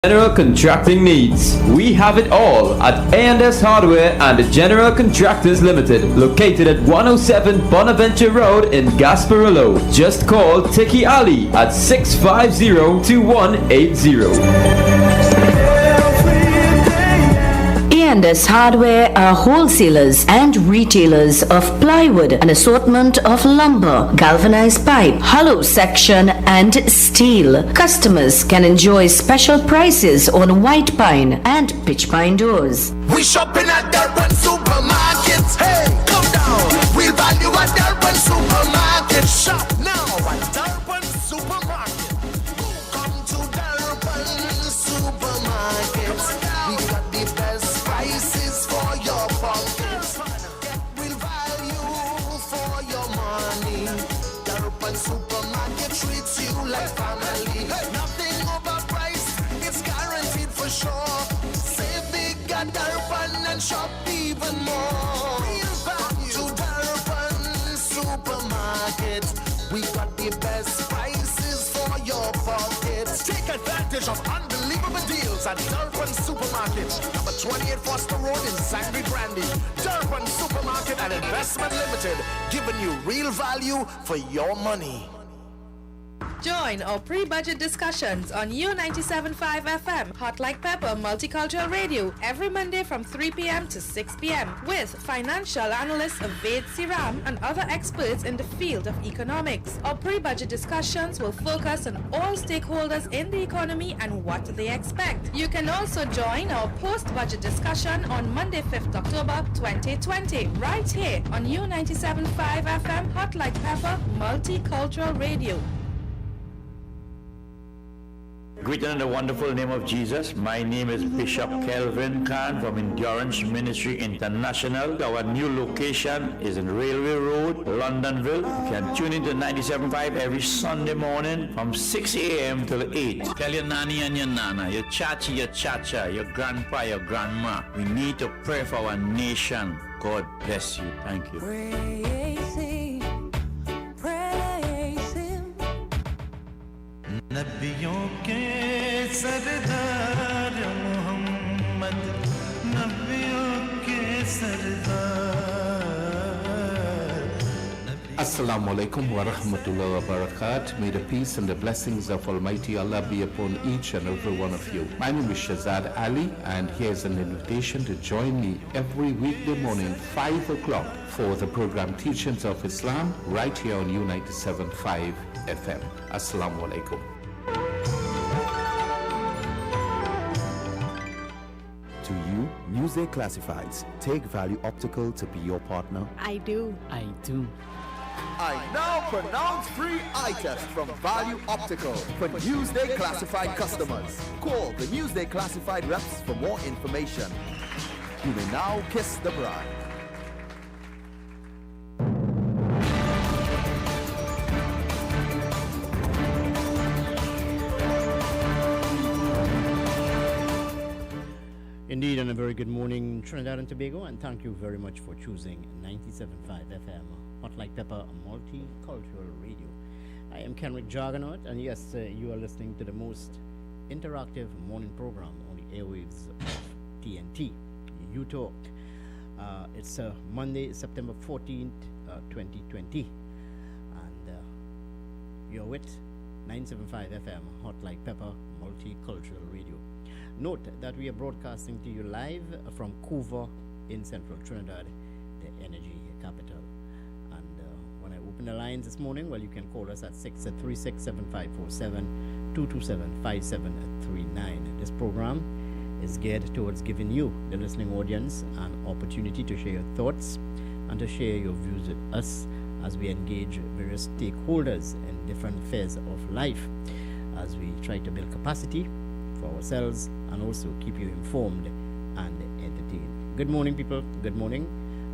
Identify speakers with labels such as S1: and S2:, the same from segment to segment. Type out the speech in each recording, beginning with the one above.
S1: General contracting needs. We have it all at A&S Hardware and General Contractors Limited, located at 107 Bonaventure Road in Gasparillo. Just call Tiki Ali at 650-2180.
S2: A&S Hardware are wholesalers and retailers of plywood, an assortment of lumber, galvanized pipe, hollow section and steel. Customers can enjoy special prices on white pine and pitch pine doors.
S3: We shopping at Durban Supermarket. Hey, come down. We value at Durban Supermarket. Shop now at Durban Supermarket. Come to Durban Supermarket. We got the best prices for your pockets. Get real value for your money. Durban Supermarket treats you like family. Nothing overpriced, it's guaranteed for sure. Save big at Durban and shop even more. Real value to Durban Supermarket. We got the best prices for your pockets. Take advantage of unbelievable deals at Durban Supermarket, number 28 Foster Road in Sangre Grande. Durban Supermarket and Investment Limited, giving you real value for your money.
S4: Join our pre-budget discussions on U97.5 FM, Hot Like Pepper Multicultural Radio, every Monday from 3 p.m. to 6 p.m. with financial analyst Aved Siram and other experts in the field of economics. Our pre-budget discussions will focus on all stakeholders in the economy and what they expect. You can also join our post-budget discussion on Monday, 5th October 2020, right here on U97.5 FM, Hot Like Pepper Multicultural Radio.
S5: Greeted in the wonderful name of Jesus. My name is Bishop Kelvin Khan from Endurance Ministry International. Our new location is in Railway Road, Londonville. You can tune into 97.5 every Sunday morning from 6 a.m. till 8. Tell your nanny and your nana, your chachi, your chacha, your grandpa, your grandma. We need to pray for our nation. God bless you. Thank you.
S6: Praise Him. नबियों के सरदार मोहम्मद नबियों के सरदार
S7: Assalamu alaikum wa rahmatullahi wa barakatuh. May the peace and the blessings of Almighty Allah be upon each and every one of you. My name is Shazad Ali, and here's an invitation to join me every weekday morning 5 o'clock for the program Teachings of Islam right here on U97.5 FM. Assalamu alaikum.
S8: To you, Newsday Classifieds. Take Value Optical to be your partner.
S9: I do.
S10: I do.
S11: I now pronounce free eye test from Value Optical for Newsday Classified customers. Call the Newsday Classified reps for more information. You may now kiss the bride.
S10: Indeed, and a very good morning, Trinidad and Tobago, and thank you very much for choosing 97.5 FM, Hot Like Pepper, Multicultural Radio. I am Kenrick Juggernaut, and yes, you are listening to the most interactive morning program on the airwaves of TNT, You Talk. It's Monday, September 14th, 2020, and you're with 975 FM, Hot Like Pepper, Multicultural Radio. Note that we are broadcasting to you live from Couva in central Trinidad, the energy capital. And when I open the lines this morning, well, you can call us at 636-7547, 227-5739. This program is geared towards giving you, the listening audience, an opportunity to share your thoughts and to share your views with us as we engage various stakeholders in different phases of life, as we try to build capacity for ourselves and also keep you informed and entertained. Good morning, people. Good morning,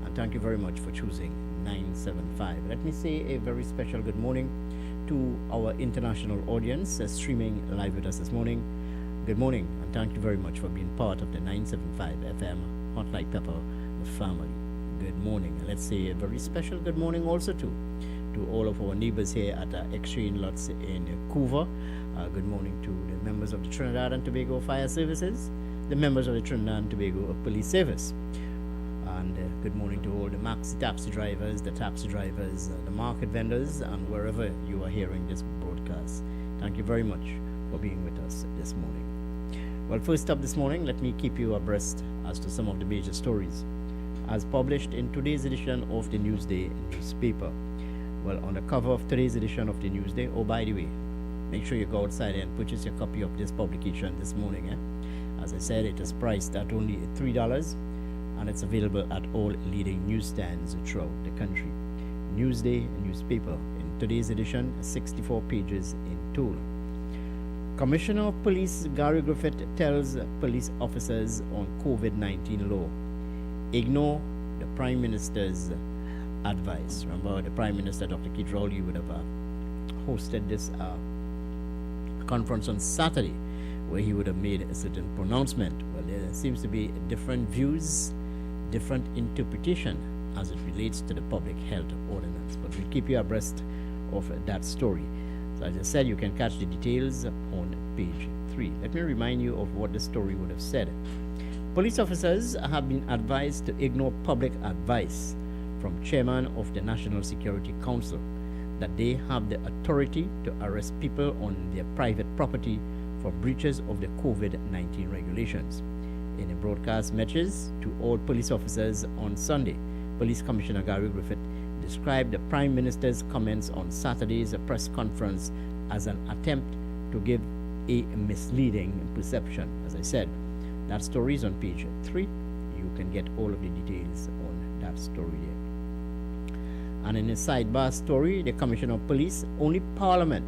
S10: and thank you very much for choosing 975. Let me say a very special good morning to our international audience streaming live with us this morning. Good morning, and thank you very much for being part of the 975 FM Hot Like Pepper family. Good morning. And let's say a very special good morning also to all of our neighbors here at Exchange Lots in Couva. Good morning to the members of the Trinidad and Tobago Fire Services, the members of the Trinidad and Tobago Police Service, and good morning to all the maxi taxi drivers, the market vendors, and wherever you are hearing this broadcast. Thank you very much for being with us this morning. Well, first up this morning, let me keep you abreast as to some of the major stories as published in today's edition of the Newsday newspaper. Well, on the cover of today's edition of the Newsday, oh, by the way, make sure you go outside and purchase your copy of this publication this morning. As I said, it is priced at only $3, and it's available at all leading newsstands throughout the country. Newsday newspaper, in today's edition, 64 pages in total. Commissioner of Police Gary Griffith tells police officers on COVID-19 law, ignore the Prime Minister's advice. Remember, the Prime Minister, Dr. Keith Rowley, would have hosted this conference on Saturday, where he would have made a certain pronouncement. Well, there seems to be different views, different interpretation as it relates to the public health ordinance. But we'll keep you abreast of that story. So as I said, you can catch the details on page 3. Let me remind you of what the story would have said. Police officers have been advised to ignore public advice from Chairman of the National Security Council that they have the authority to arrest people on their private property for breaches of the COVID-19 regulations. In a broadcast message to all police officers on Sunday, Police Commissioner Gary Griffith described the Prime Minister's comments on Saturday's press conference as an attempt to give a misleading perception. As I said, that story is on page 3. You can get all of the details on that story there. And in a sidebar story, the Commissioner of Police, only Parliament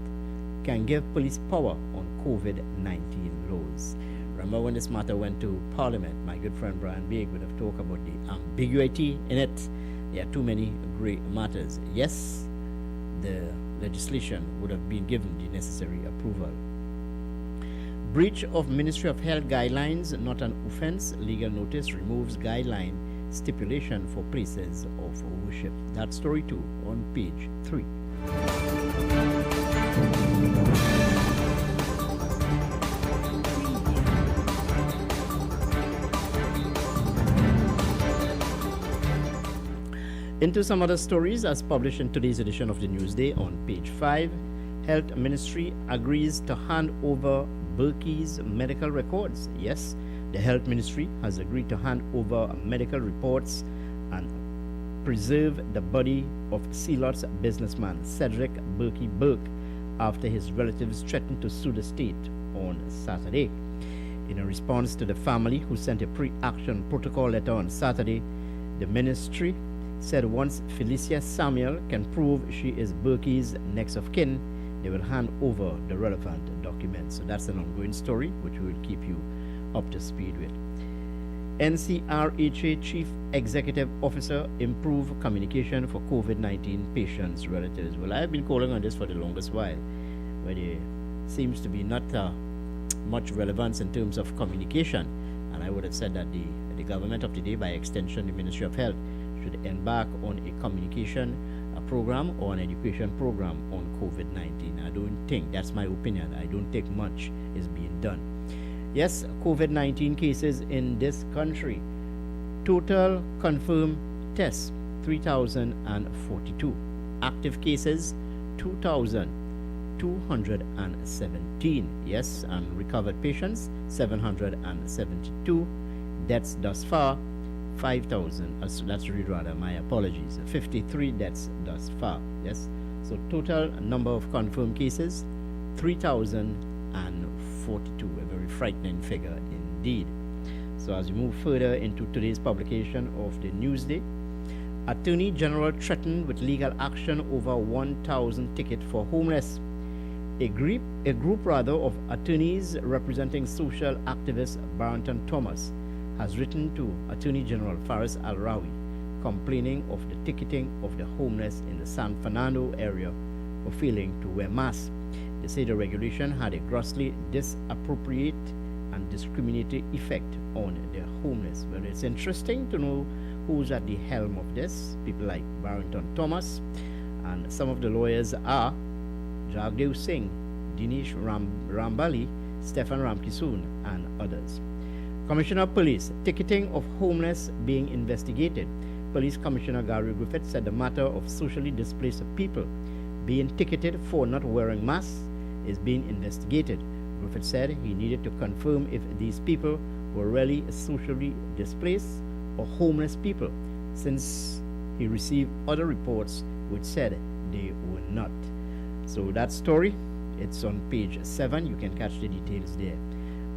S10: can give police power on COVID-19 laws. Remember when this matter went to Parliament, my good friend Brian Bigg would have talked about the ambiguity in it. There are too many grey matters. Yes, the legislation would have been given the necessary approval. Breach of Ministry of Health guidelines, not an offense. Legal notice removes guideline stipulation for places of worship. That story too on page 3. Into some other stories as published in today's edition of the Newsday on page 5. Health Ministry agrees to hand over Berkey's medical records. Yes, the Health Ministry has agreed to hand over medical reports and preserve the body of Ceylot's businessman Cedric Berkey Burke after his relatives threatened to sue the state on Saturday. In a response to the family who sent a pre-action protocol letter on Saturday, the ministry said once Felicia Samuel can prove she is Berkey's next of kin, they will hand over the relevant documents. So that's an ongoing story which we will keep you up to speed with. NCRHA Chief Executive Officer improve communication for COVID-19 patients' relatives. Well, I've been calling on this for the longest while, where there seems to be not much relevance in terms of communication, and I would have said that the government of today, by extension the Ministry of Health, should embark on a communication program or an education program on COVID-19. I don't think, that's my opinion, I don't think much is being done. Yes, COVID-19 cases in this country. Total confirmed tests, 3,042. Active cases, 2,217. Yes, and recovered patients, 772. Deaths thus far, 5,000. Let's read rather, my apologies. 53 deaths thus far. Yes, so total number of confirmed cases, 3,042. A very frightening figure indeed. So as we move further into today's publication of the Newsday, Attorney General threatened with legal action over 1,000 ticket for homeless. A group of attorneys representing social activist Barrington Thomas has written to Attorney General Faris Al-Rawi complaining of the ticketing of the homeless in the San Fernando area for failing to wear masks. They say the regulation had a grossly disappropriate and discriminatory effect on the homeless. Well, it's interesting to know who's at the helm of this. People like Barrington Thomas, and some of the lawyers are Jagdev Singh, Dinesh Rambali, Stefan Ramkisoon, and others. Commissioner of Police, ticketing of homeless being investigated. Police Commissioner Gary Griffith said the matter of socially displaced people being ticketed for not wearing masks is being investigated. Griffith said he needed to confirm if these people were really socially displaced or homeless people, since he received other reports which said they were not. So that story, it's on page 7. You can catch the details there.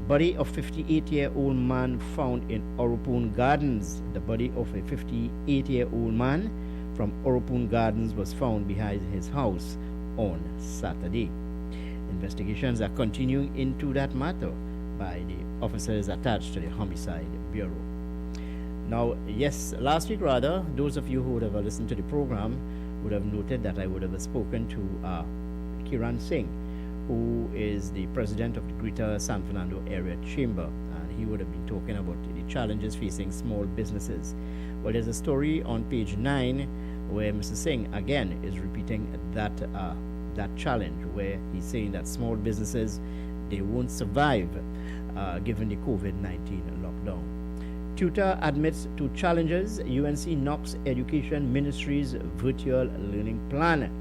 S10: Body of 58-year-old man found in Oropun Gardens. The body of a 58-year-old man from Oropun Gardens was found behind his house on Saturday. Investigations are continuing into that matter by the officers attached to the Homicide Bureau. Now, yes, last week rather, those of you who would have listened to the program would have noted that I would have spoken to Kiran Singh, who is the president of the Greater San Fernando Area Chamber, and he would have been talking about the challenges facing small businesses. Well, there's a story on page 9 where Mr. Singh again is repeating that challenge, where he's saying that small businesses, they won't survive given the COVID-19 lockdown. Tutor admits to challenges. UNC knocks Education Ministry's virtual learning plan.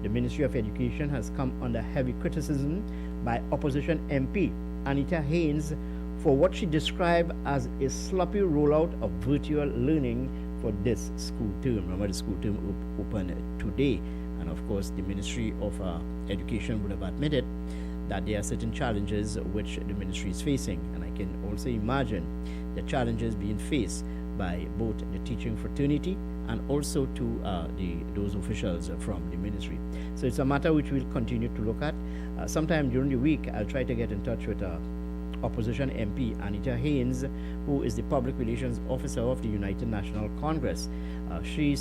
S10: The Ministry of Education has come under heavy criticism by opposition MP Anita Haynes for what she described as a sloppy rollout of virtual learning for this school term. Remember, the school term opened today, and of course the Ministry of Education would have admitted that there are certain challenges which the ministry is facing, and I can also imagine the challenges being faced by both the teaching fraternity and also to those officials from the ministry. So it's a matter which we'll continue to look at. Sometime during the week, I'll try to get in touch with opposition MP Anita Haynes, who is the public relations officer of the United National Congress. She,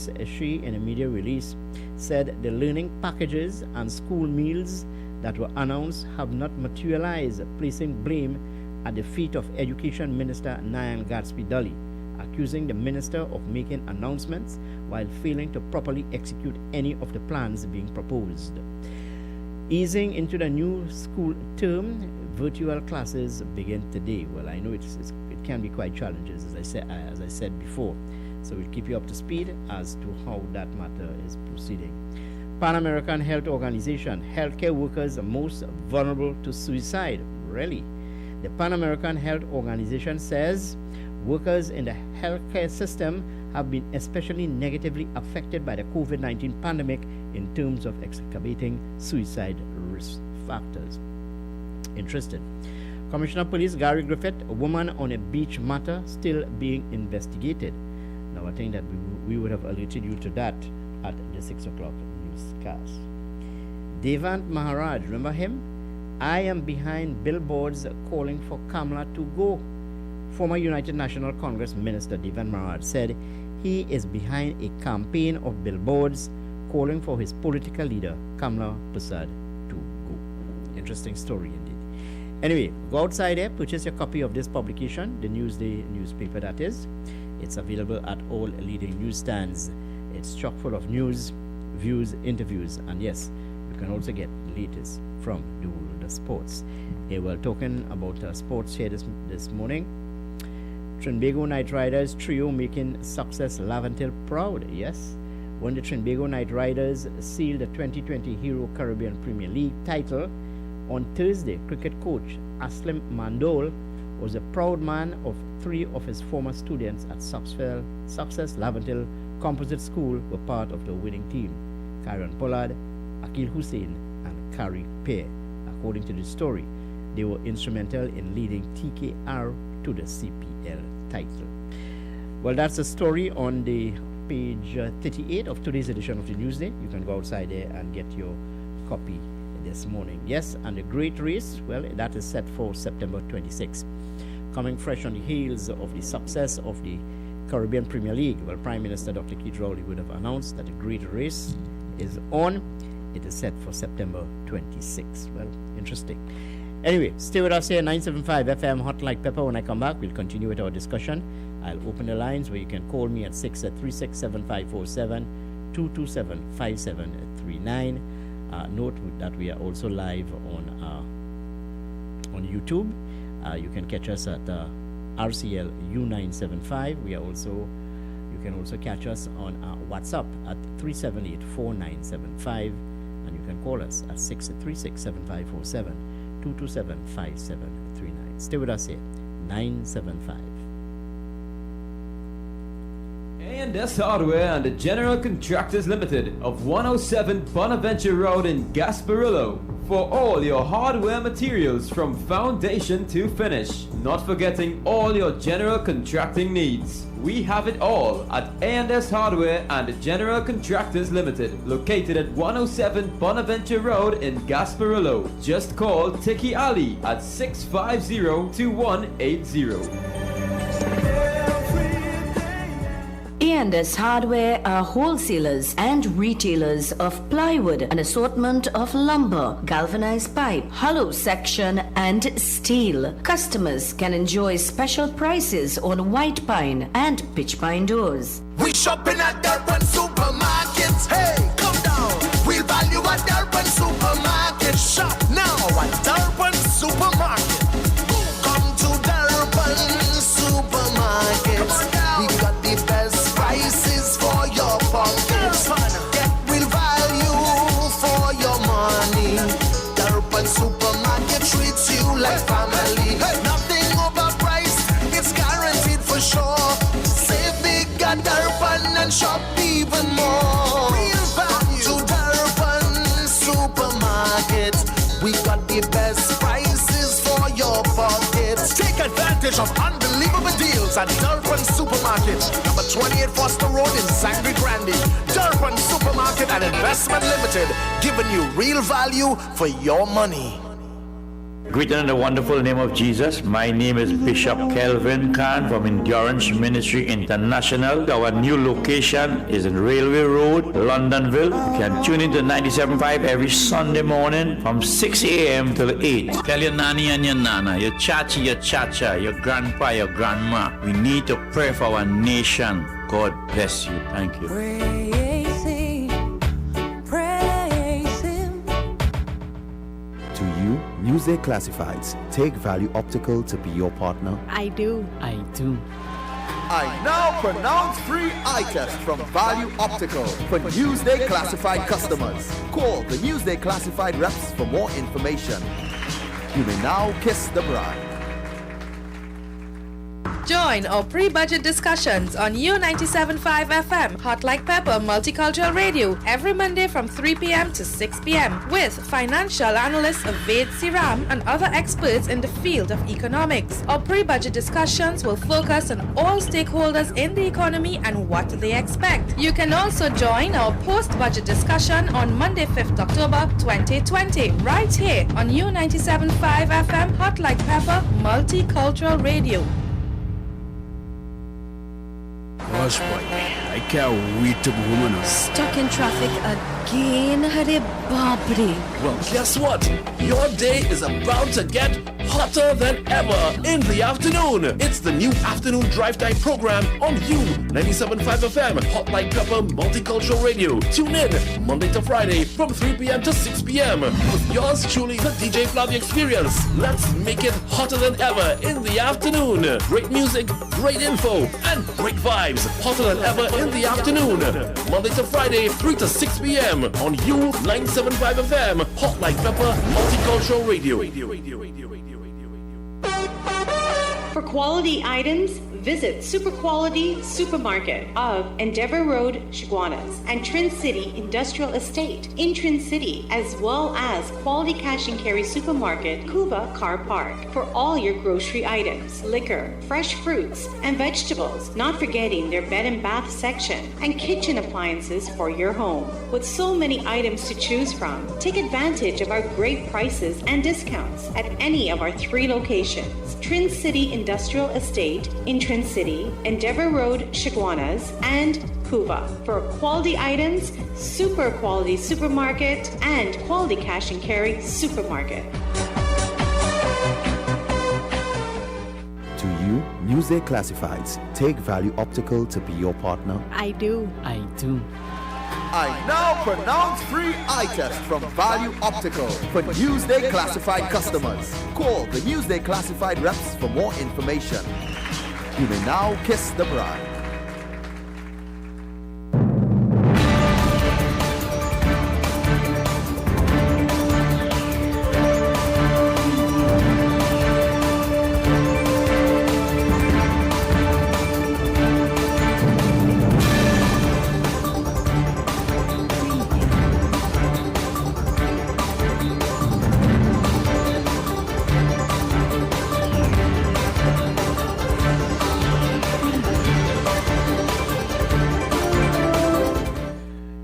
S10: in a media release, said the learning packages and school meals that were announced have not materialized, placing blame at the feet of Education Minister Nayan Gatsby-Dully, accusing the minister of making announcements while failing to properly execute any of the plans being proposed. Easing into the new school term, virtual classes begin today. Well, I know it can be quite challenging, as I said before. So we'll keep you up to speed as to how that matter is proceeding. Pan American Health Organization, healthcare workers are most vulnerable to suicide. Really? The Pan American Health Organization says workers in the healthcare system have been especially negatively affected by the COVID-19 pandemic in terms of exacerbating suicide risk factors. Interested. Commissioner of Police Gary Griffith, a woman on a beach matter still being investigated. Now, I think that we would have alerted you to that at the 6 o'clock newscast. Devant Maharaj, remember him? I am behind billboards calling for Kamala to go. Former United National Congress Minister Devant Maharaj said he is behind a campaign of billboards calling for his political leader, Kamala Prasad, to go. Interesting story indeed. Anyway, go outside there, purchase your copy of this publication, the Newsday newspaper that is. It's available at all leading newsstands. It's chock full of news, views, interviews, and yes, you can also get the latest from the world of sports. Here we're talking about sports here this morning. Trinbago Knight Riders trio making success Laventille proud. Yes, when the Trinbago Knight Riders sealed the 2020 Hero Caribbean Premier League title on Thursday, cricket coach Aslim Mandol was a proud man of 3 of his former students at Success Laventille Composite School were part of the winning team. Kyron Pollard, Akil Hussein, and Kari Pear. According to the story, they were instrumental in leading TKR to the CPL title. Well, that's the story on the page 38 of today's edition of the Newsday. You can go outside there and get your copy this morning. Yes, and the great race, well, that is set for September 26th. Coming fresh on the heels of the success of the Caribbean Premier League, well, Prime Minister Dr. Keith Rowley would have announced that the great race is on. It is set for September 26th. Well, interesting. Anyway, stay with us here, 975 FM, Hot Like Pepper. When I come back, we'll continue with our discussion. I'll open the lines where you can call me at 636-7547, 227-5739. Note that we are also live on YouTube. You can catch us at RCL U975. You can also catch us on WhatsApp at 378-4975, and you can call us at 636-7547, 227-5739. Stay with us here, 975.
S1: A&S Hardware and the General Contractors Limited of 107 Bonaventure Road in Gasparillo. For all your hardware materials from foundation to finish. Not forgetting all your general contracting needs. We have it all at A&S Hardware and the General Contractors Limited, located at 107 Bonaventure Road in Gasparillo. Just call Tiki Ali at 650-2180.
S2: A&S Hardware are wholesalers and retailers of plywood, an assortment of lumber, galvanized pipe, hollow section, and steel. Customers can enjoy special prices on white pine and pitch pine doors.
S3: We shopping at Durban Supermarket. Hey, come down. We'll value at Durban Supermarket. Shop now at Durban Supermarket. Come to Durban Supermarket. We got the best prices for your pockets. Get real value for your money. Durban Supermarket treats you like family. Nothing overpriced, it's guaranteed for sure. Save big at Durban and shop even more. Real value to Durban Supermarket. We got the best prices for your pockets. Take advantage of unbelievable deals at Durban Supermarket, number 28 Foster Road in Sangre Grande. Durban Supermarket and Investment Limited, giving you real value for your money.
S5: Greeted in the wonderful name of Jesus. My name is Bishop Kelvin Khan from Endurance Ministry International. Our new location is in Railway Road, Londonville. You can tune into 97.5 every Sunday morning from 6 a.m. till 8. Tell your nanny and your nana, your chachi, your chacha, your grandpa, your grandma. We need to pray for our nation. God bless you. Thank you.
S6: Praise Him, praise Him.
S8: To you, Newsday Classifieds. Take Value Optical to be your partner.
S6: I do.
S11: I now pronounce free eye test from Value Optical for Newsday Classified customers. Call the Newsday Classified reps for more information. You may now kiss the bride.
S4: Join our pre-budget discussions on U97.5 FM, Hot Like Pepper Multicultural Radio, every Monday from 3 p.m. to 6 p.m. with financial analyst Aved Siram and other experts in the field of economics. Our pre-budget discussions will focus on all stakeholders in the economy and what they expect. You can also join our post-budget discussion on Monday, 5th October 2020, right here on U97.5 FM, Hot Like Pepper Multicultural Radio.
S9: Gosh, boy, I can't wait to go home now.
S2: Stuck in traffic again, Hare Babri.
S9: Well, guess what? Your day is about to get hotter than ever in the afternoon. It's the new afternoon drive time program on U97.5 FM, Hot Like Pepper Multicultural Radio. Tune in Monday to Friday from 3 p.m. to 6 p.m. with yours truly, the DJ Flavia Experience. Let's make it hotter than ever in the afternoon. Great music, great info, and great vibes. Hotter than ever in the afternoon. Monday to Friday, 3 to 6 p.m. on U97.5 FM, Hot Like Pepper Multicultural Radio.
S12: For quality items, visit Super Quality Supermarket of Endeavour Road, Chaguanas, and Trin City Industrial Estate in Trin City, as well as Quality Cash and Carry Supermarket, Cuba Car Park, for all your grocery items, liquor, fresh fruits, and vegetables, not forgetting their bed and bath section and kitchen appliances for your home. With so many items to choose from, take advantage of our great prices and discounts at any of our 3 locations: Trin City Industrial Estate in Trin City, Endeavour Road, Chaguanas, and Cuba. For quality items, Super Quality Supermarket and Quality Cash and Carry Supermarket.
S8: To you, Newsday Classifieds. Take Value Optical to be your partner.
S6: I do.
S11: I now pronounce free eye test from Value Optical for Newsday classified customers. Call the Newsday classified reps for more information. You may now kiss the bride.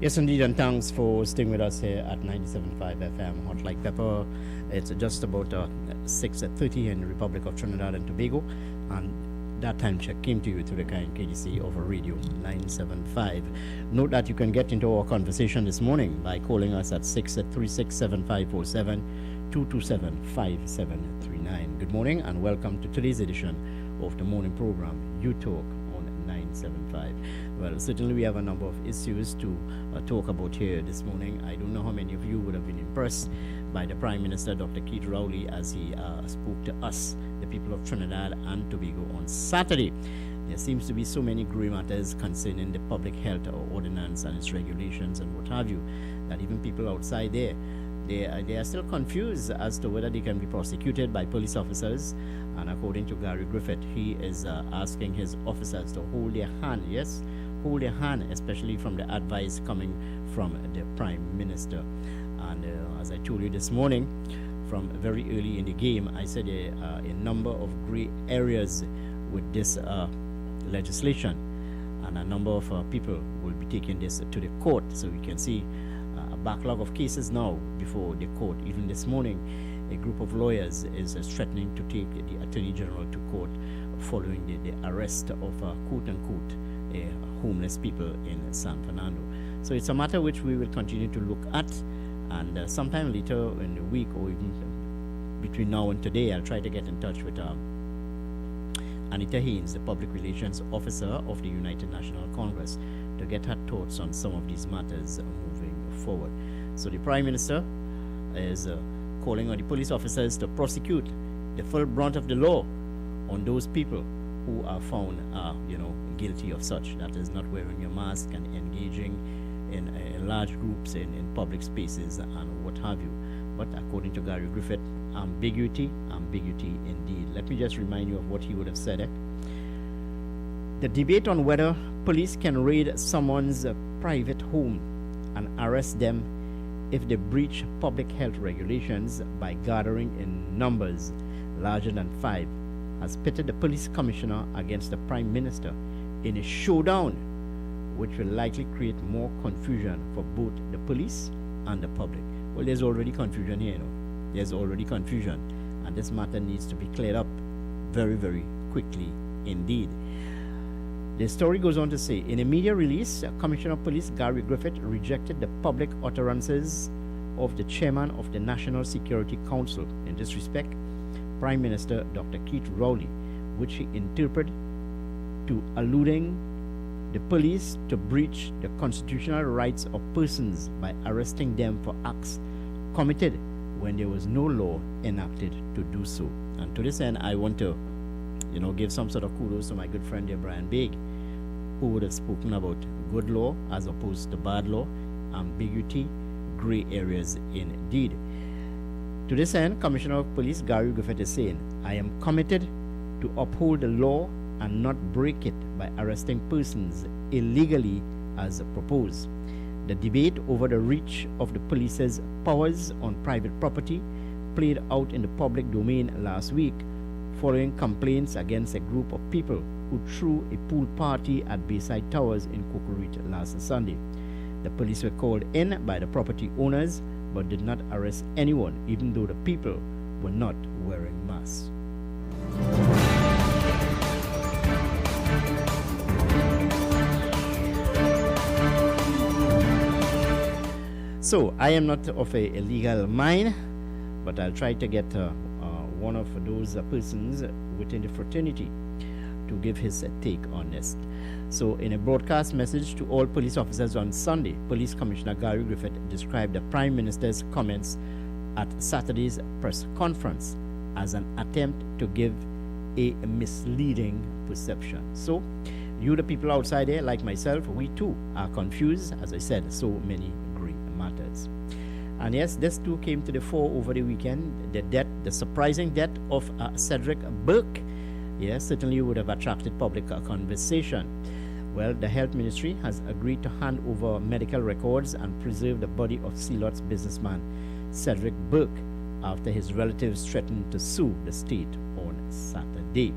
S10: Yes, indeed, and thanks for staying with us here at 97.5 FM, Hot Like Pepper. It's just about 6:30 in the Republic of Trinidad and Tobago, and that time check came to you through the kind KGC over radio 975. Note that you can get into our conversation this morning by calling us at 636-7547, 227-5739. Good morning and welcome to today's edition of the morning program, You Talk on 975. Well, certainly we have a number of issues to talk about here this morning. I don't know how many of you would have been impressed by the Prime Minister, Dr. Keith Rowley, as he spoke to us, the people of Trinidad and Tobago, on Saturday. There seems to be so many grey matters concerning the public health ordinance and its regulations and what have you, that even people outside there, they are still confused as to whether they can be prosecuted by police officers. And according to Gary Griffith, he is asking his officers to hold their hand, yes, hold their hand, especially from the advice coming from the Prime Minister. And as I told you this morning, from very early in the game, I said a number of grey areas with this legislation, and a number of people will be taking this to the court. So we can see a backlog of cases now before the court. Even this morning, a group of lawyers is threatening to take the Attorney General to court following the arrest of quote-unquote homeless people in San Fernando. So it's a matter which we will continue to look at, and sometime later in the week, or even between now and today, I'll try to get in touch with Anita Haynes, the Public Relations Officer of the United National Congress, to get her thoughts on some of these matters moving forward. So the Prime Minister is calling on the police officers to prosecute the full brunt of the law on those people who are found, guilty of such, that is not wearing your mask and engaging in large groups in public spaces and what have you. But according to Gary Griffith, ambiguity indeed. Let me just remind you of what he would have said. The debate on whether police can raid someone's private home and arrest them if they breach public health regulations by gathering in numbers larger than 5 has pitted the police commissioner against the Prime Minister in a showdown which will likely create more confusion for both the police and the public. Well, there's already confusion here, There's already confusion, and this matter needs to be cleared up very, very quickly indeed. The story goes on to say, in a media release, Commissioner of Police Gary Griffith rejected the public utterances of the chairman of the National Security Council. In this respect, Prime Minister Dr. Keith Rowley, which he interpreted to alluding the police to breach the constitutional rights of persons by arresting them for acts committed when there was no law enacted to do so. And to this end, I want to give some sort of kudos to my good friend here, Brian Big, who would have spoken about good law as opposed to bad law, ambiguity, gray areas indeed. To this end, Commissioner of Police Gary Griffith is saying, I am committed to uphold the law and not break it by arresting persons illegally as proposed. The debate over the reach of the police's powers on private property played out in the public domain last week, following complaints against a group of people who threw a pool party at Bayside Towers in Cocorite last Sunday. The police were called in by the property owners but did not arrest anyone, even though the people were not wearing masks. So, I am not of a legal mind, but I'll try to get one of those persons within the fraternity to give his take on this. So, in a broadcast message to all police officers on Sunday, Police Commissioner Gary Griffith described the Prime Minister's comments at Saturday's press conference as an attempt to give a misleading perception. So, you, the people outside there, like myself, we too are confused, as I said, so many great matters. And yes, this too came to the fore over the weekend. The surprising death of Cedric Burke, yes, certainly would have attracted public conversation. Well, the Health Ministry has agreed to hand over medical records and preserve the body of Sealot's businessman Cedric Burke after his relatives threatened to sue the state on Saturday.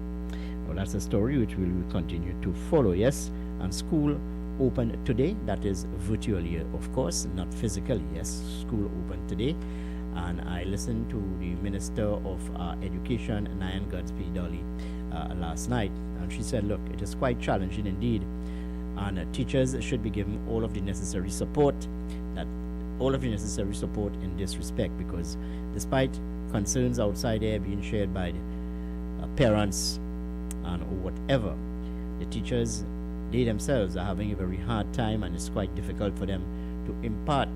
S10: Well, that's a story which we will continue to follow, yes. And school opened today, that is virtually, of course, not physically, yes. School opened today. And I listened to the Minister of Education, Nyan Godspeed Dolly, last night. And she said, look, it is quite challenging indeed. And teachers should be given all of the necessary support, in this respect, because despite concerns outside there being shared by the parents and whatever, the teachers, they themselves are having a very hard time, and it's quite difficult for them to impart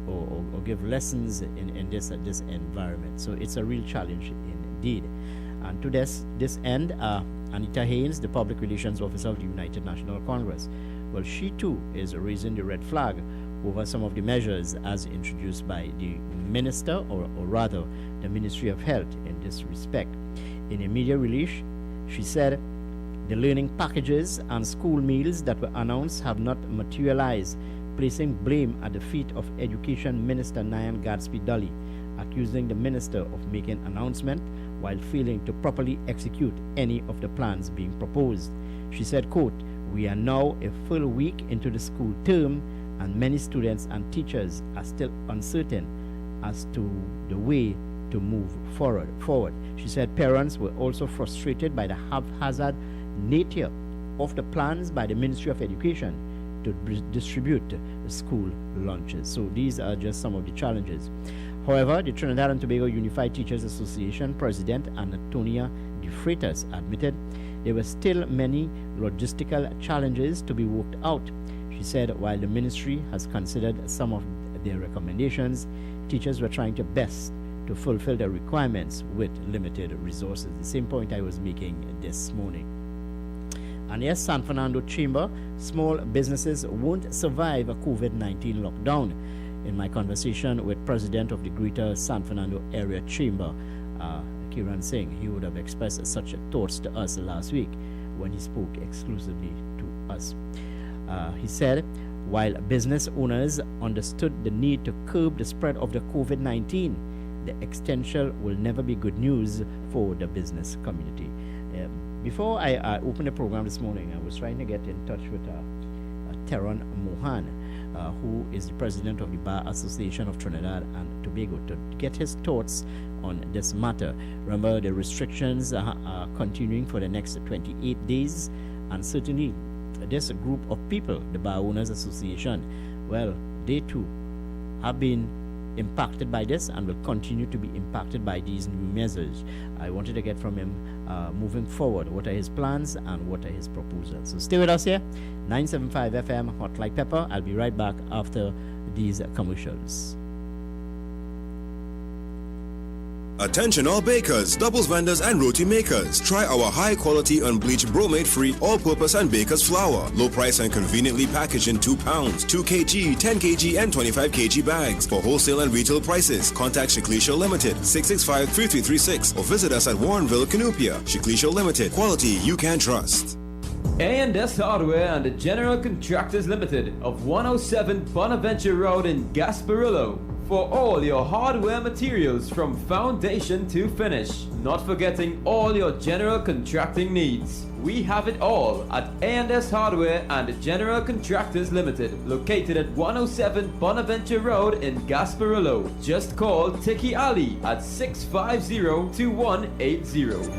S10: or give lessons in this environment. So it's a real challenge indeed. And to this end, Anita Haynes, the Public Relations Officer of the United National Congress, well, she too is raising the red flag over some of the measures as introduced by the minister, or rather the Ministry of Health in this respect. In a media release, she said the learning packages and school meals that were announced have not materialized, placing blame at the feet of Education Minister Nyan Godspeed Dolly, accusing the minister of making announcement while failing to properly execute any of the plans being proposed. She said, quote, "We are now a full week into the school term, and many students and teachers are still uncertain as to the way to move forward. She said parents were also frustrated by the haphazard nature of the plans by the Ministry of Education to distribute school lunches. So these are just some of the challenges. However, the Trinidad and Tobago Unified Teachers Association President Antonia De Freitas admitted there were still many logistical challenges to be worked out. She said while the ministry has considered some of their recommendations, teachers were trying their best to fulfill their requirements with limited resources. The same point I was making this morning. And yes, San Fernando Chamber, small businesses won't survive a COVID-19 lockdown. In my conversation with President of the Greater San Fernando Area Chamber, Kiran Singh, he would have expressed such thoughts to us last week when he spoke exclusively to us. He said, while business owners understood the need to curb the spread of the COVID-19, the extension will never be good news for the business community. Before I opened the program this morning, I was trying to get in touch with Teron Mohan, who is the president of the Bar Association of Trinidad and Tobago, to get his thoughts on this matter. Remember, the restrictions are continuing for the next 28 days, and certainly this group of people, the Bar Owners Association, well, they too have been impacted by this and will continue to be impacted by these new measures. I wanted to get from him moving forward, what are his plans and what are his proposals. So stay with us here, 975 FM, Hot Like Pepper. I'll be right back after these commercials.
S13: Attention all bakers, doubles vendors and roti makers. Try our high quality unbleached bromate free all-purpose and baker's flour. Low price and conveniently packaged in 2 pounds, 2 kg, 10 kg and 25 kg bags. For wholesale and retail prices, contact Shiklisha Limited 665-3336 or visit us at Warrenville, Canupia. Shiklisha Limited, quality you can trust.
S1: A&S Hardware and the General Contractors Limited of 107 Bonaventure Road in Gasparillo. For all your hardware materials from foundation to finish. Not forgetting all your general contracting needs. We have it all at A&S Hardware and General Contractors Limited, located at 107 Bonaventure Road in Gasparillo. Just call Tiki Ali at 650-2180.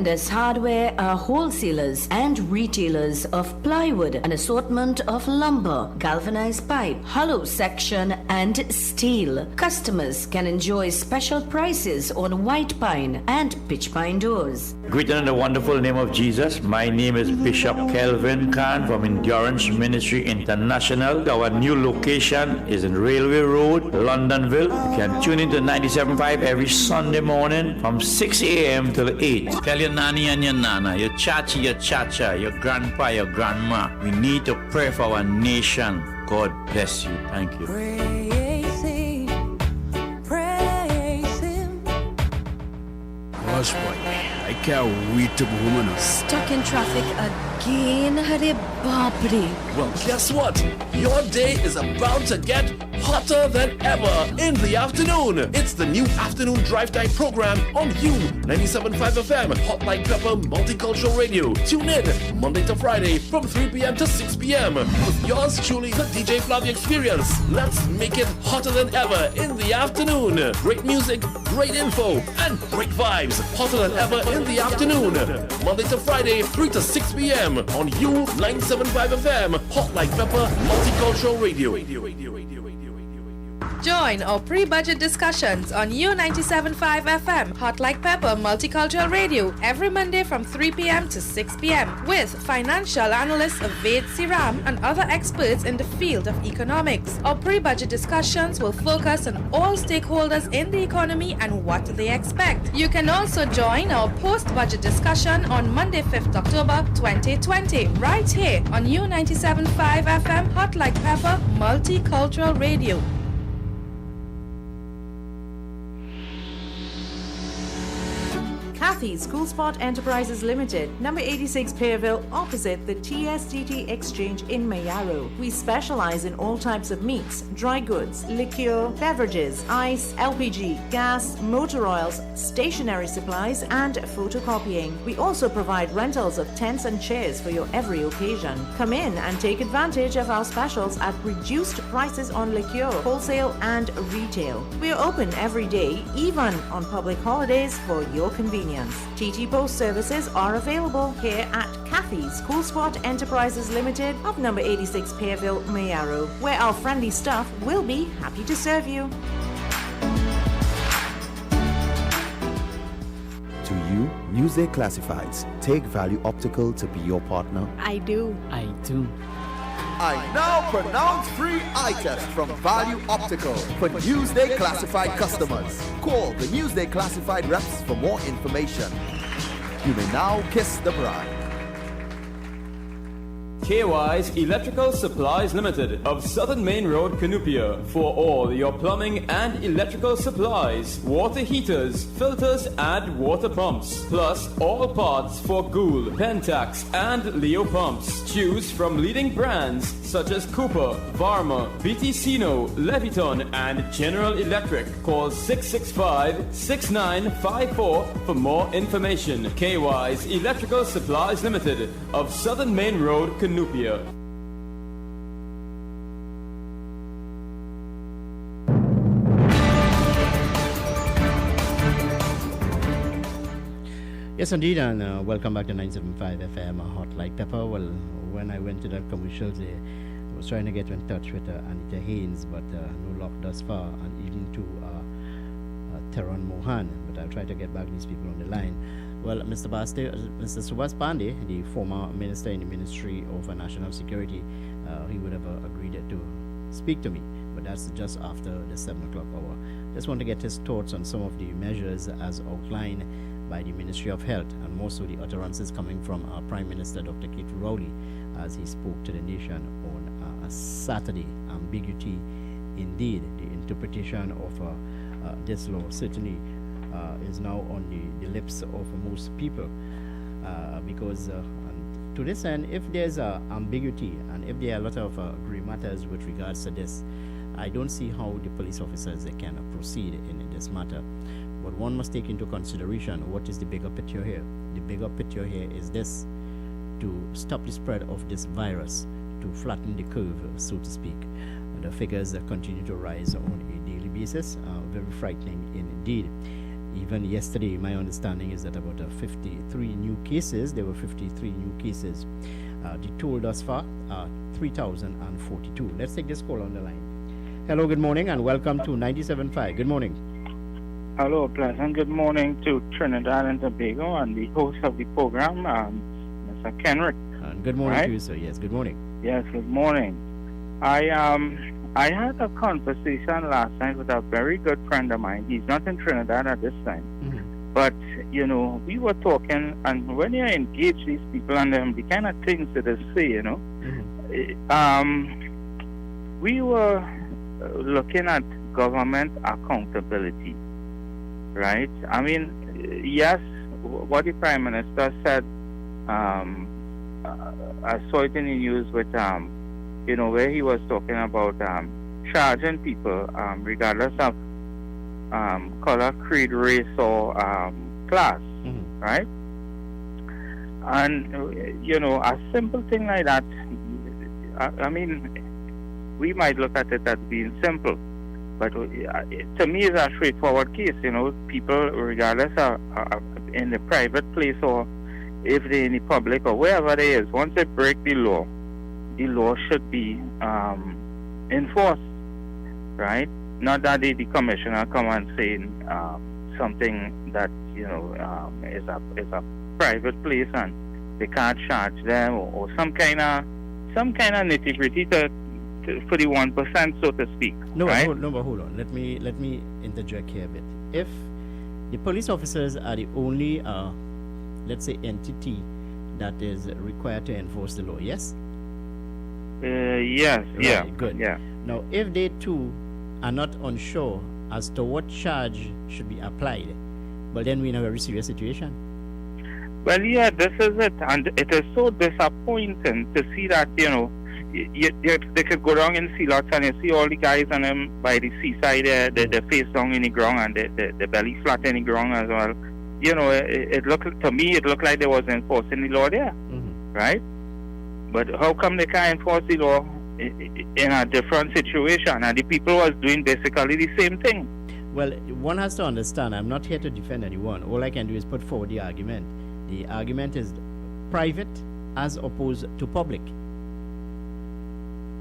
S2: A&S Hardware are wholesalers and retailers of plywood, an assortment of lumber, galvanized pipe, hollow section and steel. Customers can enjoy special prices on white pine and pitch pine doors.
S5: Greeted in the wonderful name of Jesus. My name is Bishop Kelvin Khan from Endurance Ministry International. Our new location is in Railway Road, Londonville. You can tune into 97.5 every Sunday morning from 6 a.m. till 8. Tell your nanny and your nana, your chachi, your chacha, your grandpa, your grandma. We need to pray for our nation. God bless you. Thank you.
S6: Praise Him, praise Him.
S9: Gosh, boy, I can't wait to go home now.
S14: Stuck in traffic again, Hare Babri.
S9: Well, guess what? Your day is about to get hotter than ever in the afternoon. It's the new afternoon drive time program on You 97.5 FM, Hot Like Pepper Multicultural Radio. Tune in Monday to Friday from 3 p.m. to 6 p.m. with yours truly, the DJ Flavia Experience. Let's make it hotter than ever in the afternoon. Great music, great info, and great vibes. Hotter than ever in the afternoon. Monday to Friday, 3 to 6 p.m. on You 97.5 FM, Hot Like Pepper Multicultural Radio.
S4: Join our pre-budget discussions on U97.5 FM, Hot Like Pepper Multicultural Radio, every Monday from 3 p.m. to 6 p.m. with financial analyst Ved Siram and other experts in the field of economics. Our pre-budget discussions will focus on all stakeholders in the economy and what they expect. You can also join our post-budget discussion on Monday, 5th October 2020, right here on U97.5 FM, Hot Like Pepper Multicultural Radio.
S15: Kathy's Cool Spot Enterprises Limited, number 86 Pearville, opposite the TSTT Exchange in Mayaro. We specialize in all types of meats, dry goods, liqueur, beverages, ice, LPG, gas, motor oils, stationery supplies, and photocopying. We also provide rentals of tents and chairs for your every occasion. Come in and take advantage of our specials at reduced prices on liqueur, wholesale and retail. We are open every day, even on public holidays, for your convenience. TT Post services are available here at Kathy's Cool Spot Enterprises Limited of number 86 Pearville, Mayaro, where our friendly staff will be happy to serve you.
S8: To you, Newsday Classifieds. Take Value Optical to be your partner.
S14: I do.
S11: I now pronounce free eye test from Value Optical for Newsday Classified customers. Call the Newsday Classified reps for more information. You may now kiss the bride.
S1: KY's Electrical Supplies Limited of Southern Main Road, Canupia, for all your plumbing and electrical supplies, water heaters, filters and water pumps, plus all parts for Gould, Pentax and Leo pumps. Choose from leading brands such as Cooper, Varma, BT Sino, Leviton and General Electric. Call 665-6954 for more information. KY's Electrical Supplies Limited of Southern Main Road, Canupia.
S10: Yes, indeed, and welcome back to 975 FM, Hot Like Pepper. Well, when I went to that commercial there, I was trying to get in touch with Anita Haynes, but no luck thus far, and even to Teron Mohan, but I'll try to get back these people on the line. Well, Mr. Subhas Pandey, the former minister in the Ministry of National Security, he would have agreed to speak to me, but that's just after the 7 o'clock hour. Just want to get his thoughts on some of the measures as outlined by the Ministry of Health, and more so the utterances coming from our Prime Minister, Dr. Keith Rowley, as he spoke to the nation on a Saturday. Ambiguity, indeed, the interpretation of this law certainly is now on the lips of most people, because to this end, if there's ambiguity and if there are a lot of gray matters with regards to this, I don't see how the police officers they can proceed in this matter. But one must take into consideration what is the bigger picture here. The bigger picture here is this: to stop the spread of this virus, to flatten the curve, so to speak. The figures continue to rise on a daily basis, very frightening indeed. even yesterday, my understanding is that about 53 new cases. There were 53 new cases. The total thus far, 3,042. Let's take this call on the line. Hello, good morning, and welcome to 97.5. Good morning.
S16: Hello, pleasant good morning to Trinidad and Tobago and the host of the program, Mr. Kenrick.
S10: And good morning to you, sir. Yes, good morning.
S16: Yes, good morning. I had a conversation last night with a very good friend of mine. He's not in Trinidad at this time. But, you know, we were talking, and when you engage these people and the kind of things that they say, you know, we were looking at government accountability, right? I mean, yes, what the Prime Minister said, I saw it in the news with, you know, where he was talking about charging people regardless of color, creed, race, or class, right? And, you know, a simple thing like that, I mean, we might look at it as being simple, but to me it's a straightforward case. You know, people, regardless of in the private place or if they're in the public or wherever they is, once they break the law should be enforced, right? Not that the commissioner come and saying something that, you know, is a private place and they can't charge them or some kind of nitty-gritty for the 1%, so to speak.
S10: No,
S16: right?
S10: hold on. Let me interject here a bit. If the police officers are the only, let's say, entity that is required to enforce the law, yes?
S16: Yes.
S10: Right,
S16: Yeah.
S10: Good.
S16: Yeah.
S10: Now, if they too are not unsure as to what charge should be applied, well, then we're in a very serious situation.
S16: Well, yeah, this is it, and it is so disappointing to see that, you know, they could go down in sea lots and you see all the guys on them by the seaside, the face down in the ground and the belly flat in the ground as well. You know, it looked like they was enforcing the law there, right? But how come they can't enforce the law in a different situation? And the people was doing basically the same thing.
S10: Well, one has to understand, I'm not here to defend anyone. All I can do is put forward the argument. The argument is private as opposed to public.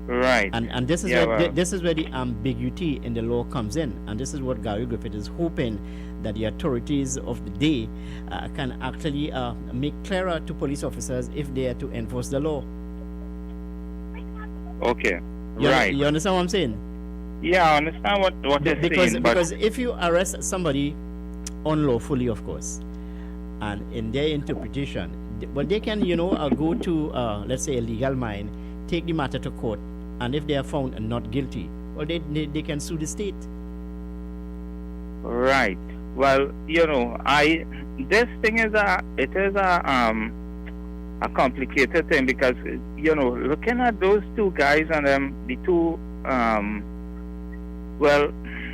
S16: Right.
S10: And this is this is where the ambiguity in the law comes in, and this is what Gary Griffith is hoping that the authorities of the day can actually make clearer to police officers if they are to enforce the law.
S16: Okay.
S10: Right. You understand what I'm saying?
S16: Yeah, I understand what you're saying.
S10: Because if you arrest somebody unlawfully, of course, and in their interpretation, well, they can, you know, go to, let's say, a legal mind, take the matter to court, and if they are found not guilty, well, they can sue the state.
S16: Right. Well, you know, this thing is a complicated thing because, you know, looking at those two guys and the two, well,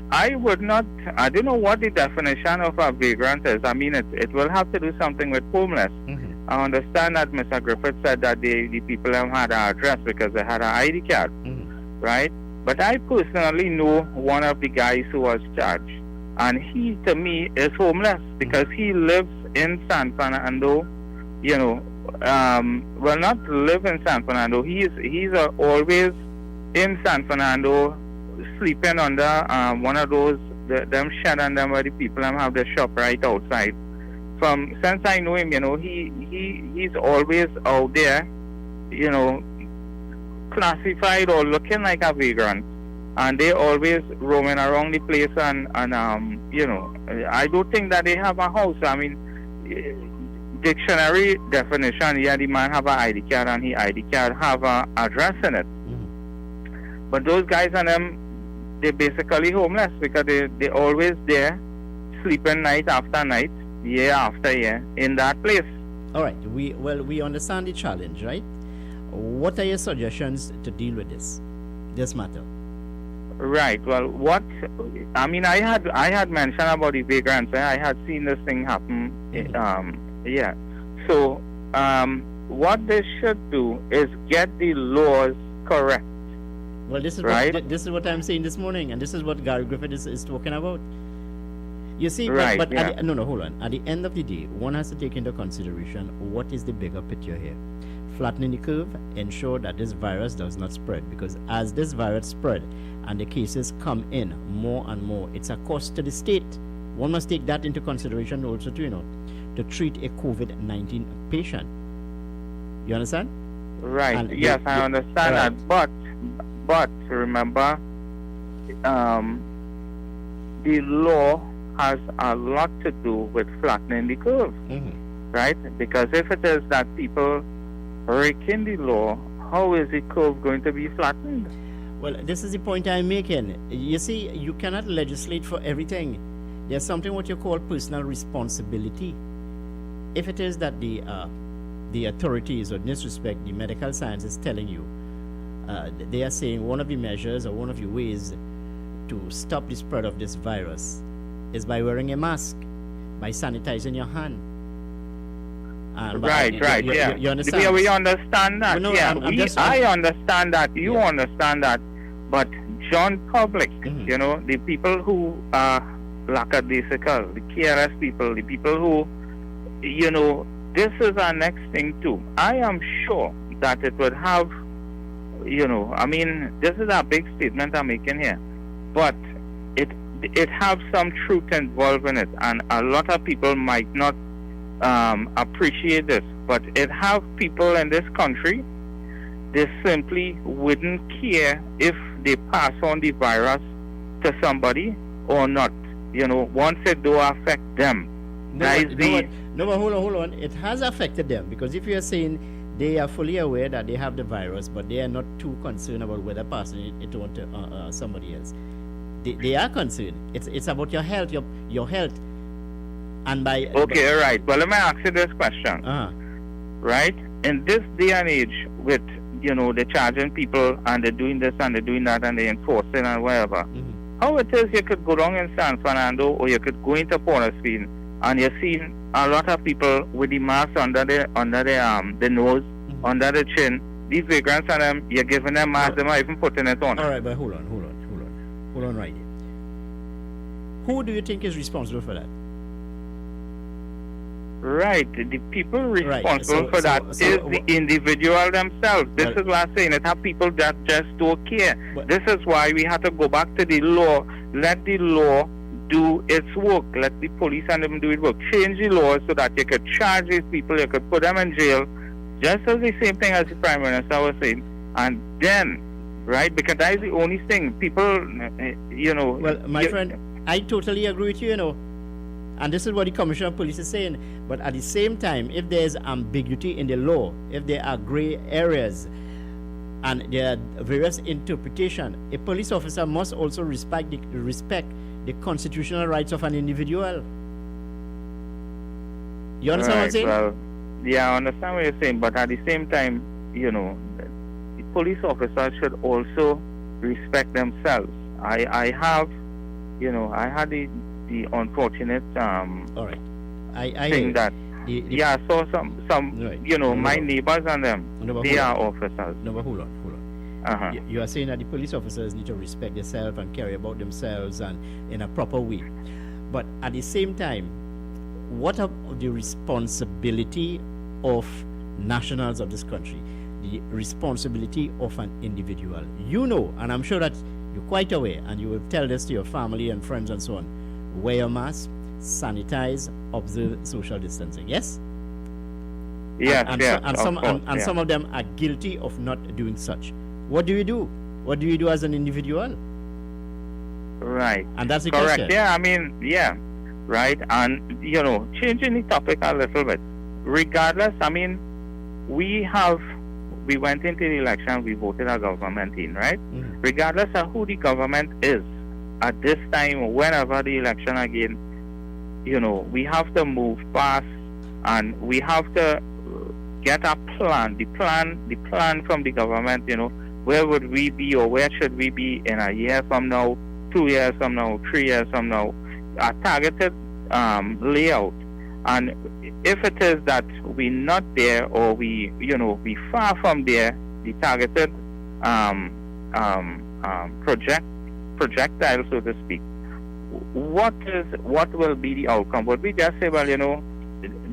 S16: I don't know what the definition of a vagrant is. I mean, it will have to do something with homeless. I understand that Mr. Griffith said that the people have had an address because they had an ID card, right? But I personally know one of the guys who was charged, and he, to me, is homeless because he lives in San Fernando, you know, well, not live in San Fernando. He's always in San Fernando, sleeping under one of those them shed and them where the people have their shop right outside. Since I know him, you know, he's always out there, you know, classified or looking like a vagrant, and they always roaming around the place and you know, I don't think that they have a house. I mean, dictionary definition, yeah, the man have an ID card and his ID card have an address in it. But those guys and them, they're basically homeless because they always there, sleeping night after night, year after year in that place.
S10: All right. We understand the challenge, right? What are your suggestions to deal with this matter?
S16: Right. Well, I had mentioned about the vagrants. I had seen this thing happen. Yeah. So, what they should do is get the laws correct.
S10: Well, this is what I'm saying this morning, and this is what Gary Griffith is talking about. You see,
S16: Right,
S10: but
S16: yeah.
S10: no, hold on. At the end of the day, one has to take into consideration what is the bigger picture here. Flattening the curve, ensure that this virus does not spread, because as this virus spread and the cases come in more and more, it's a cost to the state. One must take that into consideration also to, to treat a COVID-19 patient. You understand?
S16: Right.
S10: And
S16: Yes, I understand
S10: right.
S16: that. But remember, the law has a lot to do with flattening the curve, right? Because if it is that people breaking the law, how is the curve going to be flattened?
S10: Well, this is the point I'm making. You see, you cannot legislate for everything. There's something what you call personal responsibility. If it is that the authorities, or in this respect, the medical science is telling you, they are saying one of the measures or one of the ways to stop the spread of this virus is by wearing a mask, by sanitizing your hand. And
S16: Right, yeah.
S10: You understand?
S16: We understand that.
S10: No,
S16: yeah,
S10: I
S16: understand that. You understand that. But John Public, the people who are lackadaisical, the careless people, the people who, this is our next thing too. I am sure that it would have, this is a big statement I'm making here, but it have some truth involved in it, and a lot of people might not appreciate this, but it have people in this country, they simply wouldn't care if they pass on the virus to somebody or not. Once it do affect them.
S10: But hold on. It has affected them, because if you are saying they are fully aware that they have the virus, but they are not too concerned about whether passing it on to somebody else. They are concerned. It's about your health, your health. And by
S16: right. Well, let me ask you this question. Right? In this day and age, with they're charging people and they're doing this and they're doing that and they're enforcing and whatever. How it is you could go down in San Fernando or you could go into Pornosfin and you're seeing a lot of people with the mask under the nose, under the chin. These vagrants and them, you're giving them masks, they're not even putting it on.
S10: All right, but hold on right here. Who do you think is responsible for that?
S16: Right, the people responsible for that is the individual themselves. This is what I'm saying. It have people that just don't care. This is why we have to go back to the law. Let the law do its work. Let the police and them do its work. Change the law so that you could charge these people, you could put them in jail, just as the same thing as the Prime Minister was saying. And then, right, because that is the only thing. People,
S10: Well, my friend, I totally agree with you, And this is what the Commissioner of Police is saying. But at the same time, if there's ambiguity in the law, if there are gray areas, and there are various interpretations, a police officer must also respect the constitutional rights of an individual. You understand what I'm saying?
S16: Well, yeah, I understand what you're saying, but at the same time, the police officers should also respect themselves. I had the unfortunate thing that I saw some my neighbors and them, they are officers.
S10: No, but hold on. You are saying that the police officers need to respect themselves and carry about themselves and in a proper way. But at the same time, what are the responsibility of nationals of this country? The responsibility of an individual. And I'm sure that you're quite aware, and you will tell this to your family and friends and so on. Wear your mask, sanitize, observe social distancing. Yes?
S16: Yes,
S10: and some of them are guilty of not doing such. What do you do? What do you do as an individual?
S16: Right.
S10: And that's the
S16: correct.
S10: question.
S16: Right. And changing the topic a little bit. Regardless, we went into the election, we voted a government in, right? Regardless of who the government is, at this time, whenever the election again, we have to move fast and we have to get a plan, the plan from the government, where would we be or where should we be in a year from now, 2 years from now, 3 years from now, a targeted layout. And if it is that we're not there or we far from there, the targeted projectile, so to speak, what will be the outcome? Would we just say, well,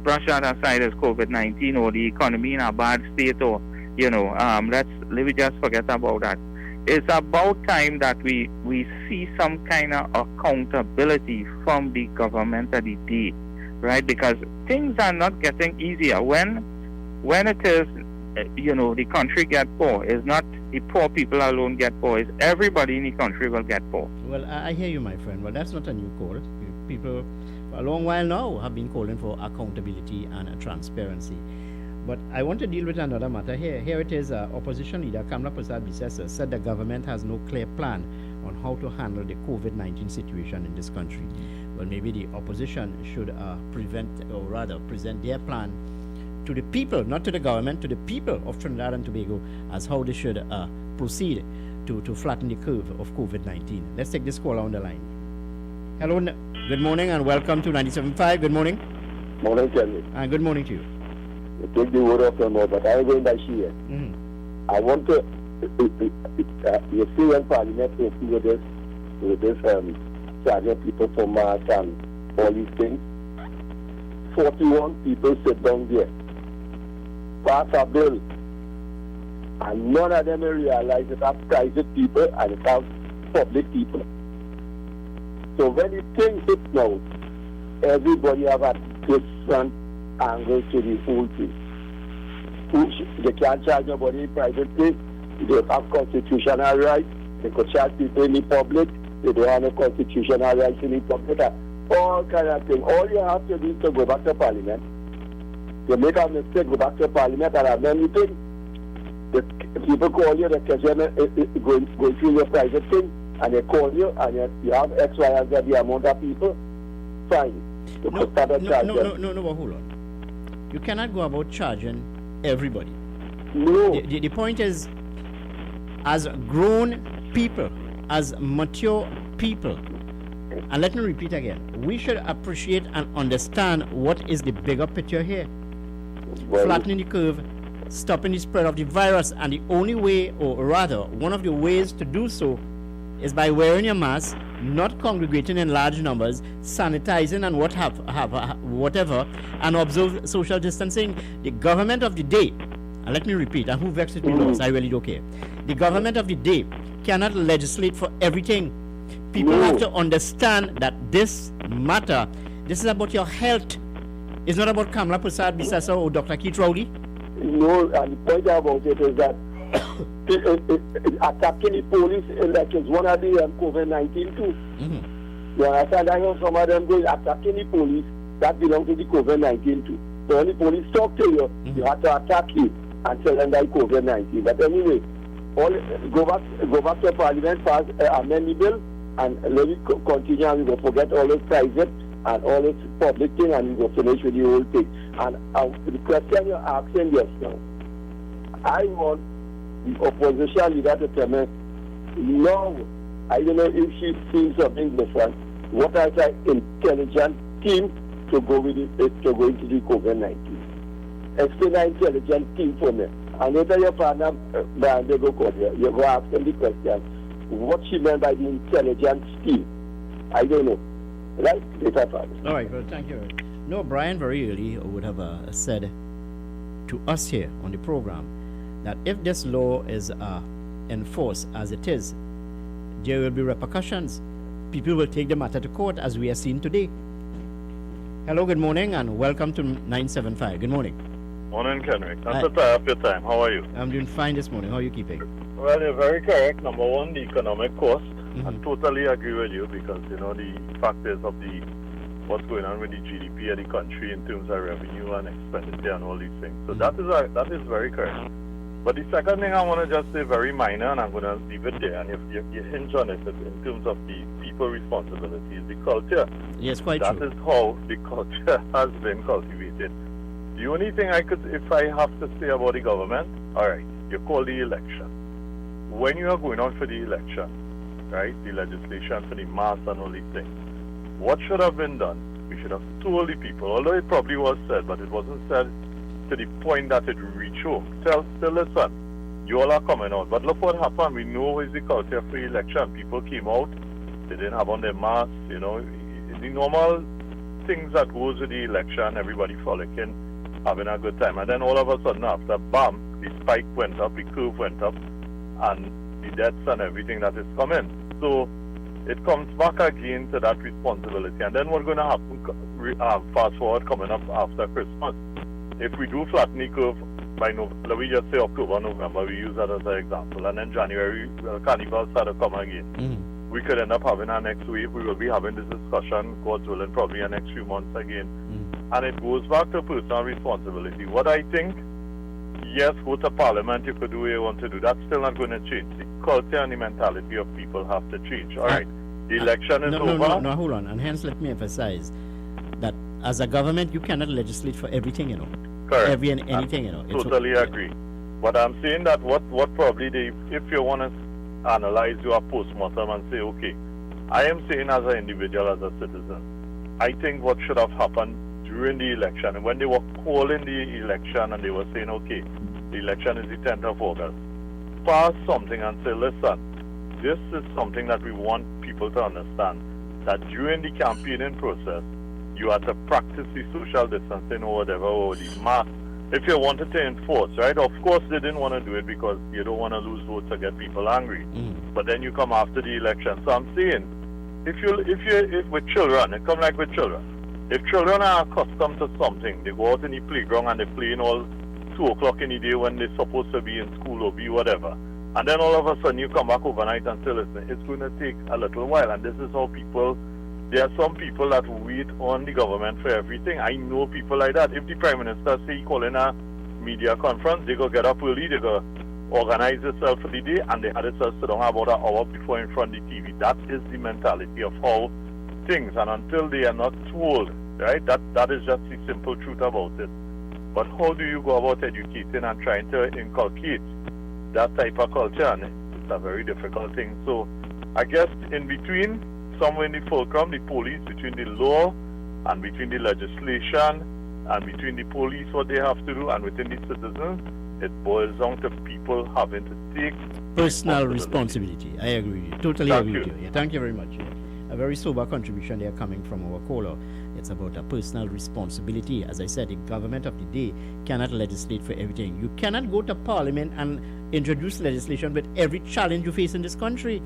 S16: brush that aside as COVID-19 or the economy in a bad state, or let me just forget about that. It's about time that we see some kind of accountability from the government of the day, right? Because things are not getting easier. When it is, the country get poor, it's not the poor people alone get poor, it's everybody in the country will get poor.
S10: Well, I hear you, my friend. Well, that's not a new call. People for a long while now have been calling for accountability and transparency. But I want to deal with another matter here. Here it is, opposition leader Kamla Prasad Bisesa said the government has no clear plan on how to handle the COVID-19 situation in this country. Well, maybe the opposition should present their plan to the people, not to the government, to the people of Trinidad and Tobago as how they should proceed to flatten the curve of COVID-19. Let's take this call on the line. Hello, good morning and welcome to 97.5. Good morning.
S17: Morning, Kelly.
S10: And good morning to you.
S17: You take the word off your mouth, but I'm going by here. I want to, you see when Parliament opened with this charging people for mass and all these things, 41 people sit down there, pass a bill, and none of them realize it have private people and it have public people. So when the thing hits now, everybody have a different angle to the whole thing. They can't charge nobody in private place. They have constitutional rights. They could charge people in the public. They don't have no constitutional rights in the public. All kind of thing. All you have to do is to go back to Parliament. You make a mistake, go back to Parliament and amend the thing. The people call you, they catch you going through your private thing, and they call you, and you have X, Y, and Z, the amount of people. Fine.
S10: No, hold on. You cannot go about charging everybody.
S17: No.
S10: The point is, as grown people, as mature people, and let me repeat again, we should appreciate and understand what is the bigger picture here. Flattening the curve, stopping the spread of the virus, and the only way, or rather, one of the ways to do so is by wearing your mask, not congregating in large numbers, sanitizing and whatever, and observe social distancing. The government of the day, and let me repeat, and who vexes me most, I really don't care. The government of the day cannot legislate for everything. People have to understand that this matter, this is about your health. It's not about Kamla Prasad Bisesa or Dr. Keith Rowley.
S17: No, and the point about it is that attacking the police like it's one of the COVID-19 too. You understand? I know some of them going attacking the police, that belongs to the COVID-19 too. So when the police talk to you, you have to attack you and tell them that COVID-19. But anyway, go back to Parliament, pass amend the bill, and let it continue, and we will forget all this private and all this public thing, and we will finish with the whole thing. And the question you're asking just now, I want the opposition leader to tell me, no, I don't know if she sees something different. What is an intelligent team to go with it, to go into the COVID-19? Explain an intelligent team for me. And later your partner, Brian, they go call you. You go ask them the question, what she meant by the intelligent team. I don't know. Right?
S10: All right, well, thank you. No, Brian very early would have said to us here on the program that if this law is enforced as it is, there will be repercussions. People will take the matter to court, as we are seeing today. Hello, good morning, and welcome to 975. Good morning.
S18: Morning, Kenrick. That's a tie up your time. How are you?
S10: I'm doing fine this morning. How are you keeping?
S18: Well, you're very correct. Number one, the economic cost. I totally agree with you because, the factors of what's going on with the GDP of the country in terms of revenue and expenditure and all these things. So that is very correct. But the second thing I want to just say, very minor, and I'm going to leave it there, and if you hinge on it in terms of the people responsibility, is the culture.
S10: Yes, quite true.
S18: That is how the culture has been cultivated. The only thing if I have to say about the government, all right, you call the election. When you are going out for the election, right, the legislation for the mass and all these things, what should have been done? We should have told the people, although it probably was said, but it wasn't said to the point that it reached home. Still listen, you all are coming out. But look what happened. We know is the culture for the election. People came out They didn't have on their masks, you know. The normal things that goes with the election, everybody frolicking, having a good time. And then all of a sudden after, bam, the spike went up, the curve went up, and the deaths and everything that is coming. So it comes back again to that responsibility. And then what's going to happen, fast forward coming up after Christmas, if we do flatten the curve by let me just say October, November, we use that as an example, and then January, Carnival start to come again. We could end up having our next wave. We will be having this discussion, God's willing, probably in the next few months again. And it goes back to personal responsibility. What I think, yes, go to Parliament, you could do what you want to do. That's still not going to change. The culture and the mentality of people have to change. All right, the election is over.
S10: No, hold on. And hence, let me emphasize that as a government, you cannot legislate for everything, you know.
S18: Correct.
S10: Every and anything, you know.
S18: Totally agree. But I'm saying that what probably if you want to analyze your postmortem and say, okay, I am saying as an individual, as a citizen, I think what should have happened during the election, and when they were calling the election and they were saying, okay, the election is the 10th of August, pass something and say, listen, this is something that we want people to understand, that during the campaigning process, you have to practice the social distancing or whatever, or the mask, if you wanted to enforce, right? Of course, they didn't want to do it because you don't want to lose votes or get people angry. But then you come after the election. So I'm saying, if with children, it come like with children. If children are accustomed to something, they go out in the playground and they're playing all 2 o'clock in the day when they're supposed to be in school or be whatever. And then all of a sudden you come back overnight and say, listen, it's going to take a little while. And this is how people, there are some people that wait on the government for everything. I know people like that. If the Prime Minister say he calling a media conference, they go get up early, they go organize themselves for the day, and they had themselves sit down about an hour before in front of the TV. That is the mentality of how things, and until they are not told, right, that is just the simple truth about it. But how do you go about educating and trying to inculcate that type of culture? And it's a very difficult thing. So I guess in between, somewhere in the fulcrum, the police, between the law and between the legislation and between the police, what they have to do, and within the citizens, it boils down to people having to take
S10: personal responsibility. I agree with you. Totally agree with you. Yeah, thank you very much. Yeah. A very sober contribution there coming from our caller. It's about a personal responsibility. As I said, the government of the day cannot legislate for everything. You cannot go to Parliament and introduce legislation with every challenge you face in this country,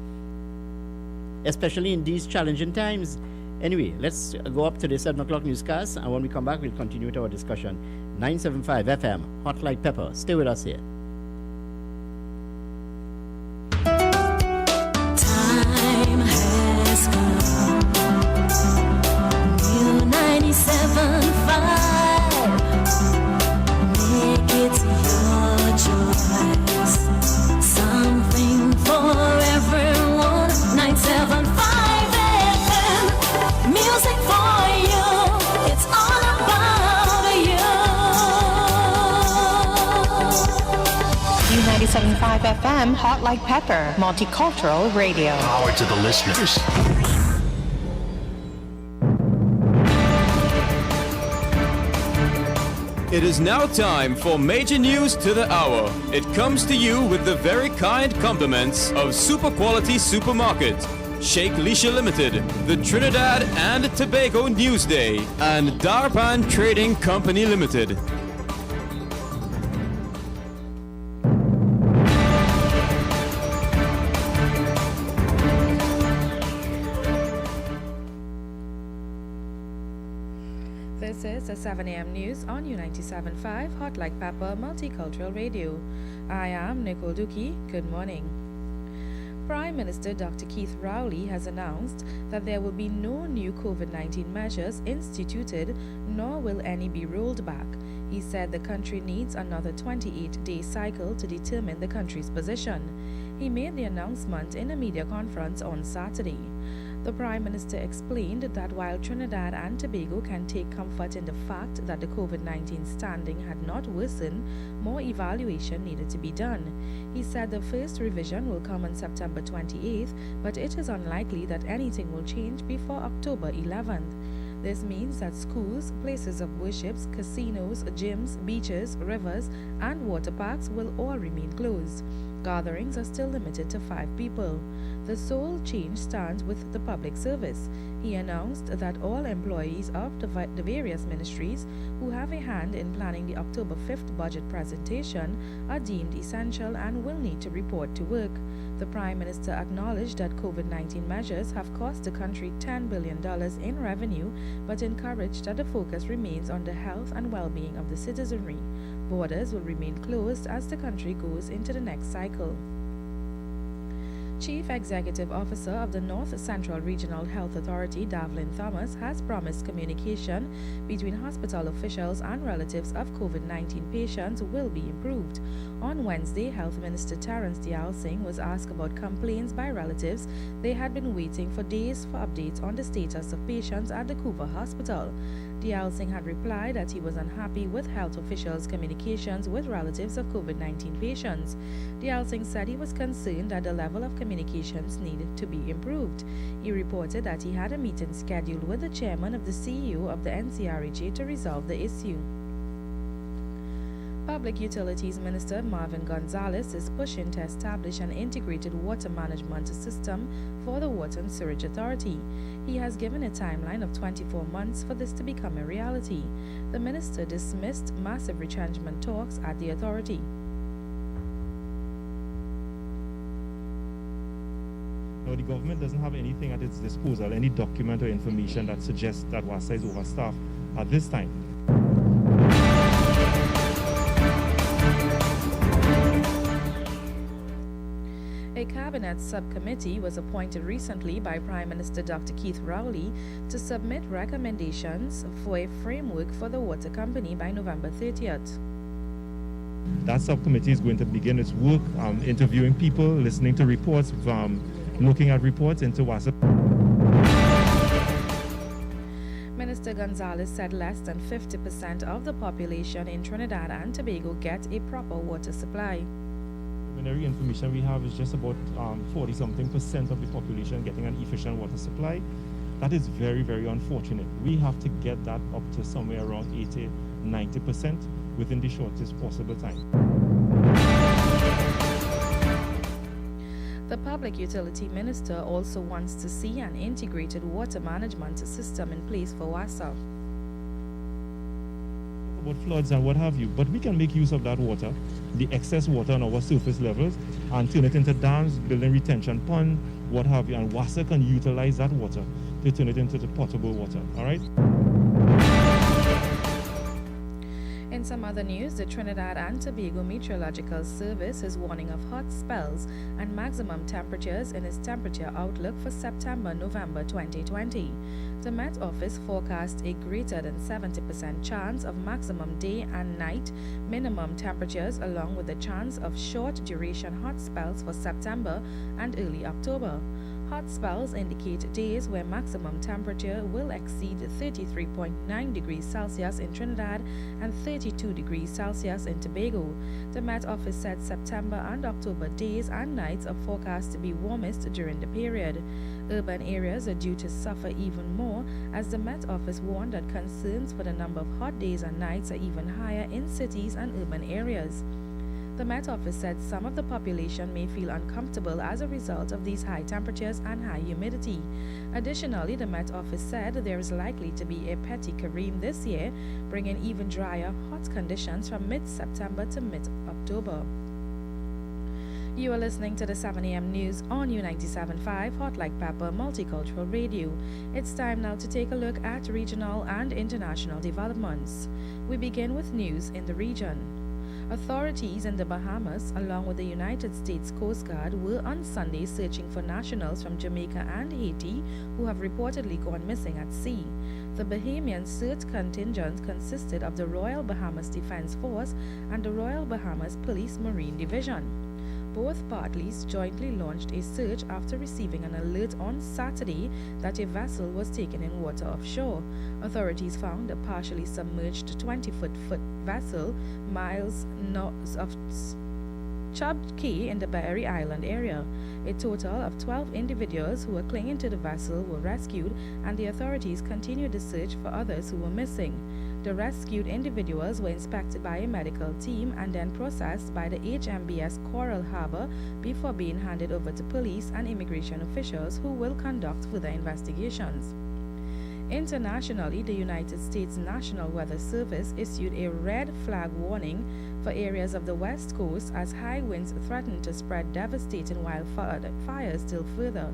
S10: especially in these challenging times. Anyway, let's go up to the 7 o'clock newscast, and when we come back, we'll continue with our discussion. 975 FM, Hot Like Pepper. Stay with us here.
S6: Time has come. New 97.5. Make it your choice. Something for everyone. 975 FM. Music for you. It's all about you.
S4: U97.5 FM, Hot Like Pepper, multicultural radio.
S19: Power to the listeners.
S1: It is now time for major news to the hour. It comes to you with the very kind compliments of Super Quality Supermarket, Sheikh Lisha Limited, the Trinidad and Tobago Newsday, and Darpan Trading Company Limited.
S4: This is the 7 a.m. news on U97.5 Hot Like Pepper Multicultural Radio. I am Nicole Duki. Good morning. Prime Minister Dr. Keith Rowley has announced that there will be no new COVID-19 measures instituted, nor will any be rolled back. He said the country needs another 28-day cycle to determine the country's position. He made the announcement in a media conference on Saturday. The Prime Minister explained that while Trinidad and Tobago can take comfort in the fact that the COVID-19 standing had not worsened, more evaluation needed to be done. He said the first revision will come on September 28th, but it is unlikely that anything will change before October 11th. This means that schools, places of worship, casinos, gyms, beaches, rivers, and water parks will all remain closed. Gatherings are still limited to 5 people. The sole change stands with the public service. He announced that all employees of the various ministries who have a hand in planning the October 5th budget presentation are deemed essential and will need to report to work. The Prime Minister acknowledged that COVID-19 measures have cost the country $10 billion in revenue, but encouraged that the focus remains on the health and well-being of the citizenry. Borders will remain closed as the country goes into the next cycle. Chief Executive Officer of the North Central Regional Health Authority, Davlin Thomas, has promised communication between hospital officials and relatives of COVID-19 patients will be improved. On Wednesday, Health Minister Terence Dayal Singh was asked about complaints by relatives they had been waiting for days for updates on the status of patients at the Cooper Hospital. Dayal Singh had replied that he was unhappy with health officials' communications with relatives of COVID-19 patients. Dayal Singh said he was concerned that the level of communications needed to be improved. He reported that he had a meeting scheduled with the chairman of the CEO of the NCRHA to resolve the issue. Public Utilities Minister Marvin Gonzalez is pushing to establish an integrated water management system for the Water and Sewerage Authority. He has given a timeline of 24 months for this to become a reality. The minister dismissed massive retrenchment talks at the authority.
S19: No, the government doesn't have anything at its disposal, any document or information that suggests that WASA is overstaffed at this time.
S4: A cabinet subcommittee was appointed recently by Prime Minister Dr. Keith Rowley to submit recommendations for a framework for the water company by November 30th.
S19: That subcommittee is going to begin its work interviewing people, listening to reports, looking at reports into WASA.
S4: Minister Gonzalez said less than 50% of the population in Trinidad and Tobago get a proper water supply.
S19: Preliminary information we have is just about 40-something% of the population getting an efficient water supply. That is very, very unfortunate. We have to get that up to somewhere around 80-90% within the shortest possible time.
S4: The Public Utility Minister also wants to see an integrated water management system in place for WASA.
S19: About floods and what have you, but we can make use of that water, the excess water on our surface levels, and turn it into dams, building retention pond, what have you, and WASA can utilize that water to turn it into the potable water, all right?
S4: In some other news, the Trinidad and Tobago Meteorological Service is warning of hot spells and maximum temperatures in its temperature outlook for September-November 2020. The Met Office forecast a greater than 70% chance of maximum day and night minimum temperatures, along with a chance of short-duration hot spells for September and early October. Hot spells indicate days where maximum temperature will exceed 33.9 degrees Celsius in Trinidad and 32 degrees Celsius in Tobago. The Met Office said September and October days and nights are forecast to be warmest during the period. Urban areas are due to suffer even more, as the Met Office warned that concerns for the number of hot days and nights are even higher in cities and urban areas. The Met Office said some of the population may feel uncomfortable as a result of these high temperatures and high humidity. Additionally, the Met Office said there is likely to be a petty Kareem this year, bringing even drier, hot conditions from mid-September to mid-October. You are listening to the 7 a.m. news on U97.5 Hot Like Pepper Multicultural Radio. It's time now to take a look at regional and international developments. We begin with news in the region. Authorities in the Bahamas, along with the United States Coast Guard, were on Sunday searching for nationals from Jamaica and Haiti who have reportedly gone missing at sea. The Bahamian search contingent consisted of the Royal Bahamas Defense Force and the Royal Bahamas Police Marine Division. Both parties jointly launched a search after receiving an alert on Saturday that a vessel was taken in water offshore. Authorities found a partially submerged 20-foot vessel miles north of Chubb Cay in the Barry Island area. A total of 12 individuals who were clinging to the vessel were rescued, and the authorities continued the search for others who were missing. The rescued individuals were inspected by a medical team and then processed by the HMBS Coral Harbor before being handed over to police and immigration officials who will conduct further investigations. Internationally, the United States National Weather Service issued a red flag warning for areas of the West Coast as high winds threaten to spread devastating wildfires still further.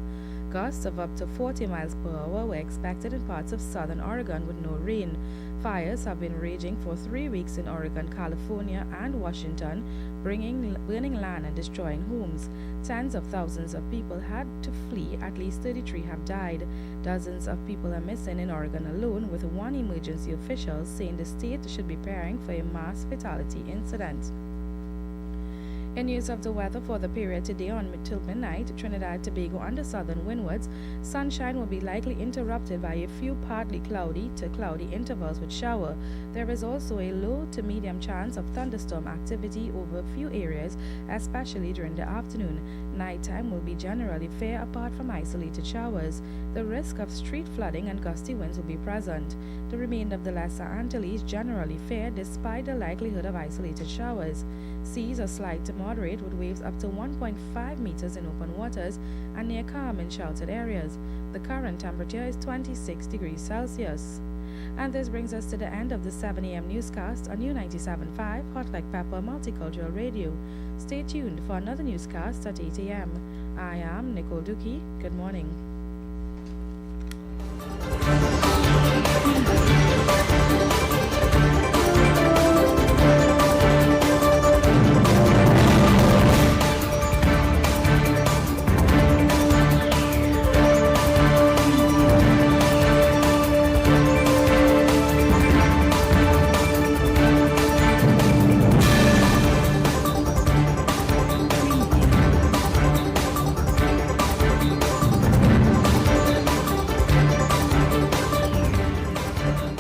S4: Gusts of up to 40 miles per hour were expected in parts of southern Oregon with no rain. Fires have been raging for 3 weeks in Oregon, California, and Washington, burning land and destroying homes. Tens of thousands of people had to flee. At least 33 have died. Dozens of people are missing in Oregon alone, with one emergency official saying the state should be preparing for a mass fatality incident. In news of the weather for the period today till midnight, Trinidad, Tobago and the southern windwards, sunshine will be likely interrupted by a few partly cloudy to cloudy intervals with shower. There is also a low to medium chance of thunderstorm activity over a few areas, especially during the afternoon. Nighttime will be generally fair apart from isolated showers. The risk of street flooding and gusty winds will be present. The remainder of the Lesser Antilles generally fair despite the likelihood of isolated showers. Seas are slight to moderate with waves up to 1.5 meters in open waters and near calm in sheltered areas. The current temperature is 26 degrees Celsius. And this brings us to the end of the 7 a.m. newscast on U97.5 Hot Like Pepper Multicultural Radio. Stay tuned for another newscast at 8 a.m. I am Nicole Dookie. Good morning.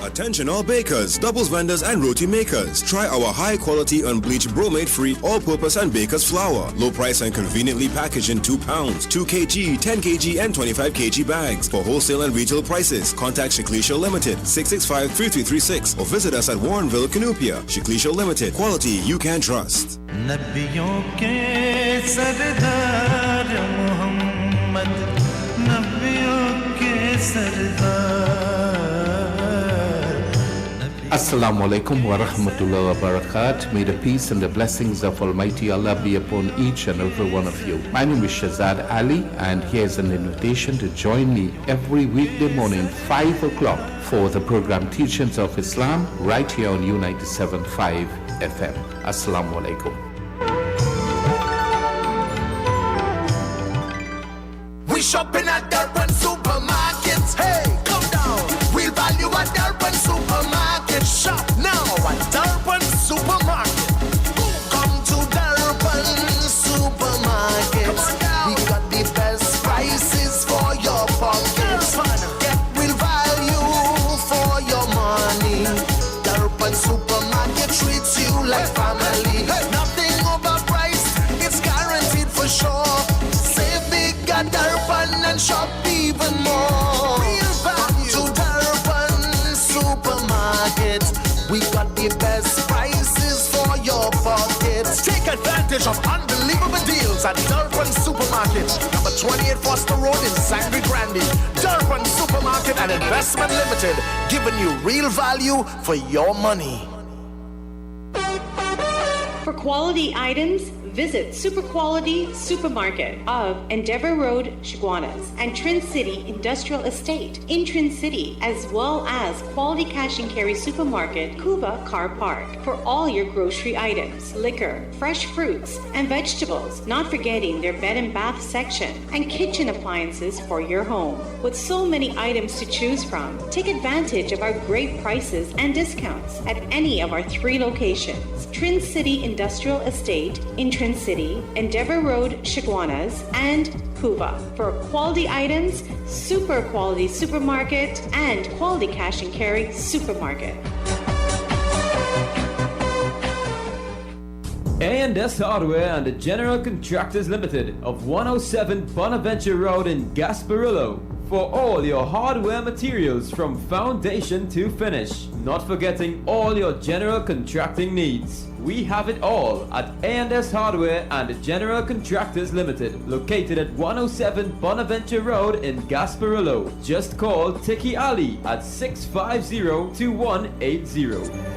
S13: Attention all bakers, doubles vendors and roti makers. Try our high quality unbleached bromate free all purpose and baker's flour. Low price and conveniently packaged in 2 pounds, 2 kg, 10 kg and 25 kg bags. For wholesale and retail prices, contact Shiklisha Limited 665-3336 or visit us at Warrenville, Canupia. Shiklisha Limited, quality you can trust.
S7: Assalamu alaikum wa rahmatullahi wa barakatuh. May the peace and the blessings of Almighty Allah be upon each and every one of you. My name is Shazad Ali, and here's an invitation to join me every weekday morning 5 o'clock for the program Teachings of Islam right here on U97.5 FM. Assalamu alaikum.
S3: We shopping at Durban supermarkets. Hey, come down. We'll value at Durban supermarket. Shop now at Durban supermarket. Come to Durban supermarket. We got the best prices for your pockets. Get real value for your money. Durban supermarket treats you like family. Nothing overpriced. It's guaranteed for sure. Save big at Durban and shop even more. Real value to Durban supermarket. We got the best prices for your pockets. Take advantage of unbelievable deals at Durban Supermarket, number 28 Foster Road in Sangre Grande. Durban Supermarket and Investment Limited, giving you real value for your money.
S12: For quality items, visit Super Quality Supermarket of Endeavour Road, Chaguanas, and Trin City Industrial Estate in Trin City, as well as Quality Cash and Carry Supermarket, Cuba Car Park, for all your grocery items, liquor, fresh fruits, and vegetables, not forgetting their bed and bath section, and kitchen appliances for your home. With so many items to choose from, take advantage of our great prices and discounts at any of our 3 locations: Trin City Industrial Estate in Trin City, Endeavour Road, Chaguanas, and Cuba. For quality items, Super Quality Supermarket and Quality Cash and Carry Supermarket.
S1: A&S Hardware and the General Contractors Limited of 107 Bonaventure Road in Gasparillo. For all your hardware materials from foundation to finish, not forgetting all your general contracting needs. We have it all at A&S Hardware and General Contractors Limited, located at 107 Bonaventure Road in Gasparillo. Just call Tiki Ali at 650-2180.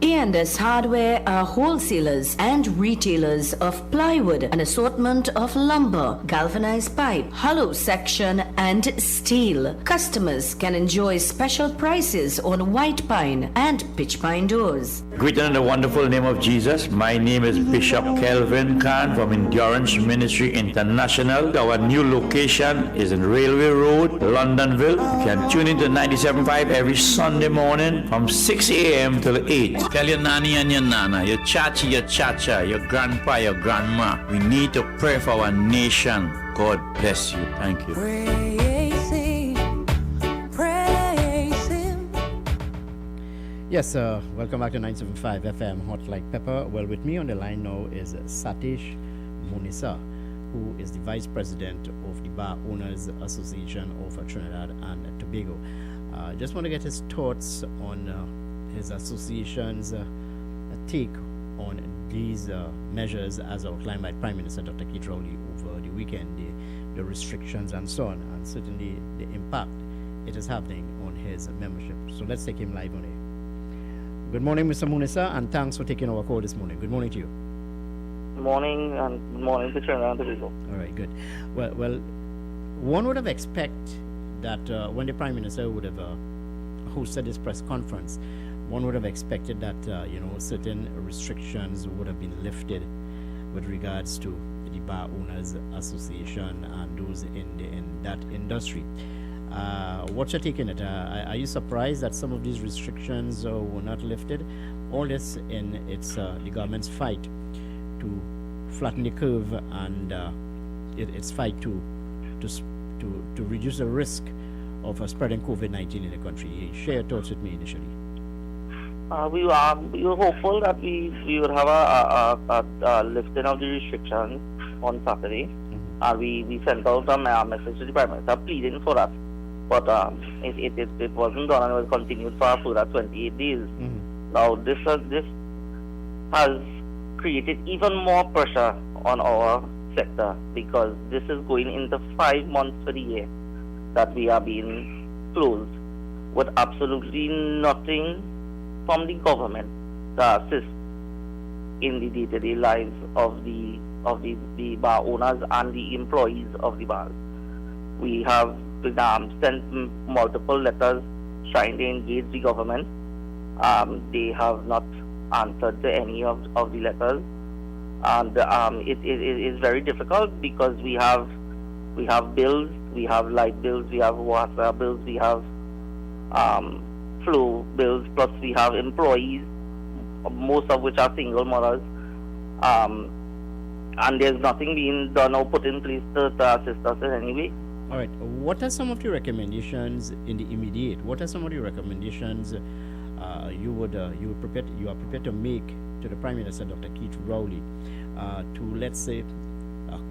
S2: A&S Hardware are wholesalers and retailers of plywood, an assortment of lumber, galvanized pipe, hollow section, and steel. Customers can enjoy special prices on white pine and pitch pine doors.
S5: Greeted in the wonderful name of Jesus, my name is Bishop Kelvin Khan from Endurance Ministry International. Our new location is in Railway Road, Londonville. You can tune into 97.5 every Sunday morning from 6 a.m. till 8. Tell your nanny and your nana, your chachi, your chacha, your grandpa, your grandma. We need to pray for our nation. God bless you. Thank you.
S6: Praise Him, praise Him.
S10: Yes, welcome back to 975 FM Hot Like Pepper. Well, with me on the line now is Satish Munisa, who is the Vice President of the Bar Owners Association of Trinidad and Tobago. Just want to get his thoughts on his association's take on these measures as outlined by Prime Minister Dr. Keith Rowley over the weekend, the restrictions and so on, and certainly the impact it is having on his membership. So let's take him live on air. Good morning, Mr. Munisa, and thanks for taking our call this morning. Good morning to you.
S20: Good morning, and good morning to Trinidad and Tobago.
S10: All right, good. Well, one would have expected that when the Prime Minister would have hosted this press conference, one would have expected that certain restrictions would have been lifted with regards to the Bar Owners Association and those in that industry. What's your take on it? Are you surprised that some of these restrictions were not lifted? All this in the government's fight to flatten the curve and its fight to reduce the risk of spreading COVID-19 in the country. Share your thoughts with me initially.
S20: We were hopeful that we would have a lifting of the restrictions on Saturday, and we sent out a message to the Prime Minister pleading for that. But it wasn't done, and it was continued for a further 28 days. Now this has created even more pressure on our sector, because this is going into 5 months for the year that we are being closed with absolutely nothing from the government to assist in the day-to-day lives of the bar owners and the employees of the bars. We have sent multiple letters trying to engage the government. They have not answered to any of the letters, and it is very difficult because we have bills, we have light bills, we have water bills, we have flow bills, plus we have employees, most of which are single mothers, and there's nothing being done or put in place to assist us in any way.
S10: All right. What are some of your recommendations in the immediate? What are some of your recommendations you are prepared to make to the Prime Minister, Dr. Keith Rowley, to, let's say,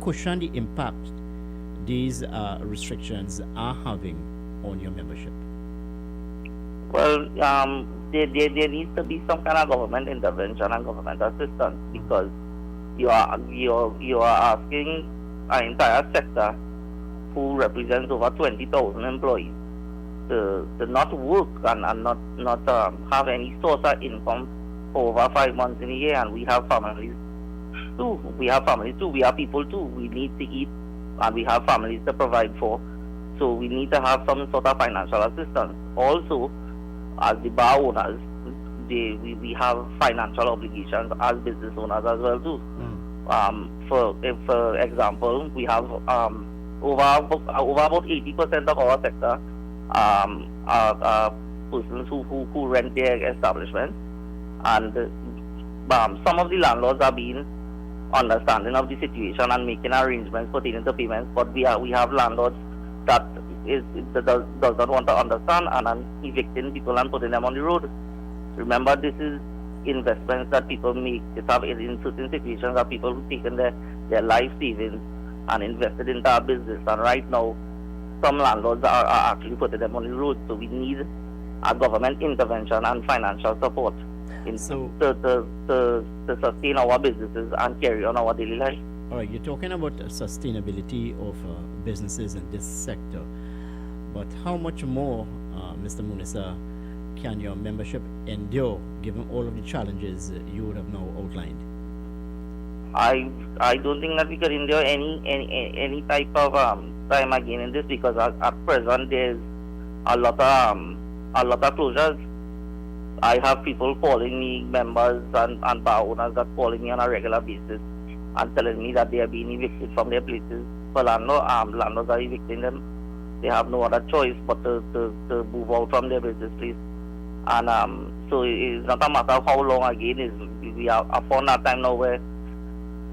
S10: cushion the impact these restrictions are having on your membership?
S20: Well, there needs to be some kind of government intervention and government assistance, because you are asking an entire sector who represents over 20,000 employees to not work and not have any source of income for over 5 months in a year. And we have families too. We are people too. We need to eat, and we have families to provide for. So we need to have some sort of financial assistance. Also, as the bar owners, we have financial obligations as business owners as well too. For example, we have over about 80% of our sector are persons who rent their establishments, and some of the landlords are being understanding of the situation and making arrangements pertaining to payments, but we have landlords that does not want to understand and are evicting people and putting them on the road. Remember, this is investments that people make. In certain situations, that people who've taken their life savings and invested into our business. And right now, some landlords are actually putting them on the road. So we need a government intervention and financial support to sustain our businesses and carry on our daily life.
S10: All right, you're talking about sustainability of businesses in this sector, but how much more, Mr. Munisa, can your membership endure given all of the challenges you would have now outlined?
S20: I don't think that we could endure any type of time again in this, because at present there's a lot of closures. I have people calling me, members and bar owners that calling me on a regular basis and telling me that they are being evicted from their places. But landlords are evicting them. They have no other choice but to move out from their business place. And so it's not a matter of how long again. We are upon that time now where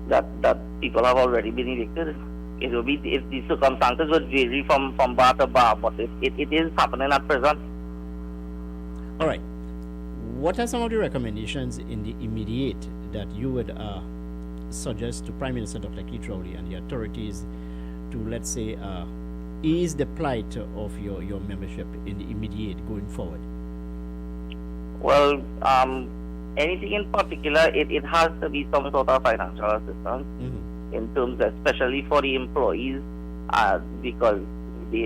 S20: that people have already been evicted. It will be the circumstances would vary from bar to bar, but it is happening at present.
S10: All right. What are some of the recommendations in the immediate that you would suggest to Prime Minister Dr. Keith Rowley and the authorities to, let's say, ease the plight of your membership in the immediate going forward?
S20: Well, anything in particular, it has to be some sort of financial assistance in terms, especially for the employees, because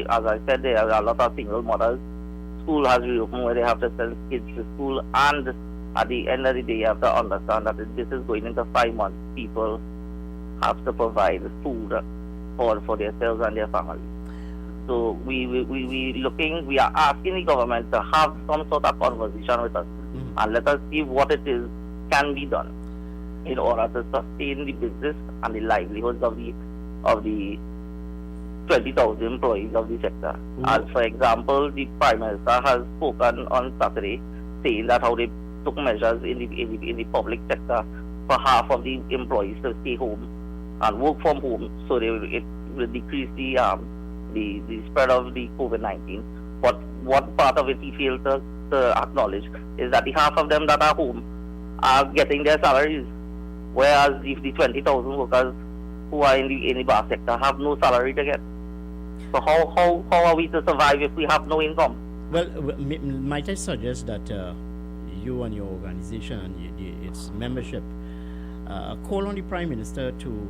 S20: as I said, there are a lot of single mothers. School has reopened where they have to send kids to school, and at the end of the day, you have to understand that this is going into 5 months. People have to provide food for themselves and their families. So we are asking the government to have some sort of conversation with us and let us see what it is can be done in order to sustain the business and the livelihoods of the 20,000 employees of the sector. As for example, the Prime Minister has spoken on Saturday saying that how they took measures in the public sector for half of the employees to stay home and work from home, so it will decrease the spread of the COVID-19. But what part of it he failed to acknowledge is that the half of them that are home are getting their salaries, whereas if the 20,000 workers who are in the bar sector have no salary to get. So how are we to survive if we have no income?
S10: Well, might I suggest that you and your organization and its membership call on the Prime Minister to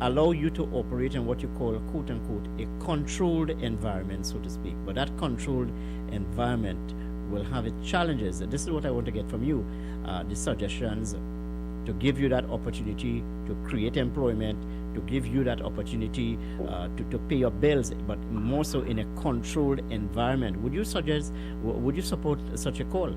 S10: allow you to operate in what you call, quote-unquote, a controlled environment, so to speak. But that controlled environment will have its challenges. This is what I want to get from you, the suggestions to give you that opportunity to create employment, to give you that opportunity to pay your bills, but more so in a controlled environment. Would you support such a call?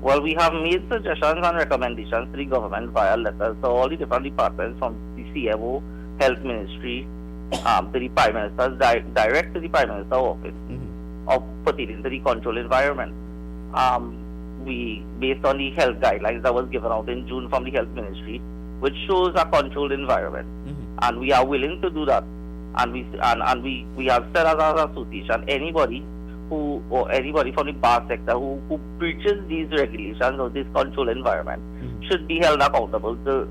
S20: Well, we have made suggestions and recommendations to the government via letters to all the different departments, from the CMO, Health Ministry, to the Prime Minister's, direct to the Prime Minister's office, of putting into the controlled environment. We, based on the health guidelines that was given out in June from the Health Ministry, which shows a controlled environment, and we are willing to do that. And we have said as an association, anybody from the bar sector who breaches these regulations or this controlled environment should be held accountable to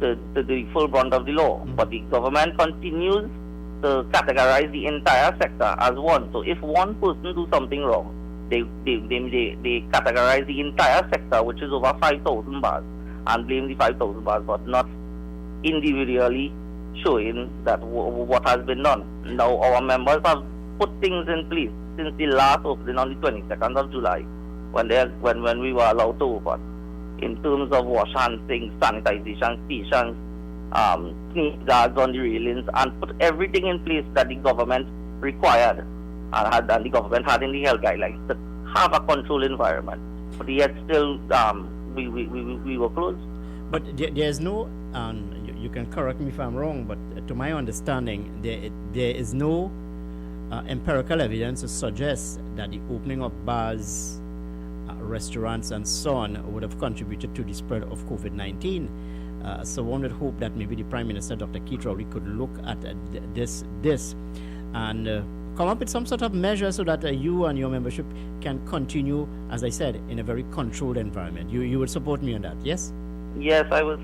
S20: the full brunt of the law. But the government continues to categorize the entire sector as one. So if one person do something wrong, they categorize the entire sector, which is over 5,000 bars, and blame the 5,000 bars, but not individually showing that what has been done. Now our members have put things in place since the last opening on the 22nd of July, when we were allowed to open, in terms of wash hand things, sanitization stations, sneak guards on the railings, and put everything in place that the government required and the government had in the health guidelines to have a controlled environment. But yet still we were closed.
S10: But there's no, you can correct me if I'm wrong, but to my understanding, there is no empirical evidence to suggest that the opening of bars, restaurants, and so on would have contributed to the spread of COVID-19. So one would hope that maybe the Prime Minister, Dr. Keith Rowley, could look at this and come up with some sort of measure so that you and your membership can continue, as I said, in a very controlled environment. You would support me on that, yes?
S20: Yes, I will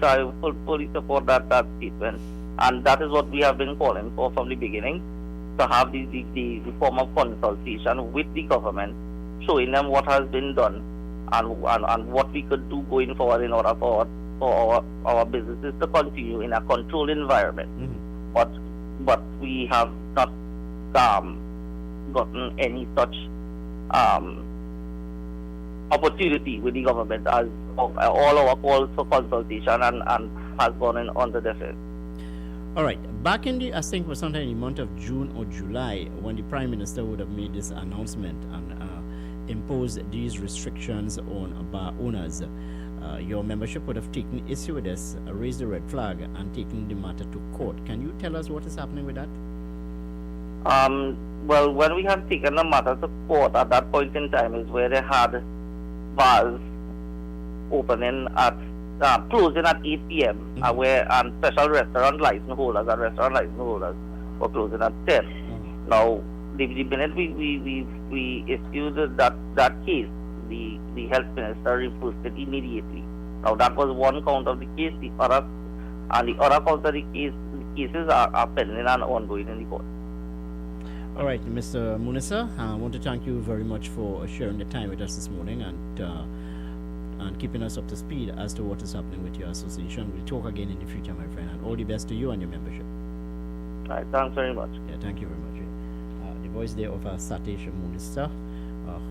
S20: fully support that statement. And that is what we have been calling for from the beginning, to have the form of consultation with the government, showing them what has been done and what we could do going forward in order for our businesses to continue in a controlled environment. But we have not gotten any such opportunity with the government, as all our calls for consultation and has gone in under deaf ears.
S10: All right. Back in I think it was sometime in the month of June or July, when the Prime Minister would have made this announcement and imposed these restrictions on bar owners, your membership would have taken issue with this, raised the red flag, and taken the matter to court. Can you tell us what is happening with that?
S20: Well, when we had taken the matter to court at that point in time is where they had bars opening at closing at 8 p.m. And special restaurant license holders were closing at 10. Now, the minute we issued that case, the health minister reversed it immediately. Now, that was one count of the case. The other count of the cases are pending and ongoing in the court.
S10: All right, Mr. Munissa, I want to thank you very much for sharing the time with us this morning and keeping us up to speed as to what is happening with your association. We'll talk again in the future, my friend, and all the best to you and your membership.
S20: All right, thanks very much.
S10: Yeah, thank you very much. The voice there of Satish Munissa,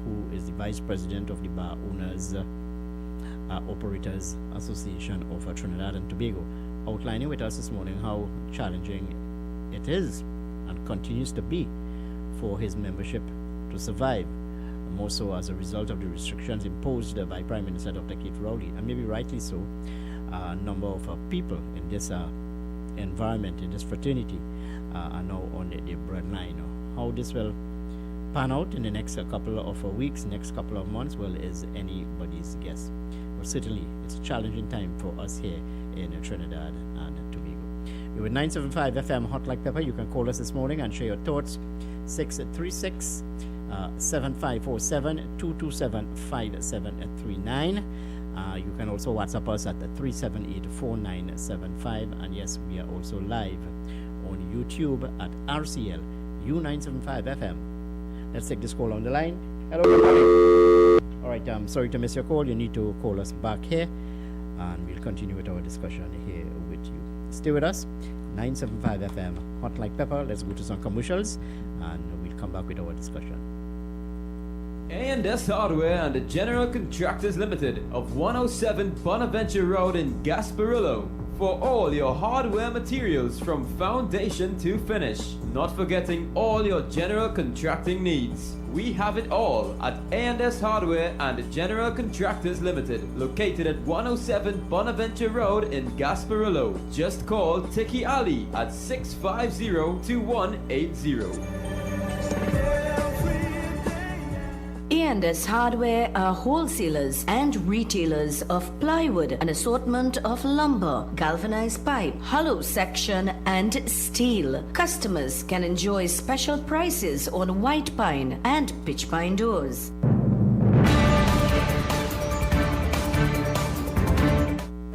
S10: who is the Vice President of the Bar Owners Operators Association of Trinidad and Tobago, outlining with us this morning how challenging it is and continues to be for his membership to survive, more so as a result of the restrictions imposed by Prime Minister Dr. Keith Rowley, and maybe rightly so. A number of people in this environment, in this fraternity, are now on the breadline. How this will pan out in the next couple of weeks, next couple of months, well, is anybody's guess. But certainly, it's a challenging time for us here in Trinidad and Tobago. We're with 975 FM Hot Like Pepper. You can call us this morning and share your thoughts. 636 7547 227 5739. You can also WhatsApp us at 378 4975. And yes, we are also live on YouTube at RCL U975 FM. Let's take this call on the line. Hello, good morning. All right, I'm sorry to miss your call. You need to call us back here, and we'll continue with our discussion here with you. Stay with us. 975 FM Hot Like Pepper. Let's go to some commercials, and we'll come back with our discussion.
S1: A&S Hardware and the General Contractors Limited of 107 Bonaventure Road in Gasparillo. For all your hardware materials from foundation to finish. Not forgetting all your general contracting needs. We have it all at A&S Hardware and the General Contractors Limited, located at 107 Bonaventure Road in Gasparillo. Just call Tiki Ali at 650-2180.
S2: A&S Hardware are wholesalers and retailers of plywood, an assortment of lumber, galvanized pipe, hollow section, and steel. Customers can enjoy special prices on white pine and pitch pine doors.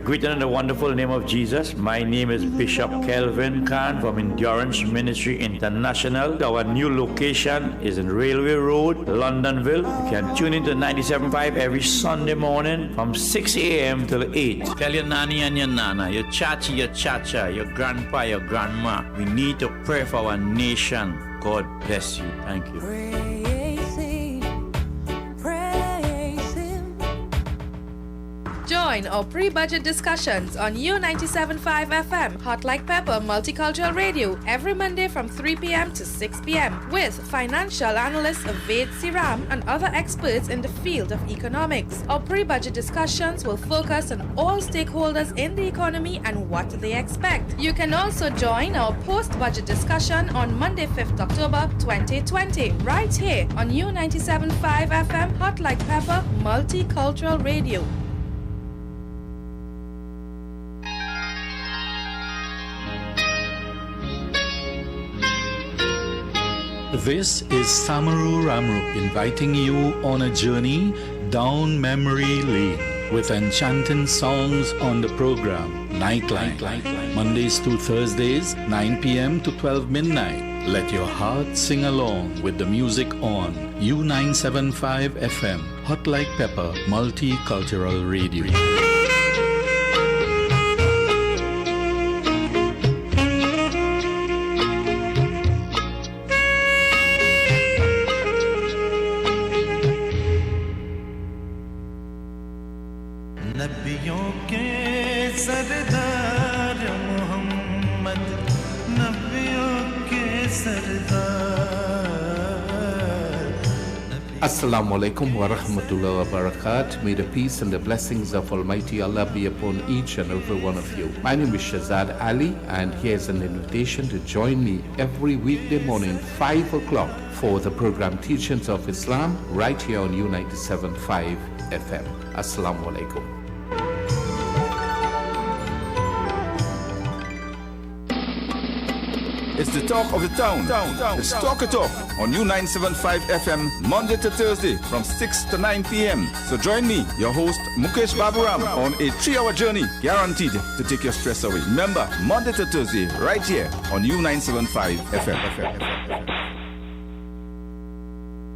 S5: Greeted in the wonderful name of Jesus. My name is Bishop Kelvin Khan from Endurance Ministry International. Our new location is in Railway Road, Londonville. You can tune into 97.5 every Sunday morning from 6 a.m. till 8. Tell your nanny and your nana, your chachi, your chacha, your grandpa, your grandma. We need to pray for our nation. God bless you. Thank you.
S4: Join our pre-budget discussions on U97.5 FM, Hot Like Pepper Multicultural Radio, every Monday from 3 p.m. to 6 p.m. with financial analyst Aved Siram and other experts in the field of economics. Our pre-budget discussions will focus on all stakeholders in the economy and what they expect. You can also join our post-budget discussion on Monday, 5th October 2020, right here on U97.5 FM, Hot Like Pepper Multicultural Radio.
S21: This is Samaru Ramru inviting you on a journey down memory lane with enchanting songs on the program. Nightline. Mondays to Thursdays, 9 p.m. to 12 midnight. Let your heart sing along with the music on U975 FM, Hot Like Pepper, Multicultural Radio.
S7: Assalamu alaikum wa rahmatullahi wa barakatuh. May the peace and the blessings of Almighty Allah be upon each and every one of you. My name is Shazad Ali, and here's an invitation to join me every weekday morning, 5 o'clock, for the program Teachings of Islam, right here on U97.5 FM. Assalamu alaikum.
S9: It's the talk of the town. It's Talk It Talk on U975 FM, Monday to Thursday from 6 to 9 p.m. So join me, your host Mukesh Baburam, on a 3-hour journey guaranteed to take your stress away. Remember, Monday to Thursday, right here on U975 FM.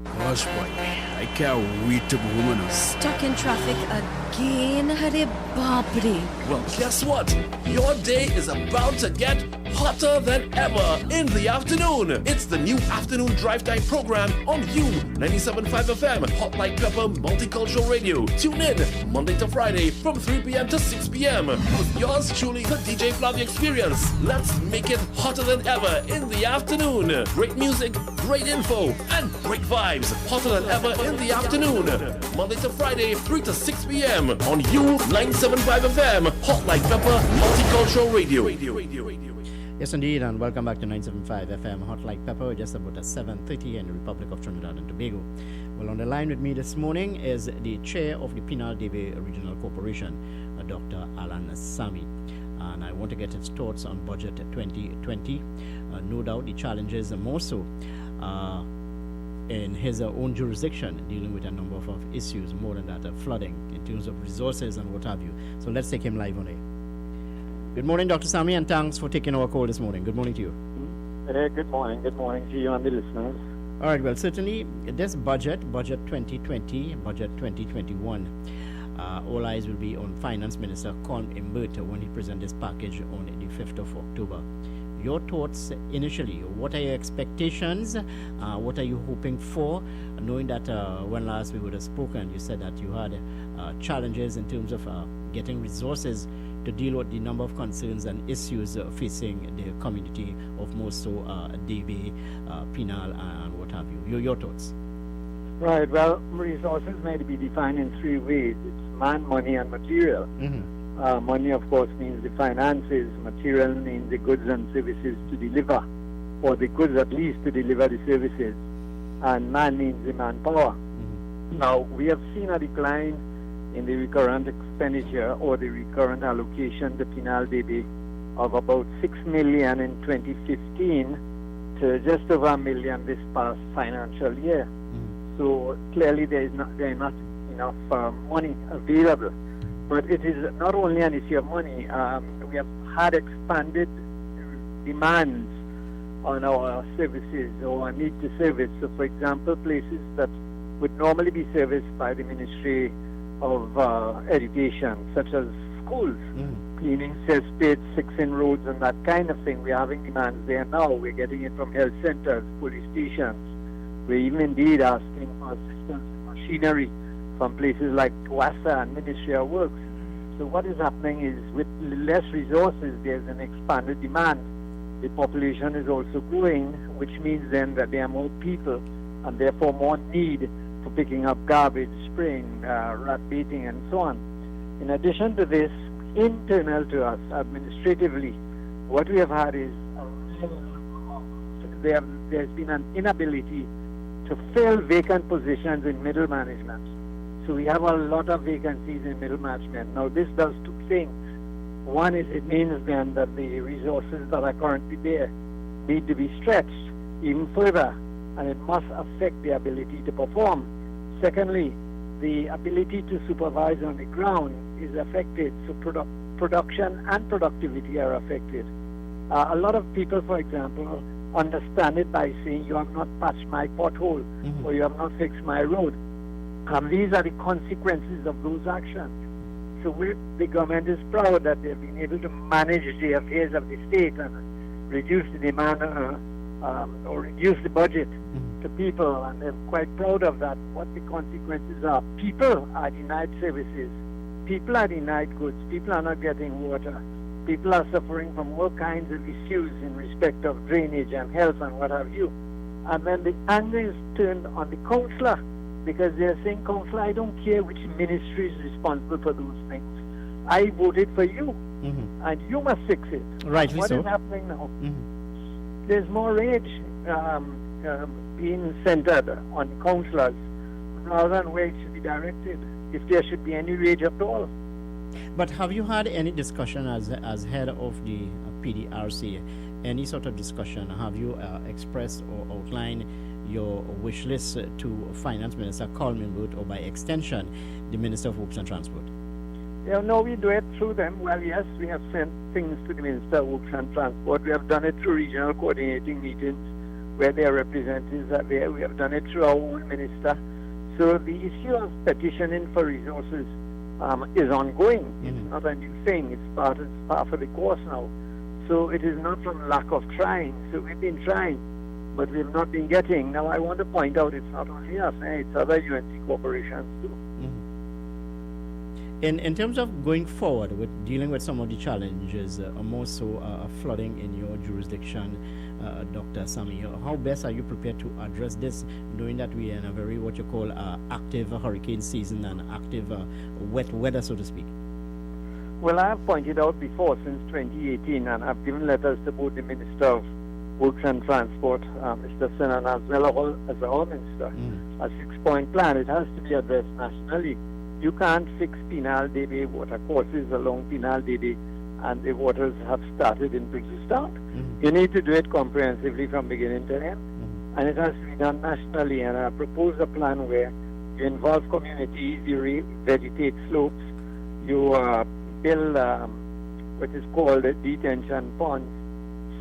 S22: Gosh, boy, I can't wait to go home now.
S14: Stuck in traffic again? Hare Babri.
S22: Well, guess what? Your day is about to get hotter than ever in the afternoon. It's the new afternoon drive time program on U97.5 FM, Hot Like Pepper Multicultural Radio. Tune in Monday to Friday from 3 p.m. to 6 p.m. with yours truly, the DJ Flavia Experience. Let's make it hotter than ever in the afternoon. Great music, great info, and great vibes. Hotter than ever in the afternoon. Monday to Friday, 3 to 6 p.m. on U97.5 FM, Hot Like Pepper Multicultural Radio.
S10: Yes, indeed, and welcome back to 975 FM, Hot Like Pepper, just about at 7:30 in the Republic of Trinidad and Tobago. Well, on the line with me this morning is the chair of the Penal Debe Regional Corporation, Dr. Alan Sami. And I want to get his thoughts on Budget 2020. No doubt the challenges are more so in his own jurisdiction, dealing with a number of issues, more than that, flooding in terms of resources and what have you. So let's take him live on air. Good morning, Dr. Sami, and thanks for taking our call this morning. Good morning to you.
S23: Good morning. Good morning to you and the listeners.
S10: All right, well, certainly this budget 2020, budget 2021, all eyes will be on Finance Minister Con Imbert when he presents this package on the 5th of October. Your thoughts initially, what are your expectations? What are you hoping for? Knowing that when last we would have spoken, you said that you had challenges in terms of getting resources to deal with the number of concerns and issues facing the community of most so DB, Penal, and what have you. Your thoughts?
S23: Right, well, resources may be defined in 3 ways. It's man, money, and material. Money, of course, means the finances. Material means the goods and services to deliver, or the goods at least to deliver the services. And man means the manpower. Now, we have seen a decline in the recurrent expenditure or the recurrent allocation to Penal DB of about 6 million in 2015 to just over $1 million this past financial year. So clearly there is not enough money available. But it is not only an issue of money. We have had expanded demands on our services or our need to service. So, for example, places that would normally be serviced by the Ministry of Education, such as schools, cleaning cesspits, fixing roads, and that kind of thing. We're having demands there now. We're getting it from health centers, police stations. We're even indeed asking for assistance in machinery from places like TWASA and Ministry of Works. So what is happening is with less resources, there's an expanded demand. The population is also growing, which means then that there are more people and therefore more need for picking up garbage, spraying, rat baiting, and so on. In addition to this, internal to us, administratively, what we have had is there's been an inability to fill vacant positions in middle management. So we have a lot of vacancies in middle management. Now this does 2 things. One is it means then that the resources that are currently there need to be stretched even further, and it must affect the ability to perform. Secondly, the ability to supervise on the ground is affected, so production and productivity are affected. A lot of people, for example, understand it by saying, you have not patched my pothole, or you have not fixed my road. These are the consequences of those actions. So the government is proud that they've been able to manage the affairs of the state and reduce the demand or reduce the budget to people, and they're quite proud of that. What the consequences are: people are denied services, people are denied goods, people are not getting water, people are suffering from all kinds of issues in respect of drainage and health and what have you. And then the anger is turned on the councillor, because they're saying, councillor, I don't care which ministry is responsible for those things. I voted for you, and you must fix it.
S10: Rightly
S23: What
S10: so.
S23: is happening now? There's more rage being centered on councillors rather than where it should be directed, if there should be any rage at all.
S10: But have you had any discussion as head of the PDRC? Any sort of discussion? Have you expressed or outlined your wish list to Finance Minister Colman Booth, or by extension, the Minister of Works and Transport?
S23: Yeah, no, we do it through them. Well, yes, we have sent things to the Minister of Works and Transport. We have done it through regional coordinating meetings where their representatives are there. We have done it through our own minister. So the issue of petitioning for resources is ongoing. It's not a new thing. It's part of the course now. So it is not from lack of trying. So we've been trying, but we've not been getting. Now, I want to point out it's not only us, it's other UNC corporations too.
S10: In terms of going forward with dealing with some of the challenges, more so flooding in your jurisdiction, Dr. Sami, how best are you prepared to address this, knowing that we are in a very, what you call, active hurricane season and active wet weather, so to speak?
S23: Well, I have pointed out before, since 2018, and I've given letters to both the Minister of Works and Transport, Mr. Sinan, as well as our Minister, a 6-point plan. It has to be addressed nationally. You can't fix Penal Debe water courses along Penal Debe and the waters have started in Bridgestone. You need to do it comprehensively from beginning to end. And it has to be done nationally. And I propose a plan where you involve communities, you revegetate slopes, you build what is called detention ponds.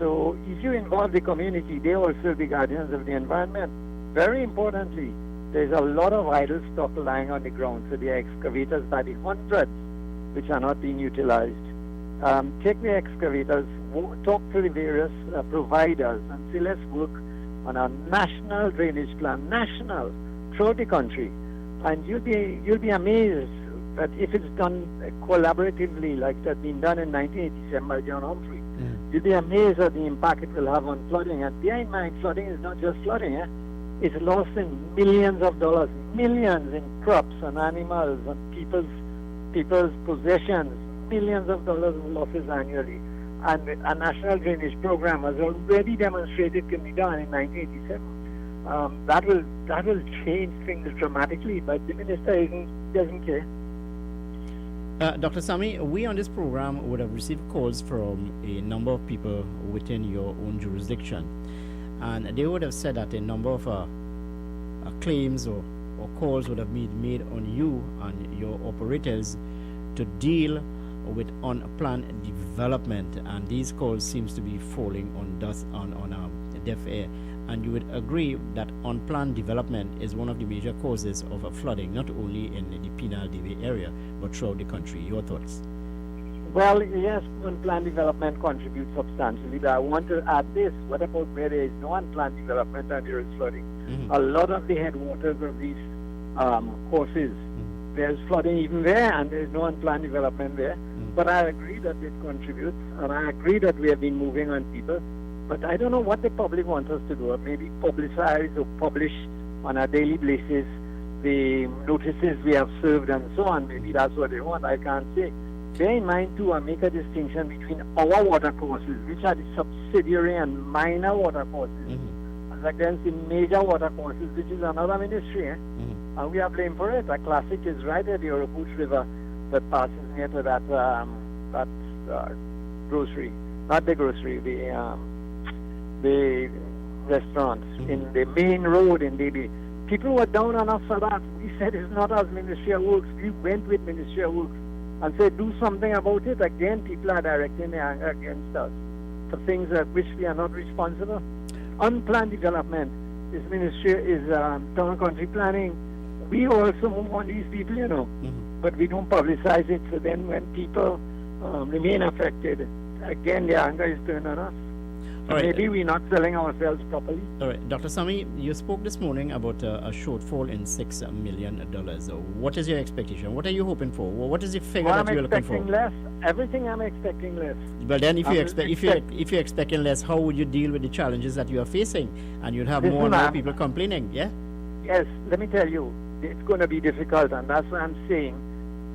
S23: So if you involve the community, they also be guardians of the environment. Very importantly, there's a lot of idle stock lying on the ground, so there are excavators by the hundreds which are not being utilized. Take the excavators, talk to the various providers, and say, let's work on a national drainage plan, national, throughout the country. And you'll be amazed that if it's done collaboratively, like it had been done in 1987 by John Humphrey, you'll be amazed at the impact it will have on flooding. And bear in mind, flooding is not just flooding, It's lost in millions of dollars, millions in crops and animals and people's possessions, millions of dollars of losses annually. And a national drainage program has already demonstrated can be done in 1987. That will change things dramatically, but the minister doesn't care.
S10: Dr. Sami, we on this program would have received calls from a number of people within your own jurisdiction. And they would have said that a number of claims or calls would have been made on you and your operators to deal with unplanned development, and these calls seems to be falling on deaf ear. And you would agree that unplanned development is one of the major causes of flooding, not only in the Penal Debe area, but throughout the country. Your thoughts?
S23: Well, yes, unplanned development contributes substantially, but I want to add this. What about where there is no unplanned development and there is flooding? A lot of the headwaters of these courses, there's flooding even there, and there's no unplanned development there. But I agree that it contributes, and I agree that we have been moving on people. But I don't know what the public wants us to do. Maybe publicize or publish on a daily basis the notices we have served and so on. Maybe that's what they want. I can't say. Bear in mind, too, I make a distinction between our water courses, which are the subsidiary and minor water courses, as against the major water courses, which is another ministry. And we are blamed for it. A classic is right at the Orobooch River that passes near to that grocery. Not the grocery, the restaurant in the main road in Debe. People were down on us for that. We said it's not us, Ministry of Works. We went with Ministry of Works. and say do something about it, again people are directing their anger against us for things that which we are not responsible. Unplanned development is ministry is town country planning. We also move on these people, you know, but we don't publicize it. So then when people remain affected, again the anger is turned on us.
S10: All right.
S23: Maybe we're not selling ourselves properly.
S10: All right, Dr. Sami, you spoke this morning about a shortfall in $6 million. What is your expectation? What are you hoping for? What is the figure
S23: Well,
S10: that you're looking for?
S23: I'm expecting less. Everything I'm expecting less.
S10: But then, if
S23: I'm
S10: you're expecting less, how would you deal with the challenges that you are facing? And you'll have
S23: Listen,
S10: more and more
S23: ma'am.
S10: people complaining. Yeah.
S23: Yes, let me tell you, it's going to be difficult, and that's why I'm saying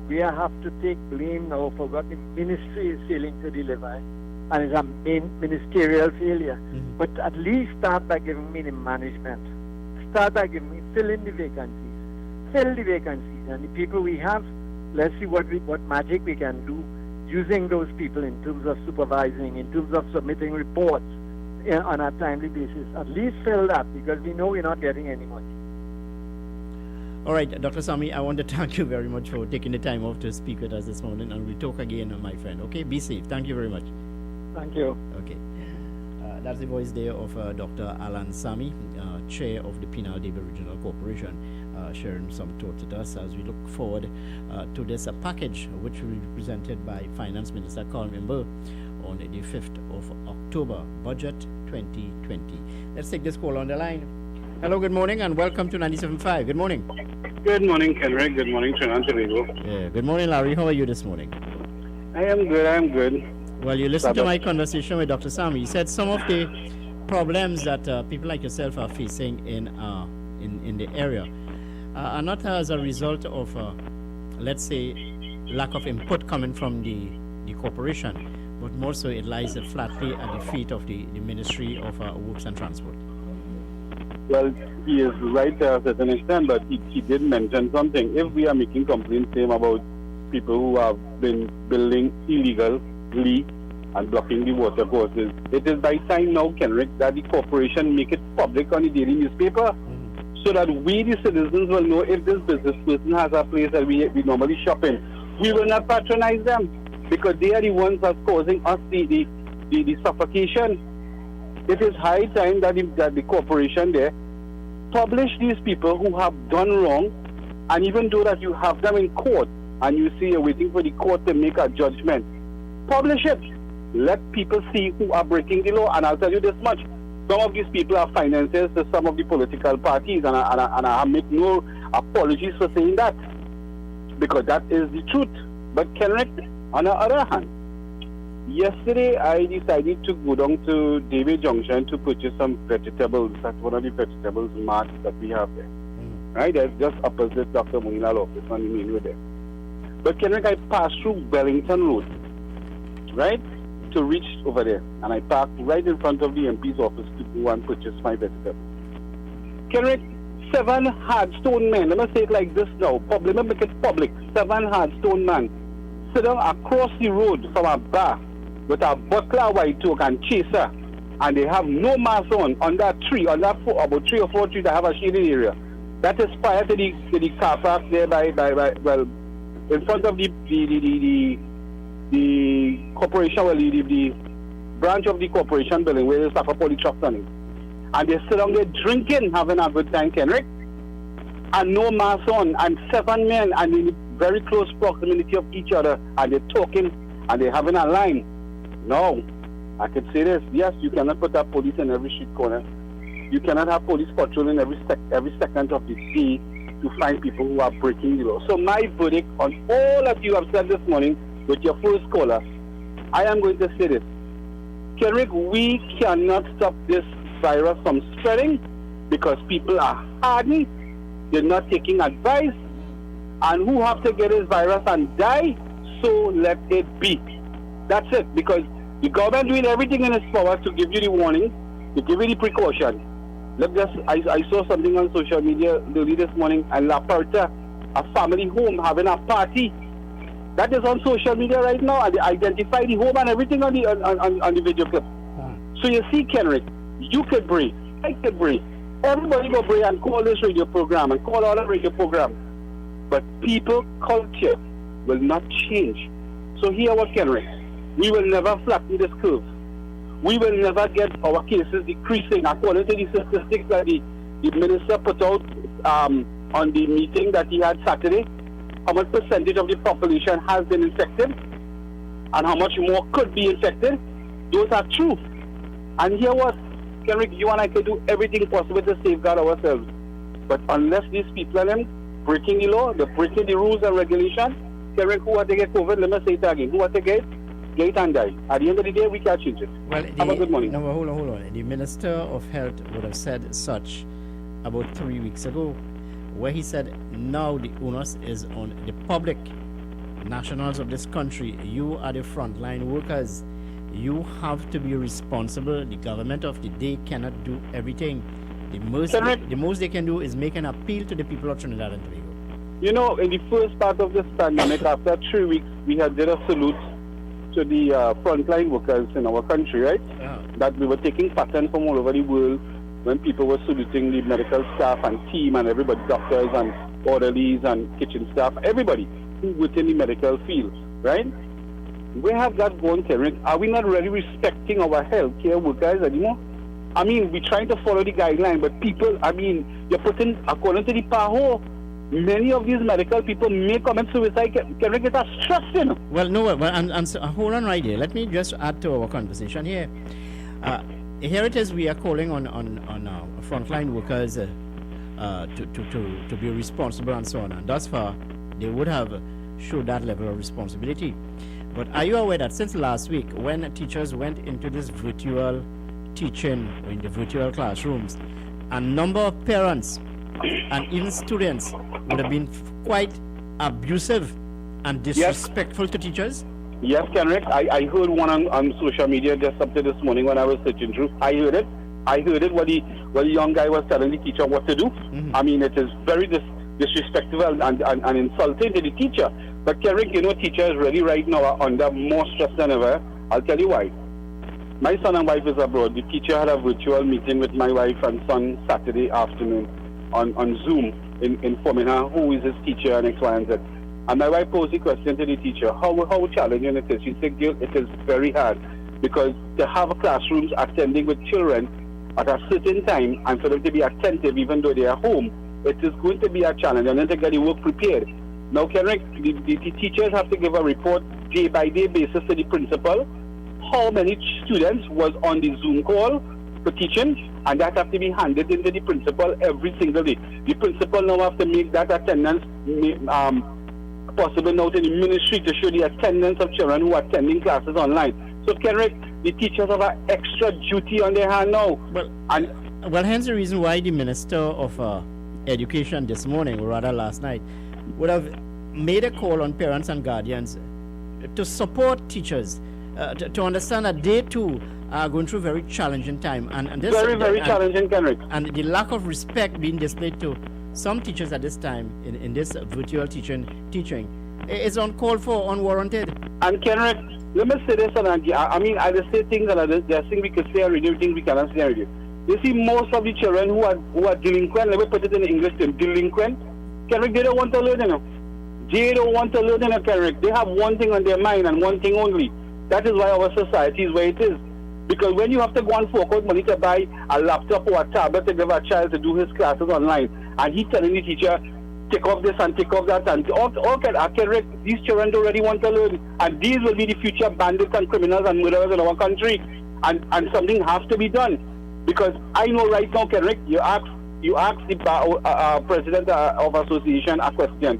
S23: we have to take blame now for what the ministry is failing to deliver, and it's a ministerial failure. But at least start by giving me the management. Start by giving me, fill in the vacancies. Fill the vacancies, and the people we have, let's see what magic we can do using those people in terms of supervising, in terms of submitting reports on a timely basis. At least fill that, because we know we're not getting any money.
S10: All right, Dr. Sami, I want to thank you very much for taking the time off to speak with us this morning, and we'll talk again, my friend. Okay, be safe. Thank you very much.
S23: Thank you.
S10: Okay. That's the voice there of Dr. Alan Sami, Chair of the Penal Debe Regional Corporation, sharing some thoughts with us as we look forward to this package, which will be presented by Finance Minister Colin Burr on the 5th of October, Budget 2020. Let's take this call on the line. Hello, good morning, and welcome to 97.5. Good morning.
S8: Good morning, Kenrick. Good morning, Trinidad and Tobago.
S10: Yeah, good morning, Larry. How are you this morning?
S8: I am good.
S10: Well, you listened to my conversation with Dr. Sami. He said some of the problems that people like yourself are facing in the area are not as a result of, let's say, lack of input coming from the corporation, but more so it lies flatly at the feet of the Ministry of Works and Transport.
S8: Well, he is right to a certain extent, but he did mention something. If we are making complaints about people who have been building illegally and blocking the water courses, it is by time now, Kenrick, that the corporation make it public on the daily newspaper, so that we, the citizens, will know if this business person has a place that we normally shop in. We will not patronize them, because they are the ones that are causing us the suffocation. It is high time that the corporation there publish these people who have done wrong, and even though that you have them in court and you see you're waiting for the court to make a judgment, publish it. Let people see who are breaking the law. And I'll tell you this much: some of these people are financiers to some of the political parties, and I make no apologies for saying that, because that is the truth. But Kenrick, on the other hand, yesterday I decided to go down to David Junction to purchase some vegetables. That's one of the vegetables marts that we have there. Right? That's just opposite Dr. Mohinal's office on the main road there. But Kenrick, I passed through Wellington Road, right, to reach over there. And I parked right in front of the MP's office to go and purchase my vegetables. Kenrick, 7 hardstone men, let me say it like this now, let me make it public, 7 hardstone men sit down across the road from a bar with a bottle of white oak and chaser, and they have no mask on that tree, on that about 3 or 4 trees that have a shaded area. That is prior to the car park there in front of the corporation, well, the branch of the corporation building where there's like a poly truck on it. And they sit down there drinking, having a good time, Kenrick, and no mask on, and 7 men, and in very close proximity of each other, and they're talking, and they're having a line. No, I could say this: yes, you cannot put up police in every street corner. You cannot have police patrolling every second of the day to find people who are breaking the law. So my verdict on all that you have said this morning with your first caller, I am going to say this: Kenrick, we cannot stop this virus from spreading because people are hardened, they're not taking advice, and who have to get this virus and die, so let it be. That's it, because the government doing everything in its power to give you the warning, to give you the precaution. Look, I saw something on social media early this morning, and La Puerta, a family home having a party. That is on social media right now, and they identify the home and everything on the video clip. So you see, Kenrick, you could breathe, I could breathe, everybody go breathe and call this radio program and call all the radio programs. But people culture will not change. So here what, Kenrick, we will never flatten this curve. We will never get our cases decreasing according to the statistics that the minister put out on the meeting that he had Saturday. How much percentage of the population has been infected and how much more could be infected. Those are true. And here what, Kenrick, you and I can do everything possible to safeguard ourselves. But unless these people are them breaking the law, they're breaking the rules and regulations, Kenrick, who are to get COVID, let me say it again, who are to get it and die. At the end of the day, we can't change it.
S10: Well,
S8: have a good morning.
S10: No, hold on. The Minister of Health would have said such about 3 weeks ago, where he said now the onus is on the public, nationals of this country. You are the frontline workers. You have to be responsible. The government of the day cannot do everything. The most they can do is make an appeal to the people of Trinidad and Tobago.
S8: You know, in the first part of this pandemic, after 3 weeks, we had did a salute to the frontline workers in our country, right? That we were taking patterns from all over the world when people were saluting the medical staff and team and everybody, doctors and orderlies and kitchen staff, everybody who within the medical field, right? We have that going, Kenrick. Are we not really respecting our healthcare workers anymore? I mean, we're trying to follow the guideline, but people, I mean, you're putting, according to the PAHO, many of these medical people may commit suicide. Kenrick, it's a stress, you know.
S10: Well, no, well, and so, hold on right there. Let me just add to our conversation here. Here it is, we are calling on frontline workers to be responsible and so on. And thus far, they would have showed that level of responsibility. But are you aware that since last week, when teachers went into this virtual teaching in the virtual classrooms, a number of parents and even students would have been quite abusive and disrespectful to teachers?
S8: Yes, Kenrick. I heard one on social media just up to this morning when I was searching through. I heard it what the young guy was telling the teacher what to do. I mean, it is very disrespectful and insulting to the teacher. But Kenrick, you know, teachers really right now are under more stress than ever. I'll tell you why. My son and wife is abroad. The teacher had a virtual meeting with my wife and son Saturday afternoon on Zoom, informing her who is his teacher and X, Y, and Z. And my wife posed the question to the teacher, how challenging it is. She said, Gil, it is very hard because to have classrooms attending with children at a certain time and for them to be attentive even though they are home, it is going to be a challenge and then to get the work prepared. Now, Kenrick, the teachers have to give a report day-by-day basis to the principal how many students was on the Zoom call for teaching, and that have to be handed into the principal every single day. The principal now have to make that attendance possible now to the ministry to show the attendance of children who are attending classes online. So, Kenrick, the teachers have an extra duty on their hand now.
S10: Well, hence the reason why the Minister of Education this morning, or rather last night, would have made a call on parents and guardians to support teachers, to understand that they too are going through a very challenging time. And this,
S8: very challenging, Kenrick.
S10: And the lack of respect being displayed to some teachers at this time in this virtual teaching is uncalled for, unwarranted.
S8: And Kenrick, let me say this, I mean, I just say things that there are things we could say on radio, things we cannot say on radio. You see, most of the children who are delinquent, let me put it in English term, delinquent, Kenrick, they don't want to learn, you know. They don't want to learn, you know, Kenrick. They have one thing on their mind and one thing only. That is why our society is where it is. Because when you have to go and fork out money to buy a laptop or a tablet to give a child to do his classes online, and he's telling the teacher, take off this and take off that, and Kenrick, these children don't really want to learn. And these will be the future bandits and criminals and murderers in our country. And something has to be done. Because I know right now, Kenrick, you ask the president of association a question.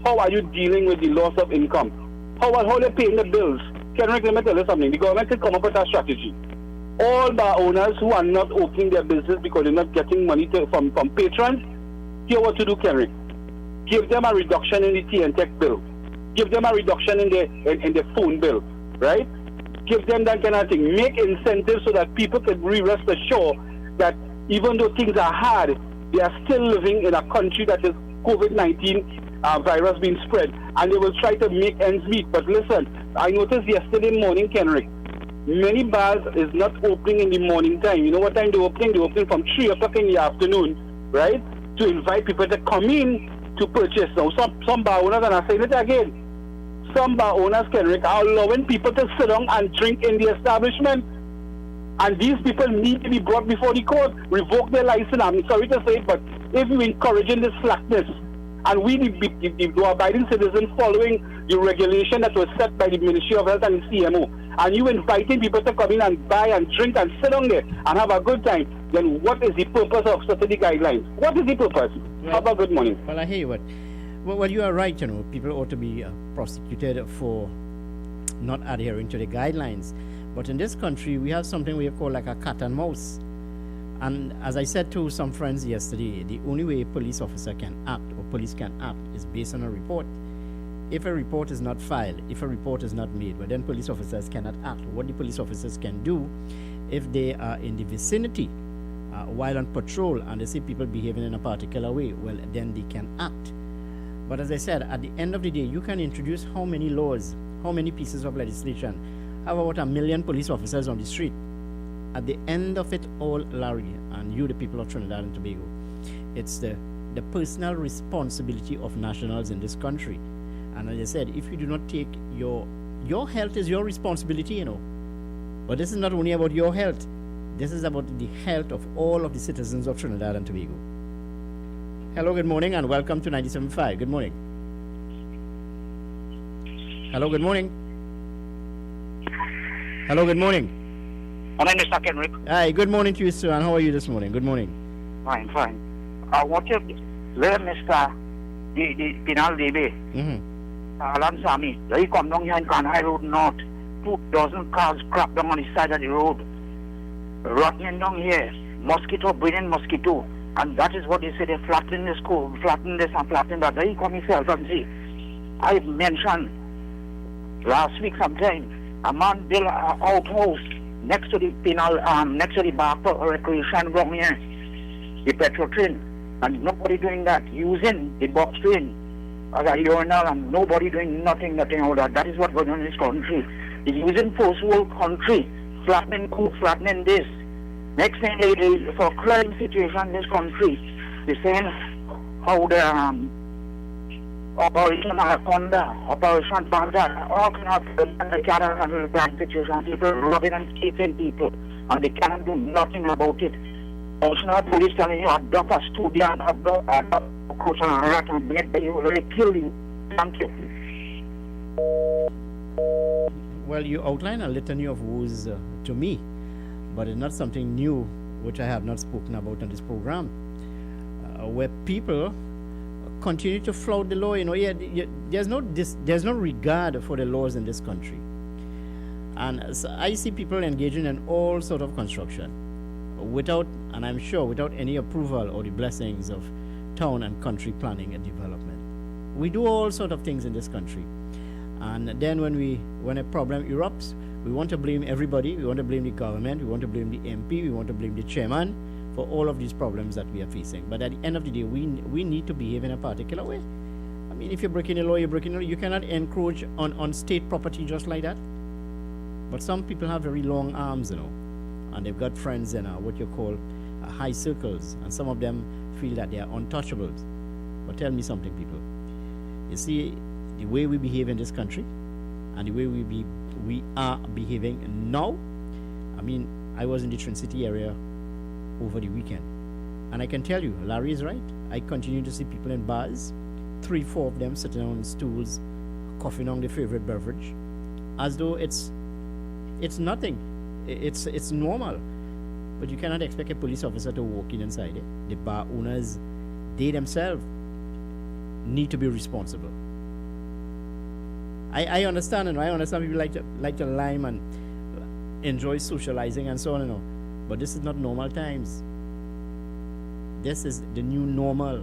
S8: How are you dealing with the loss of income? How are they paying the bills? Kenrick, let me tell you something. The government can come up with a strategy. All bar owners who are not opening their business because they're not getting money from patrons, here what to do, Kenrick. Give them a reduction in the TNTech bill. Give them a reduction in the phone bill, right? Give them that kind of thing. Make incentives so that people can rest assured that even though things are hard, they are still living in a country that is COVID-19 virus being spread, and they will try to make ends meet. But listen, I noticed yesterday morning, Kenrick, many bars is not opening in the morning time. You know what time they're opening? They're opening from 3 o'clock in the afternoon, right? To invite people to come in to purchase. Now, some bar owners, and I say it again, some bar owners, Kenrick, are allowing people to sit down and drink in the establishment. And these people need to be brought before the court, revoke their license. I'm sorry to say it, but if you're encouraging this slackness, and we, the law-abiding citizens, following the regulation that was set by the Ministry of Health and the CMO, and you inviting people to come in and buy and drink and sit down there and have a good time, then what is the purpose of setting the guidelines? What is the purpose? Have a good morning.
S10: Well, I hear you, but well, you are right. People ought to be prosecuted for not adhering to the guidelines. But in this country, we have something we call like a cat and mouse. And as I said to some friends yesterday, the only way a police officer can act or police can act is based on a report. If a report is not filed, if a report is not made, but then police officers cannot act. What the police officers can do, if they are in the vicinity while on patrol and they see people behaving in a particular way, well, then they can act. But as I said, at the end of the day, you can introduce how many laws, how many pieces of legislation, have about 1 million police officers on the street. At the end of it all, Larry, and you, the people of Trinidad and Tobago, it's the personal responsibility of nationals in this country. And as I said, if you do not take your health is your responsibility, But this is not only about your health. This is about the health of all of the citizens of Trinidad and Tobago. Hello, good morning, and welcome to 97.5. Good morning. Hello, good morning. Hello, good morning.
S11: My name is Mr. Kenrick.
S10: Hi, good morning to you, sir, and how are you this morning? Good morning.
S11: Fine. I want to let Mr. the penal DB. Alan Sami, he come down here in Can High Road North. 2,000 cars crap down on the side of the road. Rotten down here. Mosquito, breeding mosquito. And that is what they say, they're flattening the school, flattening this and flattening that. He come himself and see. I mentioned last week sometime, a man built an outhouse next to the penal, next to the bar for recreation ground here, the petrol train, and nobody doing that, using the box train as a urinal, and nobody doing nothing all that. That is what going on in this country. They're using first world country, flattening cook, flattening this. Next thing they do for crime situation in this country, they're saying how the Operation Anaconda, Operation Baghdad, all kind of crime situation, people robbing and keeping people, and they cannot do nothing about it. Also, now police telling you, adopt a student, adopt a coach and a rat and bed, they will kill you. Thank you.
S10: Well, you outline a litany of woes to me, but it's not something new which I have not spoken about on this program, where people continue to flout the law. There's no regard for the laws in this country, and so I see people engaging in all sort of construction without, and I'm sure without any approval or the blessings of town and country planning and development. We do all sort of things in this country, and then when a problem erupts, we want to blame everybody. We want to blame the government. We want to blame the MP. We want to blame the chairman for all of these problems that we are facing. But at the end of the day, we need to behave in a particular way. I mean, if you're breaking the law, you're breaking the law. You cannot encroach on state property just like that. But some people have very long arms, and they've got friends in what you call high circles, and some of them feel that they are untouchables. But tell me something, people. You see, the way we behave in this country, and the way we are behaving now. I mean, I was in the Trin City area over the weekend, and I can tell you, Larry is right. I continue to see people in bars, 3-4 of them sitting on stools, coughing on their favorite beverage, as though it's nothing. It's normal. But you cannot expect a police officer to walk in inside it. The bar owners, they themselves need to be responsible. I understand, and I understand people like to lime and enjoy socializing and so on, but this is not normal times. This is the new normal.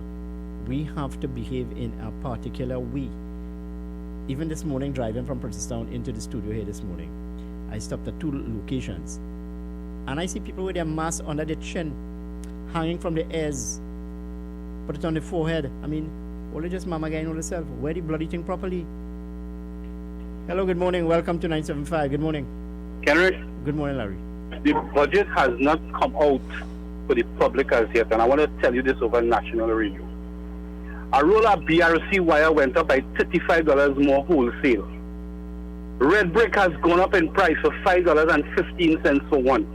S10: We have to behave in a particular way. Even this morning, driving from Princeton into the studio here this morning, I stopped at 2 locations, and I see people with their mask under their chin, hanging from the ears, put it on the forehead. I mean, only just mama guy know yourself. Wear the bloody thing properly. Hello, good morning. Welcome to 975. Good morning.
S8: Kenrick.
S10: Good morning, Larry.
S8: The budget has not come out for the public as yet, and I want to tell you this over national radio. A roll of BRC wire went up by $35 more wholesale. Red brick has gone up in price for $5.15 for one.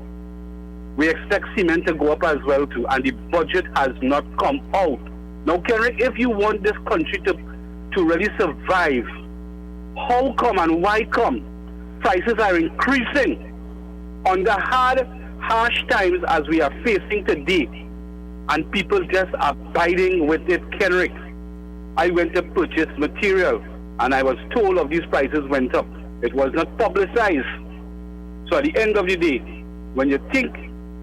S8: We expect cement to go up as well too, and the budget has not come out. Now, Kenrick, if you want this country to really survive, how come and why come prices are increasing under hard, harsh times as we are facing today, and people just are abiding with it, Kenrick? I went to purchase material, and I was told of these prices went up. It was not publicized. So at the end of the day, when you think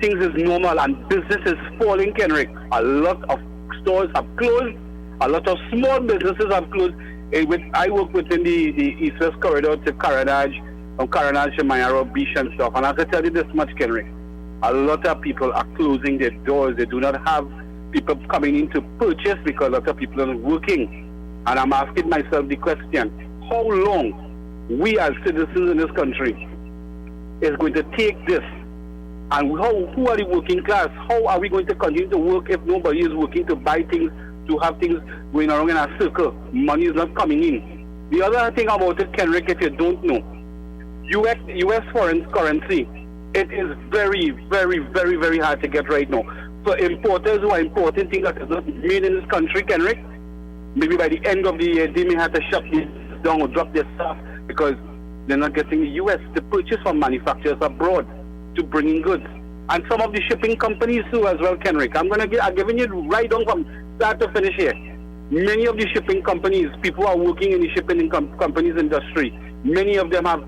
S8: things is normal and business is falling, Kenrick, a lot of stores have closed, a lot of small businesses have closed. I work within the East-West corridor to Caranage, from Caranage to Mayaro Beach and stuff, and I can tell you this much, Kenrick, a lot of people are closing their doors. They do not have people coming in to purchase because a lot of people are working. And I'm asking myself the question, how long we as citizens in this country is going to take this? And who are the working class? How are we going to continue to work if nobody is working to buy things, to have things going around in a circle? Money is not coming in. The other thing about it, Kenrick, if you don't know, U.S. foreign currency, it is very, very, very, very hard to get right now. So importers who are importing things that is not made in this country, Kenrick, maybe by the end of the year, they may have to shut this down or drop their stuff because they're not getting the U.S. to purchase from manufacturers abroad to bring in goods. And some of the shipping companies too as well, Kenrick. I'm giving you right on from start to finish here. Many of the shipping companies, people are working in the shipping companies industry. Many of them have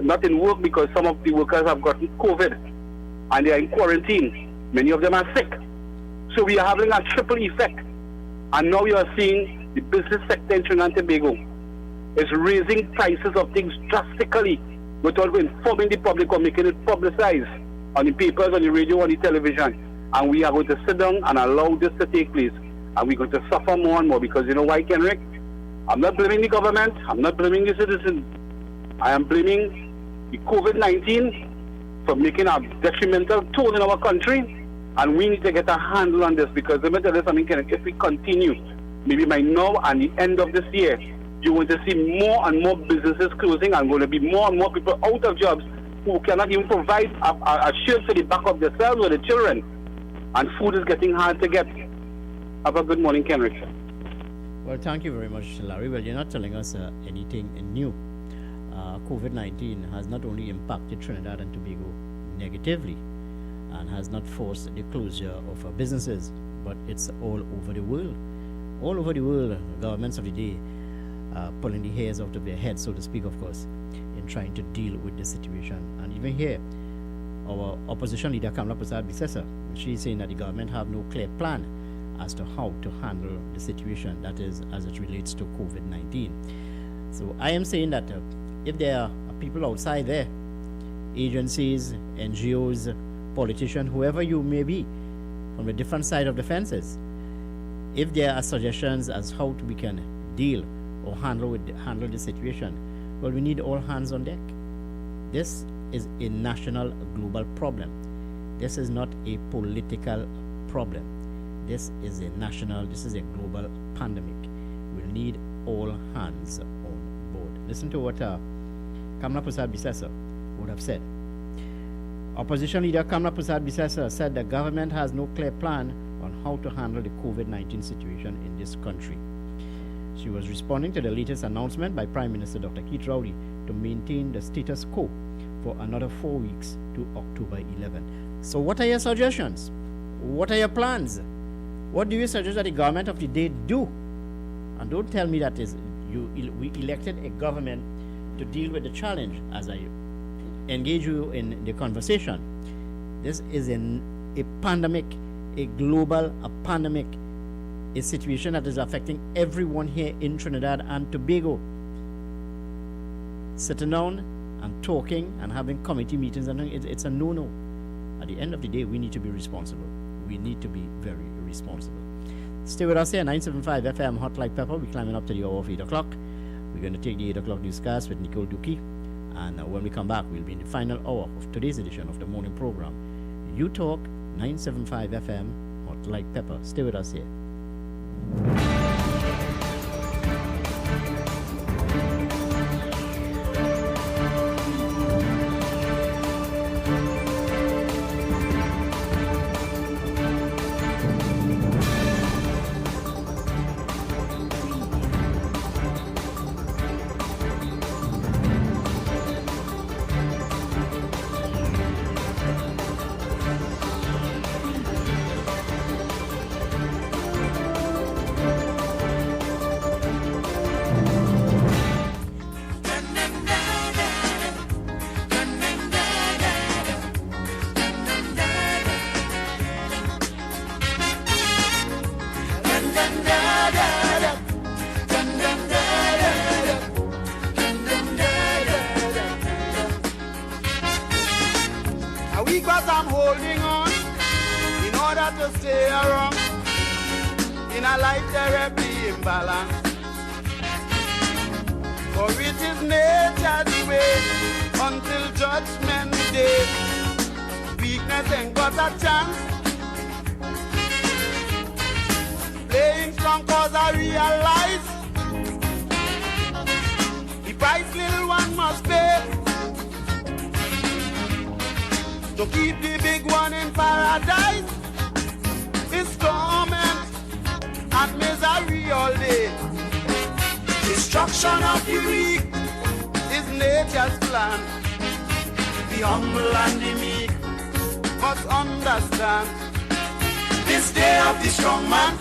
S8: not in work because some of the workers have gotten COVID and they are in quarantine. Many of them are sick. So we are having a triple effect. And now you are seeing the business sector in Trinidad and Tobago is raising prices of things drastically without informing the public or making it publicized on the papers, on the radio, on the television. And we are going to sit down and allow this to take place. And we're going to suffer more and more because you know why, Kenrick? I'm not blaming the government. I'm not blaming the citizens. I am blaming the COVID-19 for making a detrimental toll in our country. And we need to get a handle on this because let me tell you something, Kenrick, if we continue, maybe by now and the end of this year, you're going to see more and more businesses closing and going to be more and more people out of jobs who cannot even provide a shirt for the back of themselves or the children. And food is getting hard to get. Have a good morning, Kenrick.
S10: Well, thank you very much, Larry. Well, you're not telling us anything new. COVID-19 has not only impacted Trinidad and Tobago negatively and has not forced the closure of businesses, but it's all over the world. All over the world, governments of the day pulling the hairs out of their heads, so to speak, of course, in trying to deal with the situation. And even here, our opposition leader, Kamala Persad-Bissessar, she's saying that the government have no clear plan as to how to handle the situation, that is, as it relates to COVID-19. So I am saying that if there are people outside there, agencies, NGOs, politicians, whoever you may be, from a different side of the fences, if there are suggestions as how we can deal or handle the situation, well, we need all hands on deck. This is a national, global problem. This is not a political problem. This is a national, this is a global pandemic. We'll need all hands on board. Listen to what Kamala Persad-Bissessar would have said. Opposition leader Kamala Persad-Bissessar said the government has no clear plan on how to handle the COVID-19 situation in this country. She was responding to the latest announcement by Prime Minister Dr. Keith Rowley to maintain the status quo for another 4 weeks to October 11. So what are your suggestions? What are your plans? What do you suggest that the government of the day do? And don't tell me that we elected a government to deal with the challenge as I engage you in the conversation. This is a pandemic, a global pandemic, a situation that is affecting everyone here in Trinidad and Tobago. Sitting down and talking and having committee meetings, and it's a no-no. At the end of the day, we need to be responsible. We need to be very responsible. Stay with us here, 975 FM, Hot Like Pepper. We're climbing up to the hour of 8 o'clock. We're going to take the 8 o'clock newscast with Nicole Duki. And when we come back, we'll be in the final hour of today's edition of the morning program. You Talk, 975 FM, Hot Like Pepper. Stay with us here.
S15: I'm holding on in order to stay around in a life terribly imbalanced. For it is nature's way until judgment day. Weakness ain't got a chance. Playing strong cause I realize the price little one must pay to keep the big one in paradise. It's torment and misery all day. Destruction of the weak is nature's plan. The humble and the meek must understand. This day of the strong man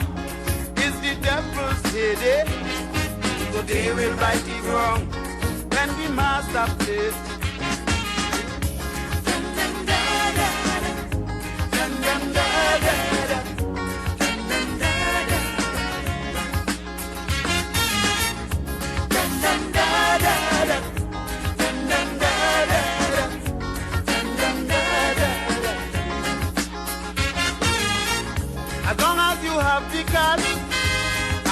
S15: is the devil's heyday. So they will right the wrong when the master plays. As long as you have the cash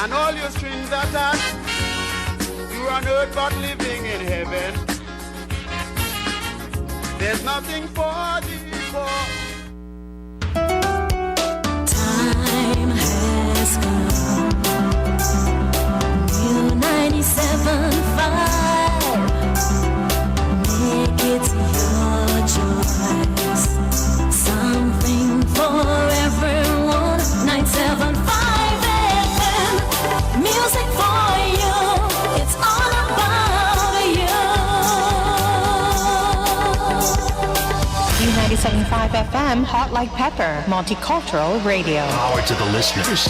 S15: and all your strings attached, you're on earth but living in heaven. There's nothing for the poor.
S6: Time has come. New 97.5. Make it your choice. Something for everyone. 975 FM. Music for you. It's all about you.
S16: 97.5 FM, Hot Like Pepper, Multicultural Radio.
S17: Power to the listeners.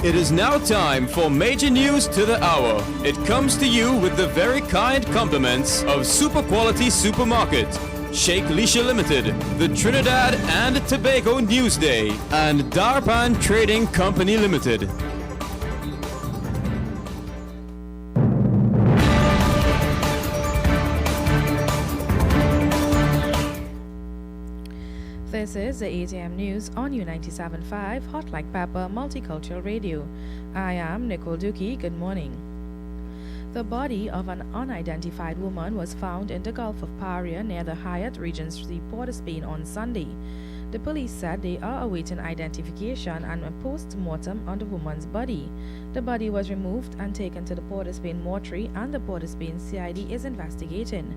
S1: It is now time for major news to the hour. It comes to you with the very kind compliments of Super Quality Supermarket, Sheikh Lisha Limited, the Trinidad and Tobago Newsday, and Darpan Trading Company Limited.
S4: This is the 8 a.m. news on U97.5 Hot Like Pepper Multicultural Radio. I am Nicole Dookie. Good morning. The body of an unidentified woman was found in the Gulf of Paria near the Hyatt Regency Port of Spain on Sunday. The police said they are awaiting identification and a post-mortem on the woman's body. The body was removed and taken to the Port of Spain mortuary, and the Port of Spain CID is investigating.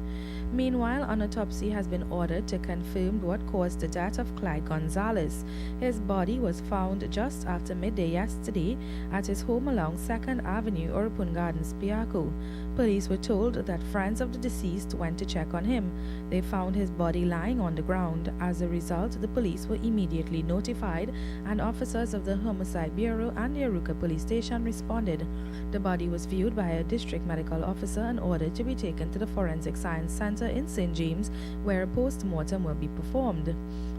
S4: Meanwhile, an autopsy has been ordered to confirm what caused the death of Clyde Gonzalez. His body was found just after midday yesterday at his home along 2nd Avenue, Orapun Gardens, Piaco. Police were told that friends of the deceased went to check on him. They found his body lying on the ground. As a result, the police were immediately notified, and officers of the Homicide Bureau and the Aruca Police Station responded. The body was viewed by a district medical officer and ordered to be taken to the Forensic Science Center in St. James, where a post-mortem will be performed.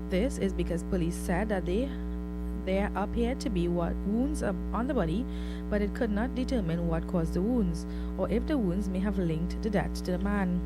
S4: This is because police said that there appeared to be wounds on the body, but it could not determine what caused the wounds, or if the wounds may have linked the death to the man.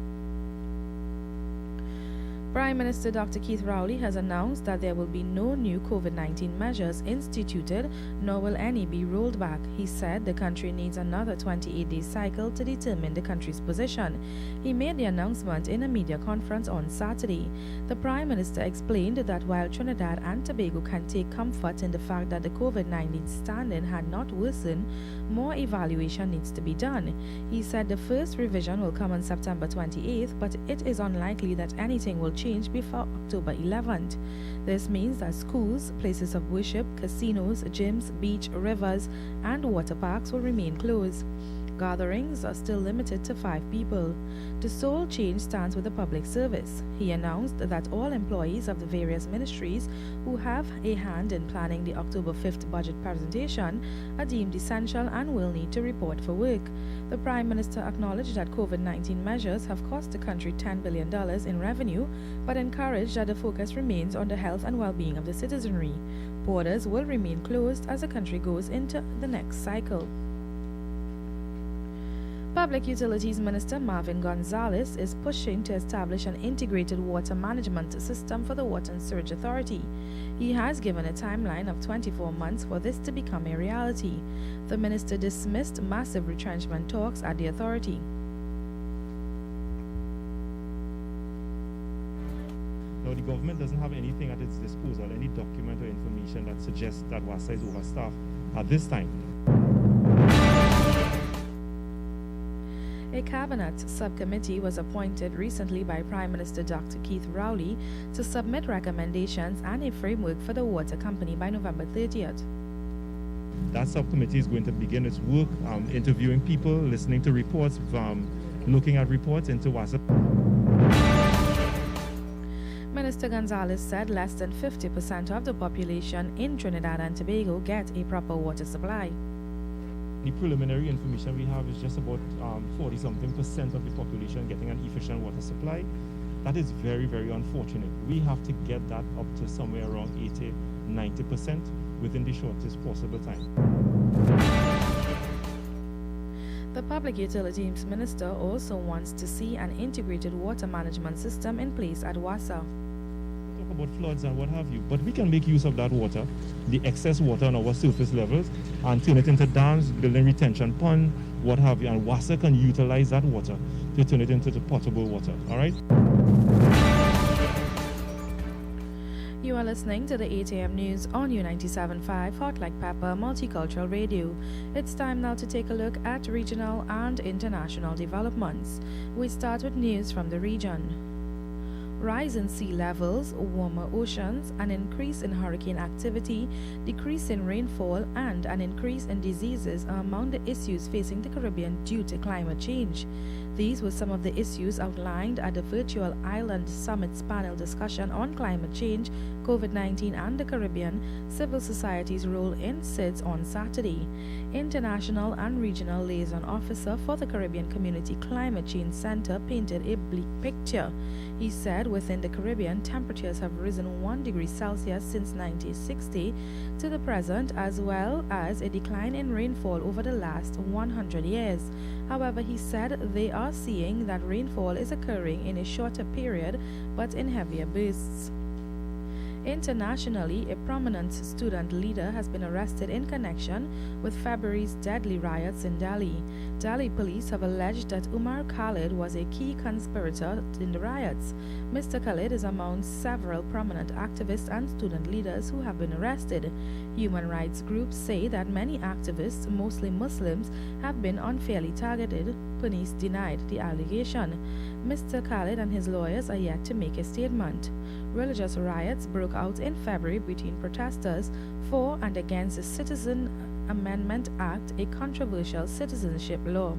S4: Prime Minister Dr. Keith Rowley has announced that there will be no new COVID-19 measures instituted, nor will any be rolled back. He said the country needs another 28-day cycle to determine the country's position. He made the announcement in a media conference on Saturday. The Prime Minister explained that while Trinidad and Tobago can take comfort in the fact that the COVID-19 standing had not worsened, more evaluation needs to be done. He said the first revision will come on September 28th, but it is unlikely that anything will change before October 11th. This means that schools, places of worship, casinos, gyms, beach, rivers, and water parks will remain closed. Gatherings are still limited to 5 people. The sole change stands with the public service. He announced that all employees of the various ministries who have a hand in planning the October 5th budget presentation are deemed essential and will need to report for work. The Prime Minister acknowledged that COVID-19 measures have cost the country $10 billion in revenue, but encouraged that the focus remains on the health and well-being of the citizenry. Borders will remain closed as the country goes into the next cycle. Public Utilities Minister Marvin Gonzalez is pushing to establish an integrated water management system for the Water and Sewage Authority. He has given a timeline of 24 months for this to become a reality. The minister dismissed massive retrenchment talks at the authority.
S17: Now, the government doesn't have anything at its disposal, any document or information that suggests that WASA is overstaffed at this time.
S4: A cabinet subcommittee was appointed recently by Prime Minister Dr. Keith Rowley to submit recommendations and a framework for the water company by November 30th.
S17: That subcommittee is going to begin its work, interviewing people, listening to reports, looking at reports into WASA.
S4: Minister Gonzalez said less than 50% of the population in Trinidad and Tobago get a proper water supply.
S17: The preliminary information we have is just about 40-something% of the population getting an efficient water supply. That is very, very unfortunate. We have to get that up to somewhere around 80-90% within the shortest possible time.
S4: The Public Utilities Minister also wants to see an integrated water management system in place at WASA.
S17: Talk about floods and what have you, but we can make use of that water, the excess water on our surface levels, and turn it into dams, building retention pond, what have you, and WASA can utilize that water to turn it into the potable water, all right?
S4: You are listening to the 8 a.m. news on U97.5 Hot Like Pepper Multicultural Radio. It's time now to take a look at regional and international developments. We start with news from the region. Rise in sea levels, warmer oceans, an increase in hurricane activity, decrease in rainfall, and an increase in diseases are among the issues facing the Caribbean due to climate change. These were some of the issues outlined at the virtual Island Summit's panel discussion on climate change, COVID-19 and the Caribbean, civil society's role in SIDS on Saturday. International and Regional Liaison Officer for the Caribbean Community Climate Change Center painted a bleak picture. He said within the Caribbean, temperatures have risen 1 degree Celsius since 1960 to the present, as well as a decline in rainfall over the last 100 years. However, he said they are seeing that rainfall is occurring in a shorter period but in heavier bursts. Internationally, a prominent student leader has been arrested in connection with February's deadly riots in Delhi. Delhi police have alleged that Umar Khalid was a key conspirator in the riots. Mr. Khalid is among several prominent activists and student leaders who have been arrested. Human rights groups say that many activists, mostly Muslims, have been unfairly targeted. Police denied the allegation. Mr. Khalid and his lawyers are yet to make a statement. Religious riots broke out in February between protesters for and against the Citizen Amendment Act, a controversial citizenship law.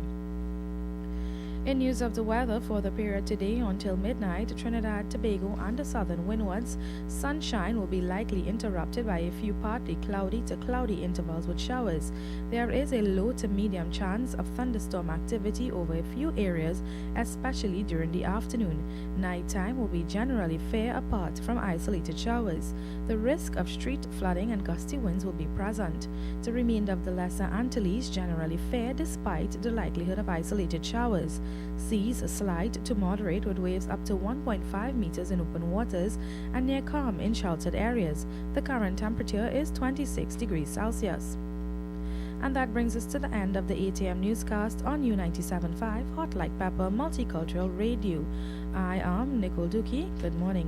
S4: In news of the weather for the period today until midnight, Trinidad, Tobago and the southern windwards, sunshine will be likely interrupted by a few partly cloudy to cloudy intervals with showers. There is a low to medium chance of thunderstorm activity over a few areas, especially during the afternoon. Nighttime will be generally fair apart from isolated showers. The risk of street flooding and gusty winds will be present. The remainder of the Lesser Antilles generally fair despite the likelihood of isolated showers. Seas slight to moderate with waves up to 1.5 meters in open waters and near calm in sheltered areas. The current temperature is 26 degrees Celsius. And that brings us to the end of the 8 a.m. newscast on U97.5 Hot Like Pepper Multicultural Radio. I am Nicole Dookie. Good morning.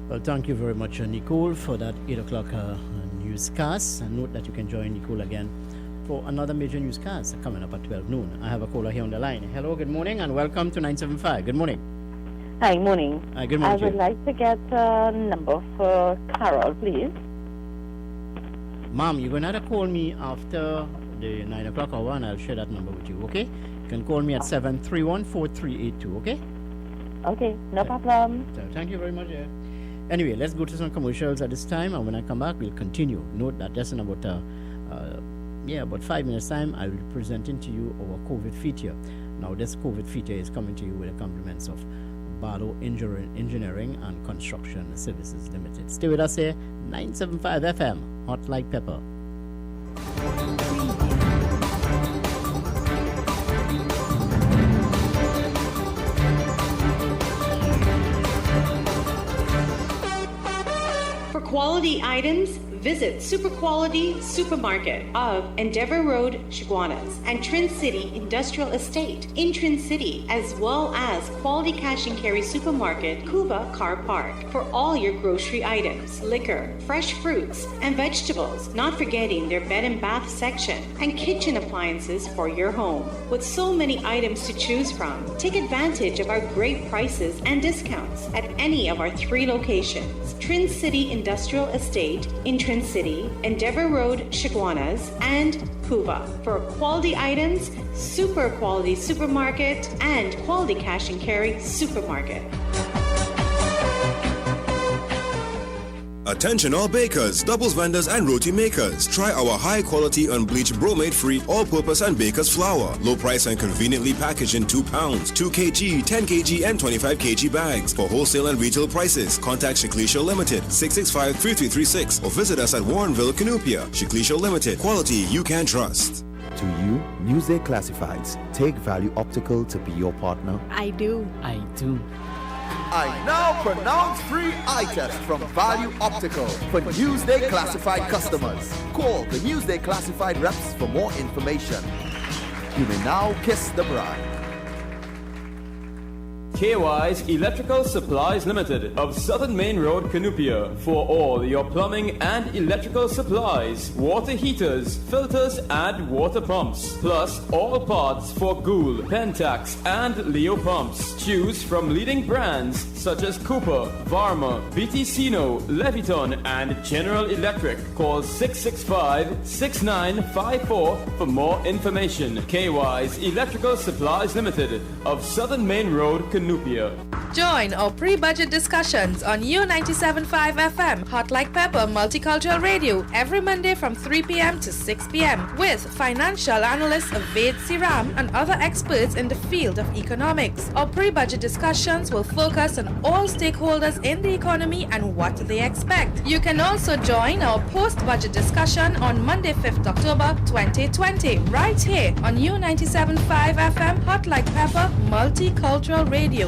S10: Well, thank you very much, Nicole, for that 8 o'clock newscast. And note that you can join Nicole again for another major newscast coming up at 12 noon. I have a caller here on the line. Hello, good morning, and welcome to 975. Good morning.
S18: Hi, morning.
S10: Hi, good morning.
S18: I would like to get a number for Carol, please.
S10: Ma'am, you're going to have to call me after the 9 o'clock hour, and I'll share that number with you, okay? You can call me at 731-4382, okay?
S18: Okay, no problem.
S10: So, thank you very much. Yeah. Anyway, let's go to some commercials at this time, and when I come back, we'll continue. Note that just in about 5 minutes' time, I will be presenting to you our COVID feature. Now, this COVID feature is coming to you with the compliments of Barlow Engineering and Construction Services Limited. Stay with us here, 975 FM, Hot Like Pepper.
S12: For quality items, visit Super Quality Supermarket of Endeavour Road, Chaguanas, and Trin City Industrial Estate in Trin City, as well as Quality Cash and Carry Supermarket, Cuba Car Park, for all your grocery items, liquor, fresh fruits, and vegetables, not forgetting their bed and bath section, and kitchen appliances for your home. With so many items to choose from, take advantage of our great prices and discounts at any of our 3 locations: Trin City Industrial Estate in Trin City, Endeavour Road, Chaguanas, and Cuba. For quality items, Super Quality Supermarket and Quality Cash and Carry Supermarket.
S3: Attention all bakers, doubles vendors and roti makers. Try our high quality unbleached bromate free all purpose and baker's flour. Low price and conveniently packaged in 2 pounds, 2 kg, 10 kg and 25 kg bags. For wholesale and retail prices, contact Shiklisha Limited 665-3336 or visit us at Warrenville, Canupia. Shiklisha Limited, quality you can trust.
S13: To you, Newsday Classifieds. Take Value Optical to be your partner.
S14: I do.
S19: I do.
S24: I now pronounce free eye test from Value Optical for Newsday Classified customers. Call the Newsday Classified reps for more information. You may now kiss the bride.
S1: KY's Electrical Supplies Limited of Southern Main Road, Canupia, for all your plumbing and electrical supplies, water heaters, filters and water pumps, plus all parts for Gould, Pentax and Leo pumps. Choose from leading brands such as Cooper, Varma, BTCino, Leviton and General Electric. Call 665-6954 for more information. KY's Electrical Supplies Limited of Southern Main Road, Canupia.
S4: Join our pre-budget discussions on U97.5 FM, Hot Like Pepper Multicultural Radio, every Monday from 3 p.m. to 6 p.m. with financial analyst Aved Siram and other experts in the field of economics. Our pre-budget discussions will focus on all stakeholders in the economy and what they expect. You can also join our post-budget discussion on Monday, 5th October 2020, right here on U97.5 FM, Hot Like Pepper Multicultural Radio.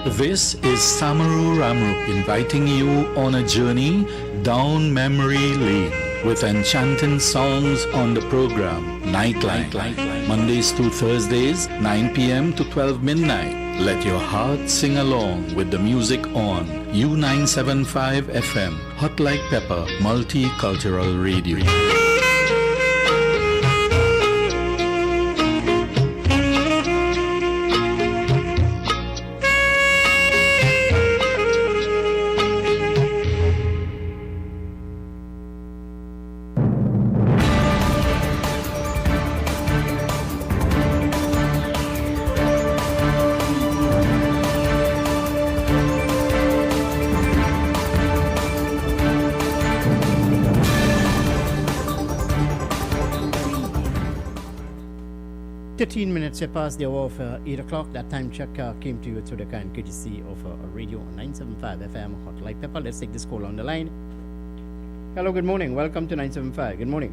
S21: This is Samaru Ramrup inviting you on a journey down memory lane with enchanting songs on the program Nightline. Mondays to Thursdays, 9 p.m. to 12 midnight. Let your heart sing along with the music on U975 FM, Hot Like Pepper Multicultural Radio.
S10: Minutes past the hour of 8 o'clock. That time check came to you through the kind courtesy of radio on 975 FM, Hot Like Pepper. Let's take this call on the line. Hello, good morning. Welcome to 975. Good morning.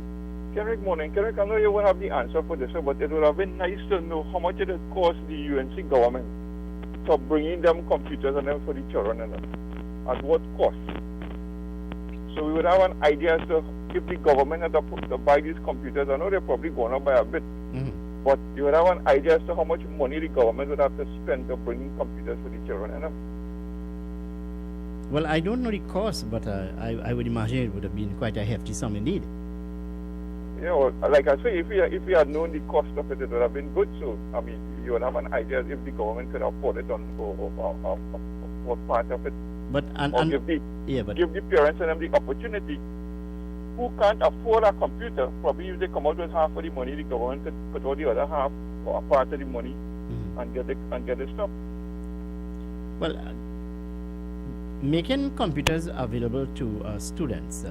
S25: Derek, morning. Derek, I know you will have the answer for this, but it would have been nice to know how much it would cost the UNC government for bringing them computers and them for the children and at what cost. So we would have an idea as to if the government had to buy these computers. I know they're probably going up by a bit. But you would have an idea as to how much money the government would have to spend to bring computers for the children.
S10: Well, I don't know the cost, but I would imagine it would have been quite a hefty sum indeed.
S25: You know, like I say, if we had known the cost of it, it would have been good. So, I mean, you would have an idea if the government could afford it on what part of it.
S10: But
S25: give the parents and them the opportunity. Who can't afford a computer, probably if they come out with half of the money, the government could put out the other half or a part of the money and get it stuff.
S10: Well, making computers available to students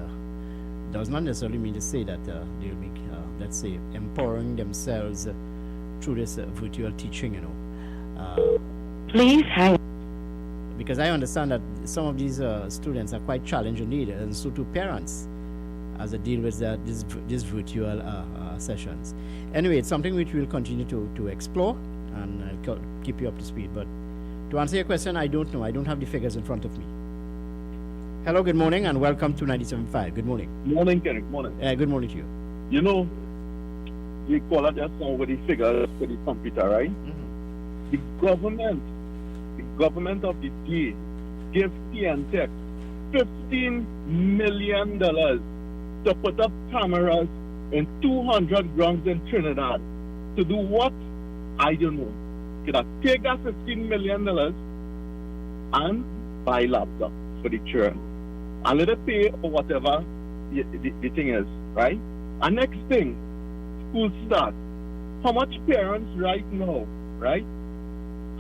S10: does not necessarily mean to say that they'll be, let's say, empowering themselves through this virtual teaching,
S18: Please hang.
S10: Because I understand that some of these students are quite challenged indeed, and so do parents, as they deal with these virtual sessions. Anyway, it's something which we'll continue to explore, and I'll keep you up to speed. But to answer your question, I don't know. I don't have the figures in front of me. Hello, good morning, and welcome to 97.5. Good morning.
S2: Morning, Kenneth. Morning.
S10: Good morning to you.
S2: You know, you call it just some with the figures for the computer, right?
S10: Mm-hmm.
S2: The government of the day gave TNTech $15 million to put up cameras in 200 grounds in Trinidad. To do what? I don't know. Could I take that $15 million and buy laptops for the children? And let it pay or whatever the thing is, right? And next thing, school start. How much parents right now, right,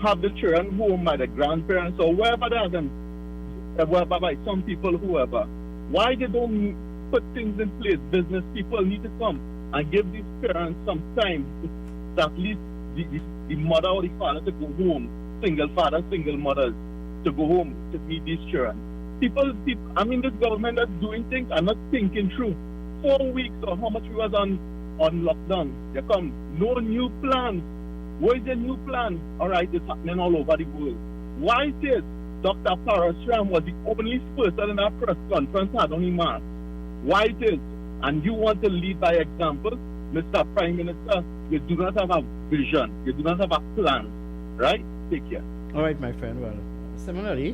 S2: have the children home by the grandparents or wherever they have them, wherever by some people, whoever. Why they don't put things in place? Business people need to come and give these parents some time to at least the mother or the father to go home, single father, single mothers, to go home to meet these children. People, this government that's doing things are not thinking through. 4 weeks or how much we was on lockdown. They come, no new plans. Where is the new plan? All right, it's happening all over the world. Why is it Dr. Parashram was the only person in our press conference had only mask? Why it is? And you want to lead by example? Mr. Prime Minister, you do not have a vision. You do not have a plan. Right? Take care.
S10: All right, my friend. Well, similarly,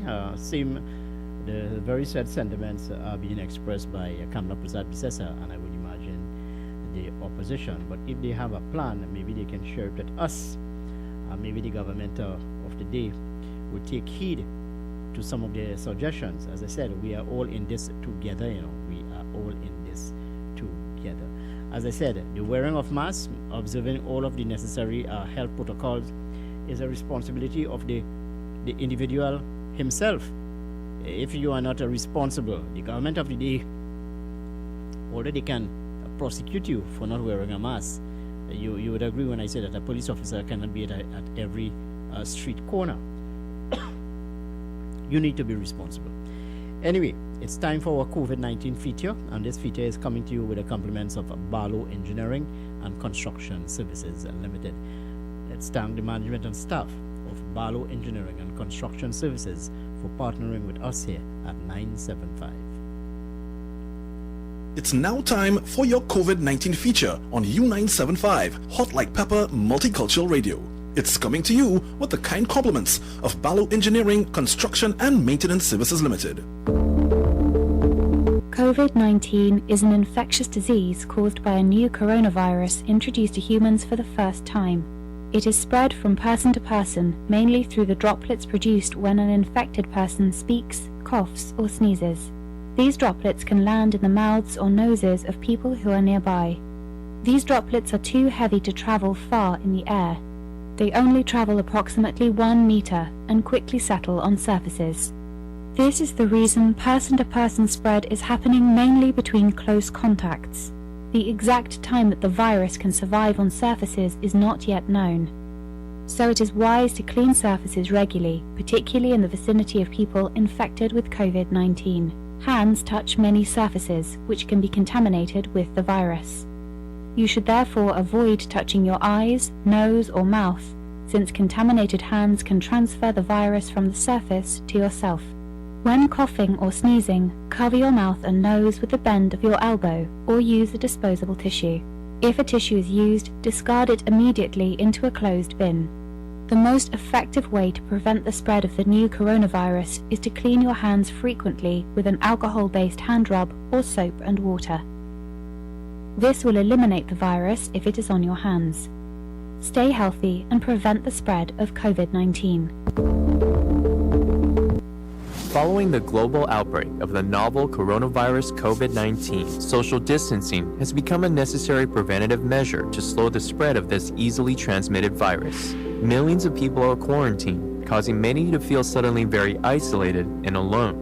S10: the very sad sentiments are being expressed by Kamla Prasad Bisesa, and I would imagine the opposition. But if they have a plan, maybe they can share it with us. Maybe the government of the day will take heed to some of their suggestions. As I said, we are all in this together, we are all in this together. As I said, the wearing of masks, observing all of the necessary health protocols is a responsibility of the individual himself. If you are not responsible, the government of the day already can prosecute you for not wearing a mask. You would agree when I say that a police officer cannot be at every street corner. You need to be responsible. Anyway, it's time for our COVID-19 feature, and this feature is coming to you with the compliments of Barlow Engineering and Construction Services Limited. Let's thank the management and staff of Barlow Engineering and Construction Services for partnering with us here at 975.
S22: It's now time for your COVID-19 feature on U975 Hot Like Pepper Multicultural Radio. It's coming to you with the kind compliments of Barlow Engineering, Construction and Maintenance Services Limited.
S5: COVID-19 is an infectious disease caused by a new coronavirus introduced to humans for the first time. It is spread from person to person, mainly through the droplets produced when an infected person speaks, coughs, or sneezes. These droplets can land in the mouths or noses of people who are nearby. These droplets are too heavy to travel far in the air. They only travel approximately 1 meter and quickly settle on surfaces. This is the reason person-to-person spread is happening mainly between close contacts. The exact time that the virus can survive on surfaces is not yet known. So it is wise to clean surfaces regularly, particularly in the vicinity of people infected with COVID-19. Hands touch many surfaces, which can be contaminated with the virus. You should therefore avoid touching your eyes, nose, or mouth, since contaminated hands can transfer the virus from the surface to yourself. When coughing or sneezing, cover your mouth and nose with the bend of your elbow, or use a disposable tissue. If a tissue is used, discard it immediately into a closed bin. The most effective way to prevent the spread of the new coronavirus is to clean your hands frequently with an alcohol-based hand rub or soap and water. This will eliminate the virus if it is on your hands. Stay healthy and prevent the spread of COVID-19.
S7: Following the global outbreak of the novel coronavirus COVID-19, social distancing has become a necessary preventative measure to slow the spread of this easily transmitted virus. Millions of people are quarantined, causing many to feel suddenly very isolated and alone.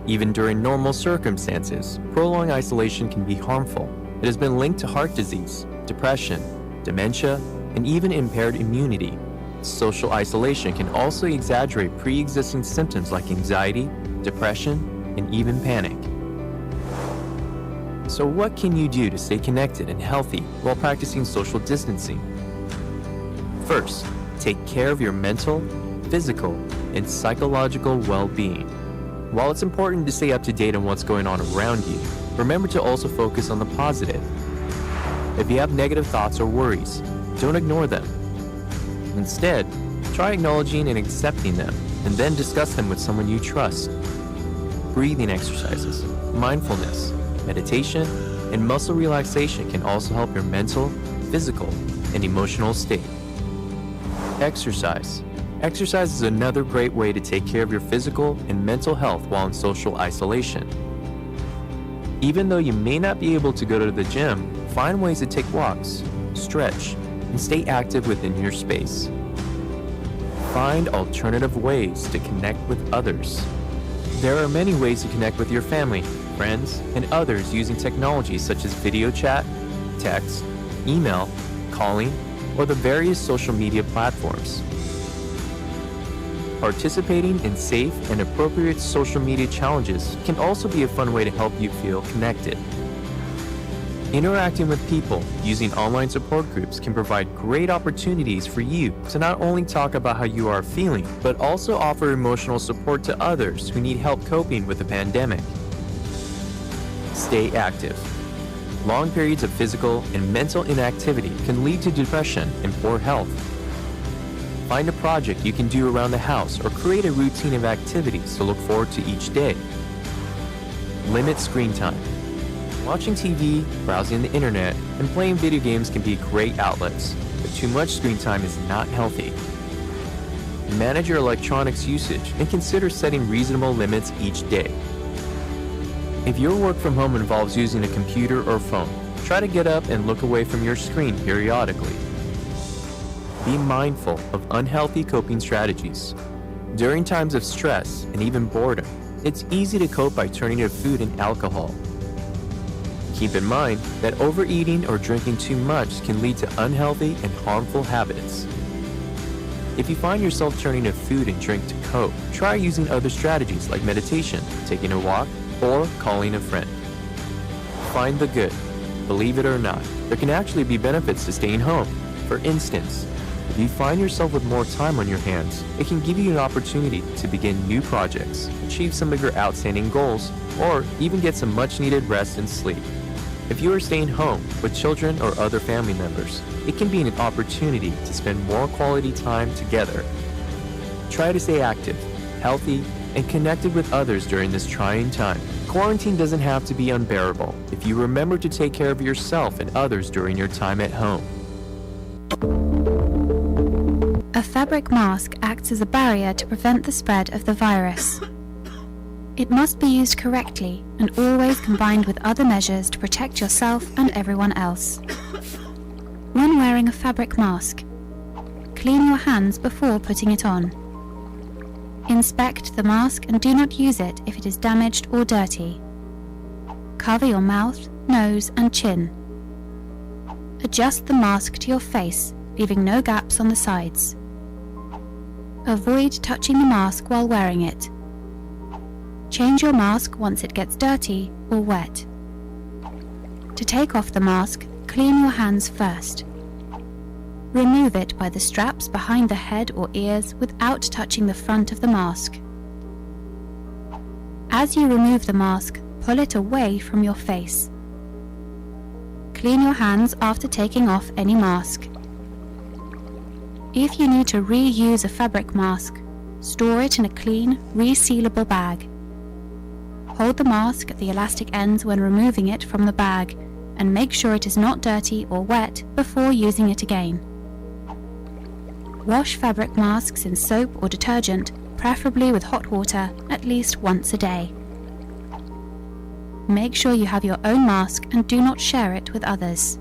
S7: Even during normal circumstances, prolonged isolation can be harmful. It has been linked to heart disease, depression, dementia, and even impaired immunity. Social isolation can also exaggerate pre-existing symptoms like anxiety, depression, and even panic. So what can you do to stay connected and healthy while practicing social distancing? First, take care of your mental, physical, and psychological well-being. While it's important to stay up to date on what's going on around you, remember to also focus on the positive. If you have negative thoughts or worries, don't ignore them. Instead, try acknowledging and accepting them, and then discuss them with someone you trust. Breathing exercises, mindfulness, meditation, and muscle relaxation can also help your mental, physical, and emotional state. Exercise. Exercise is another great way to take care of your physical and mental health while in social isolation. Even though you may not be able to go to the gym, find ways to take walks, stretch, and stay active within your space. Find alternative ways to connect with others. There are many ways to connect with your family, friends, and others using technologies such as video chat, text, email, calling, or the various social media platforms. Participating in safe and appropriate social media challenges can also be a fun way to help you feel connected. Interacting with people using online support groups can provide great opportunities for you to not only talk about how you are feeling, but also offer emotional support to others who need help coping with the pandemic. Stay active. Long periods of physical and mental inactivity can lead to depression and poor health. Find a project you can do around the house or create a routine of activities to look forward to each day. Limit screen time. Watching TV, browsing the internet, and playing video games can be great outlets, but too much screen time is not healthy. Manage your electronics usage and consider setting reasonable limits each day. If your work from home involves using a computer or phone, try to get up and look away from your screen periodically. Be mindful of unhealthy coping strategies. During times of stress and even boredom, it's easy to cope by turning to food and alcohol. Keep in mind that overeating or drinking too much can lead to unhealthy and harmful habits. If you find yourself turning to food and drink to cope, try using other strategies like meditation, taking a walk, or calling a friend. Find the good. Believe it or not, there can actually be benefits to staying home. For instance, if you find yourself with more time on your hands, it can give you an opportunity to begin new projects, achieve some of your outstanding goals, or even get some much-needed rest and sleep. If you are staying home with children or other family members, it can be an opportunity to spend more quality time together. Try to stay active, healthy, and connected with others during this trying time. Quarantine doesn't have to be unbearable if you remember to take care of yourself and others during your time at home.
S5: A fabric mask acts as a barrier to prevent the spread of the virus. It must be used correctly and always combined with other measures to protect yourself and everyone else. When wearing a fabric mask, clean your hands before putting it on. Inspect the mask and do not use it if it is damaged or dirty. Cover your mouth, nose, and chin. Adjust the mask to your face, leaving no gaps on the sides. Avoid touching the mask while wearing it. Change your mask once it gets dirty or wet. To take off the mask, clean your hands first. Remove it by the straps behind the head or ears without touching the front of the mask. As you remove the mask, pull it away from your face. Clean your hands after taking off any mask. If you need to reuse a fabric mask, store it in a clean, resealable bag. Hold the mask at the elastic ends when removing it from the bag and make sure it is not dirty or wet before using it again. Wash fabric masks in soap or detergent, preferably with hot water, at least once a day. Make sure you have your own mask and do not share it with others.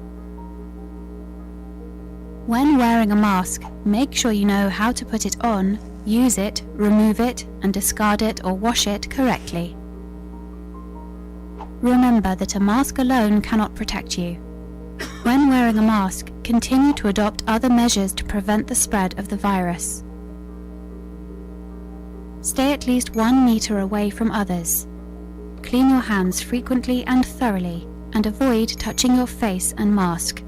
S5: When wearing a mask, make sure you know how to put it on, use it, remove it, and discard it or wash it correctly. Remember that a mask alone cannot protect you. When wearing a mask, continue to adopt other measures to prevent the spread of the virus. Stay at least 1 meter away from others. Clean your hands frequently and thoroughly, and avoid touching your face and mask.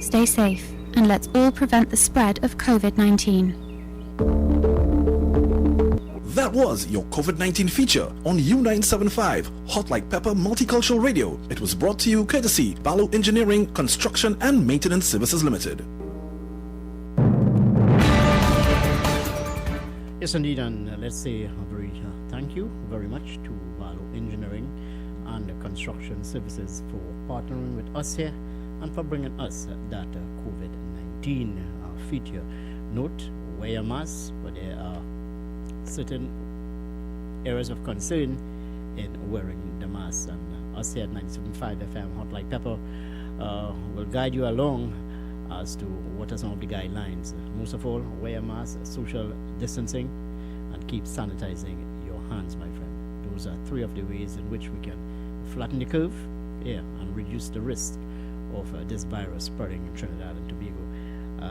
S5: Stay safe, and let's all prevent the spread of COVID-19.
S9: That was your COVID-19 feature on U975 Hot Like Pepper Multicultural Radio. It was brought to you courtesy Balo Engineering, Construction and Maintenance Services Limited.
S10: Yes, indeed, and let's say a very thank you very much to Balo Engineering and Construction Services for partnering with us here and for bringing us that COVID-19 feature. Note, wear your mask, but there are certain areas of concern in wearing the mask, and us here at 97.5 FM Hot Like Pepper will guide you along as to what are some of the guidelines. Most of all, wear a mask, social distancing, and keep sanitizing your hands, my friend. Those are 3 of the ways in which we can flatten the curve, and reduce the risk of this virus spreading in Trinidad and Tobago.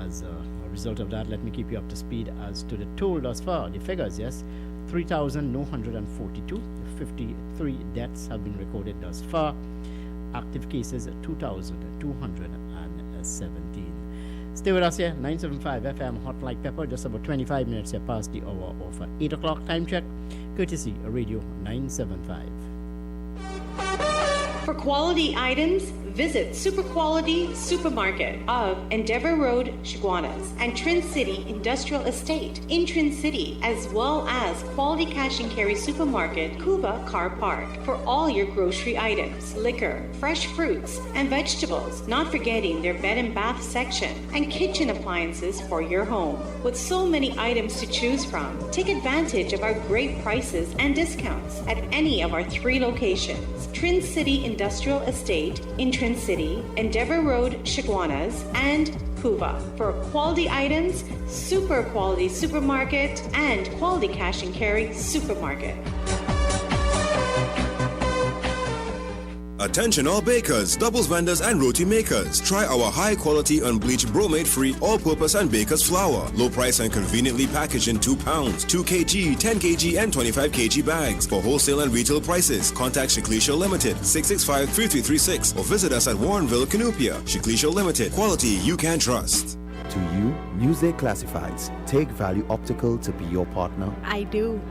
S10: As a result of that, let me keep you up to speed as to the toll thus far. The figures, yes, 3,942, 53 deaths have been recorded thus far. Active cases, 2,217. Stay with us here, 975 FM Hot Like Pepper, just about 25 minutes here past the hour of 8 o'clock time check, courtesy Radio 975.
S12: For quality items, visit Super Quality Supermarket of Endeavour Road, Chiguanas, and Trin City Industrial Estate in Trin City, as well as Quality Cash and Carry Supermarket, Cuba Car Park, for all your grocery items, liquor, fresh fruits, and vegetables, not forgetting their bed and bath section, and kitchen appliances for your home. With so many items to choose from, take advantage of our great prices and discounts at any of our 3 locations: Trin City Industrial Estate in Trin City, Endeavour Road, Chiguanas, and Cuba. For quality items, Super Quality Supermarket and Quality Cash and Carry Supermarket.
S3: Attention all bakers, doubles vendors and roti makers. Try our high quality unbleached bromate free all-purpose and baker's flour. Low price and conveniently packaged in 2 pounds, 2 kg, 10 kg and 25 kg bags. For wholesale and retail prices, contact Shiklisha Limited 665-3336 or visit us at Warrenville, Canupia. Shiklisha Limited, quality you can trust.
S13: To you, Newsday Classifieds. Take Value Optical to be your partner.
S14: I do.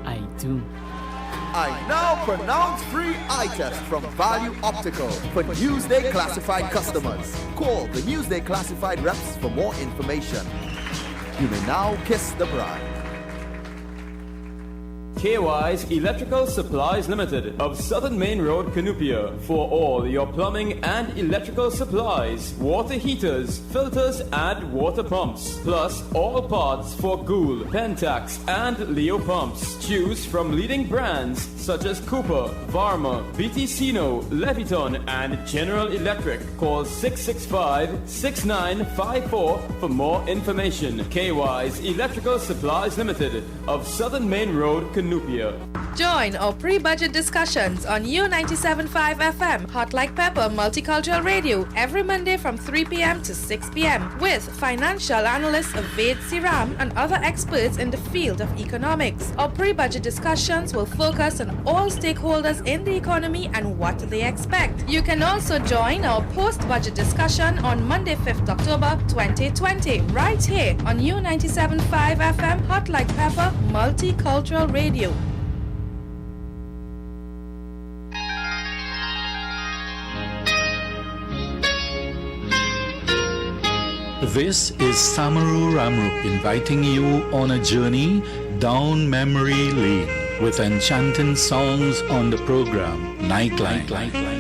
S24: I now pronounce free eye test from Value Optical for Newsday Classified customers. Call the Newsday Classified reps for more information. You may now kiss the bride.
S1: KY's Electrical Supplies Limited of Southern Main Road, Canupia. For all your plumbing and electrical supplies, water heaters, filters and water pumps. Plus all parts for Gould, Pentax and Leo pumps. Choose from leading brands such as Cooper, Varma, BT Sino, Leviton and General Electric. Call 665-6954 for more information. KY's Electrical Supplies Limited of Southern Main Road, Canupia.
S4: Join our pre-budget discussions on U97.5 FM, Hot Like Pepper Multicultural Radio, every Monday from 3 p.m. to 6 p.m. with financial analyst Ved Siram and other experts in the field of economics. Our pre-budget discussions will focus on all stakeholders in the economy and what they expect. You can also join our post-budget discussion on Monday, 5th October 2020, right here on U97.5 FM, Hot Like Pepper Multicultural Radio.
S21: This is Samaru Ramrup inviting you on a journey down memory lane with enchanting songs on the program Nightline.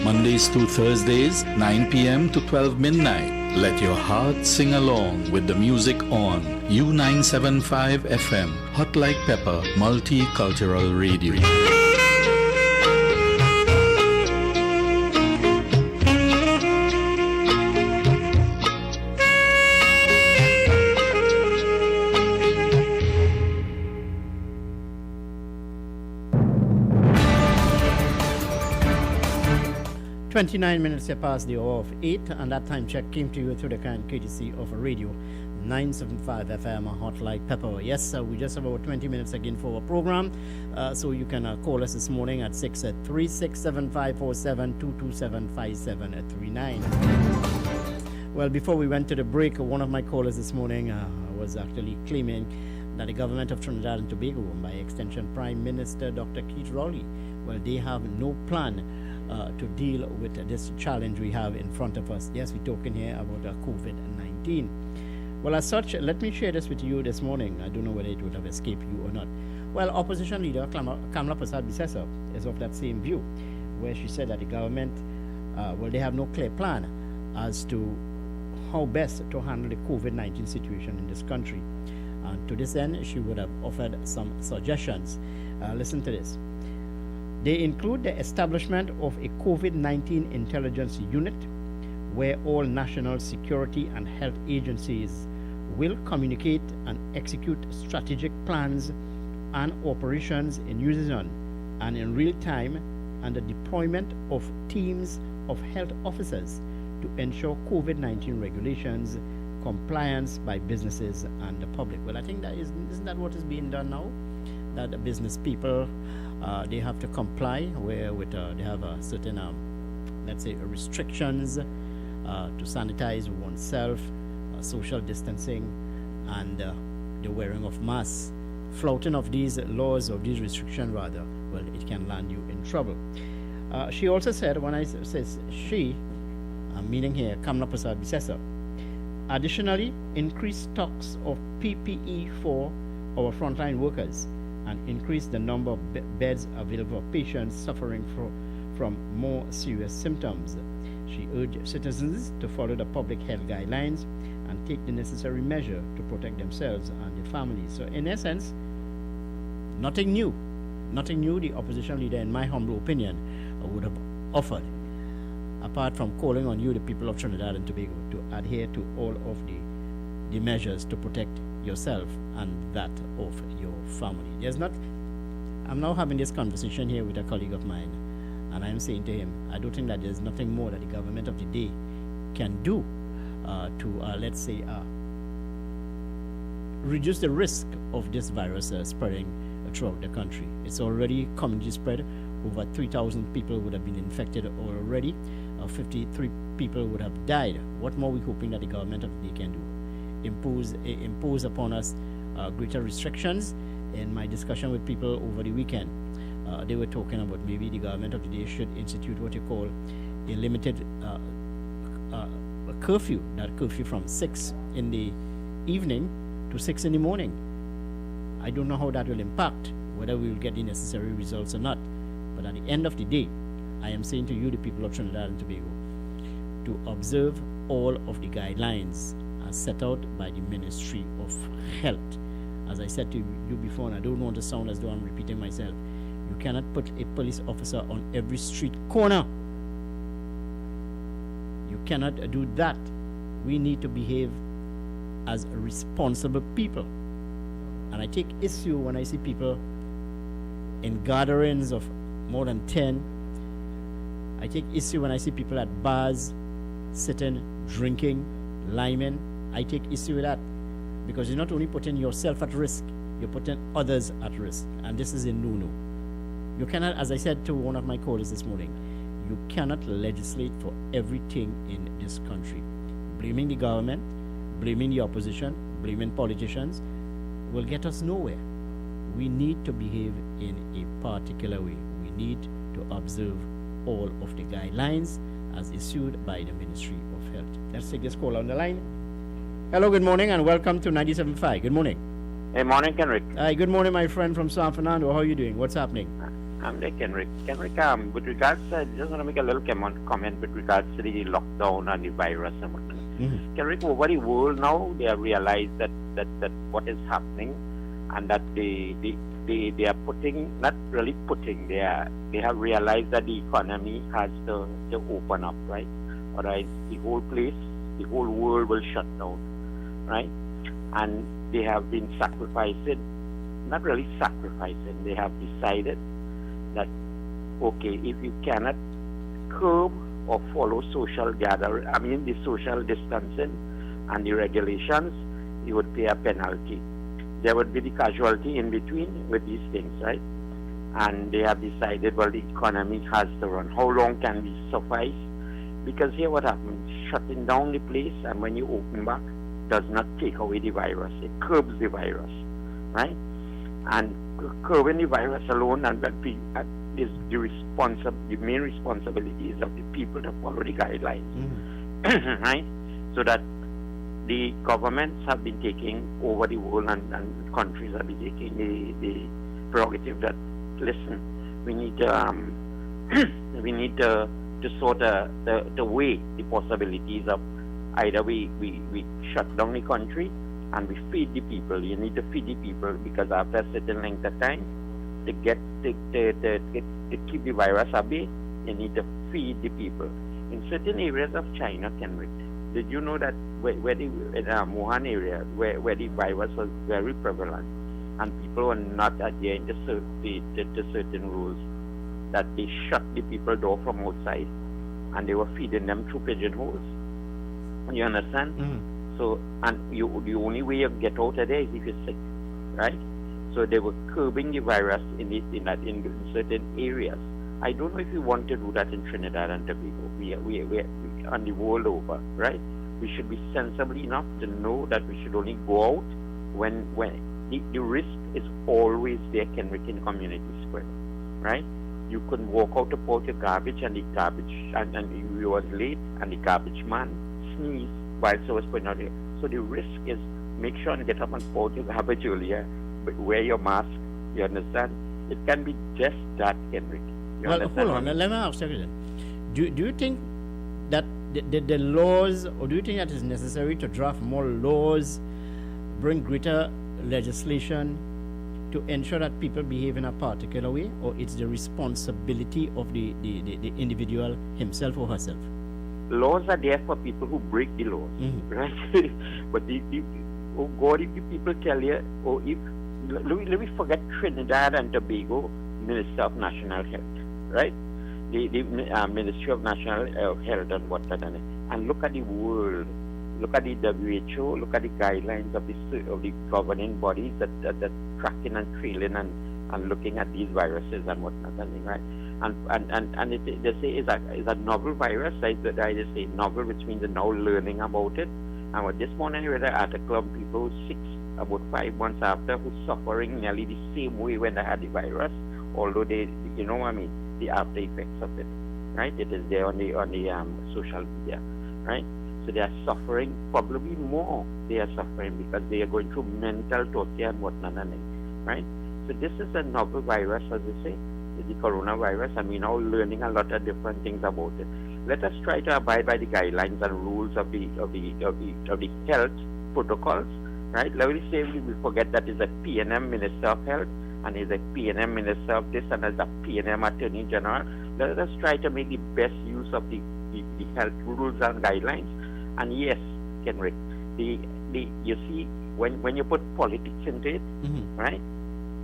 S21: Mondays to Thursdays, 9 p.m. to 12 midnight. Let your heart sing along with the music on U975 FM, Hot Like Pepper Multicultural Radio.
S10: 29 minutes past the hour of 8, and that time check came to you through the kind courtesy of a radio 975 FM Hot Like Pepper. Yes, sir, we just have about 20 minutes again for our program, so you can call us this morning at 6 at 367-547-227-5739. Well, before we went to the break, one of my callers this morning was actually claiming that the government of Trinidad and Tobago, by extension Prime Minister Dr. Keith Rowley, well, they have no plan to deal with this challenge we have in front of us. Yes, we're talking here about COVID-19. Well, as such, let me share this with you this morning. I don't know whether it would have escaped you or not. Well, opposition leader Kamala Persad-Bissessar is of that same view, where she said that the government, well, they have no clear plan as to how best to handle the COVID-19 situation in this country. And to this end, she would have offered some suggestions. Listen to this. They include the establishment of a COVID-19 intelligence unit where all national security and health agencies will communicate and execute strategic plans and operations in unison and in real time, and the deployment of teams of health officers to ensure COVID-19 regulations compliance by businesses and the public. Well, I think that isn't that what is being done now? That the business people, they have to comply with they have a certain, let's say, restrictions to sanitize oneself, social distancing, and the wearing of masks. Flouting of these laws, of these restrictions rather, well, it can land you in trouble. She also said, when I says she, I'm meaning here Kamala Persad-Bissessar, additionally, increase stocks of PPE for our frontline workers and increase the number of beds available for patients suffering from more serious symptoms. She urged citizens to follow the public health guidelines and take the necessary measure to protect themselves and their families. So in essence, nothing new. Nothing new the opposition leader, in my humble opinion, would have offered, apart from calling on you, the people of Trinidad and Tobago, to adhere to all of the measures to protect yourself and that of your family. I'm now having this conversation here with a colleague of mine, and I'm saying to him, I don't think that there's nothing more that the government of the day can do to, let's say, reduce the risk of this virus spreading throughout the country. It's already community spread. Over 3,000 people would have been infected already. 53 people would have died. What more are we hoping that the government of the day can do? Impose upon us greater restrictions. In my discussion with people over the weekend, they were talking about maybe the government of the day should institute what you call a limited a curfew, that curfew from 6 in the evening to 6 in the morning. I don't know how that will impact, whether we will get the necessary results or not. But at the end of the day, I am saying to you, the people of Trinidad and Tobago, to observe all of the guidelines as set out by the Ministry of Health. As I said to you before, and I don't want to sound as though I'm repeating myself, you cannot put a police officer on every street corner. You cannot do that. We need to behave as responsible people. And I take issue when I see people in gatherings of more than 10. I take issue when I see people at bars sitting, drinking, liming. I take issue with that, because you're not only putting yourself at risk, you're putting others at risk. And this is a no-no. You cannot, as I said to one of my callers this morning, you cannot legislate for everything in this country. Blaming the government, blaming the opposition, blaming politicians will get us nowhere. We need to behave in a particular way. We need to observe all of the guidelines as issued by the Ministry of Health. Let's take this call on the line. Hello, good morning, and welcome to 97.5. Good morning.
S8: Hey, morning, Kenrick.
S10: Hi, good morning, my friend from San Fernando. How are you doing? What's happening?
S8: I'm there, Kenrick. Kenrick, with regards to, just want to make a little comment with regards to the lockdown and the virus and whatnot. Kenrick, over the world now, they have realized that what is happening, and that they are putting, not really putting, they have realized that the economy has to open up, right? Otherwise, the whole world will shut down, right? And they have been sacrificing, not really sacrificing, they have decided that, okay, if you cannot curb or follow social the social distancing and the regulations, you would pay a penalty. There would be the casualty in between with these things, right? And they have decided, well, the economy has to run. How long can we suffice? Because here what happens, shutting down the place, and when you open back, does not take away the virus. It curbs the virus, right? And curbing the virus alone is the main responsibility is of the people to follow the guidelines, right? So that the governments have been taking over the world, and countries have been taking the prerogative that, listen, we need to sort the way the possibilities of either we shut down the country and we feed the people. You need to feed the people, because after a certain length of time, to keep the virus at bay, you need to feed the people. In certain areas of China, Kenrick, did you know that where the Wuhan area, where the virus was very prevalent, and people were not adhering to certain rules, that they shut the people door from outside, and they were feeding them through pigeonholes. You understand? So, and the only way you get out of there is if you're sick, right? So they were curbing the virus in certain areas. I don't know if we want to do that in Trinidad and Tobago. We on the world over, right? We should be sensible enough to know that we should only go out when the risk is always there, can in community spread, right? You can walk out to put your garbage, and the garbage and you was late, and the garbage man sneezed while I was putting out there. So the risk is, make sure and get up and pour your garbage earlier, but wear your mask. You understand? It can be just that, Henrik.
S10: Well, hold on. Let me ask you a question. Do you think that the laws, or do you think that it's necessary to draft more laws, bring greater legislation to ensure that people behave in a particular way, or it's the responsibility of the individual himself or herself?
S8: Laws are there for people who break the laws, right? But if people tell you, or if let me forget Trinidad and Tobago Minister of National Health, right? The Ministry of National Health and whatnot, and look at the world, look at the WHO, look at the guidelines of the governing bodies that tracking and trailing and looking at these viruses and whatnot, right? And they say it's a novel virus, right? I just say novel, which means they're now learning about it. And with this morning I read an article of people about 5 months after, who's suffering nearly the same way when they had the virus, although they, the after effects of it, right? It is there on the social media, right? So they are suffering probably more. They are suffering because they are going through mental torture and whatnot, right? So this is a novel virus, as they say, the coronavirus, and we're now learning a lot of different things about it. Let us try to abide by the guidelines and rules of the health protocols, right? Let me say we forget that is a PNM Minister of Health, and is a PNM Minister of this, and is a PNM Attorney General. Let us try to make the best use of the health rules and guidelines. And yes, Kenrick, you see, when you put politics into it, right?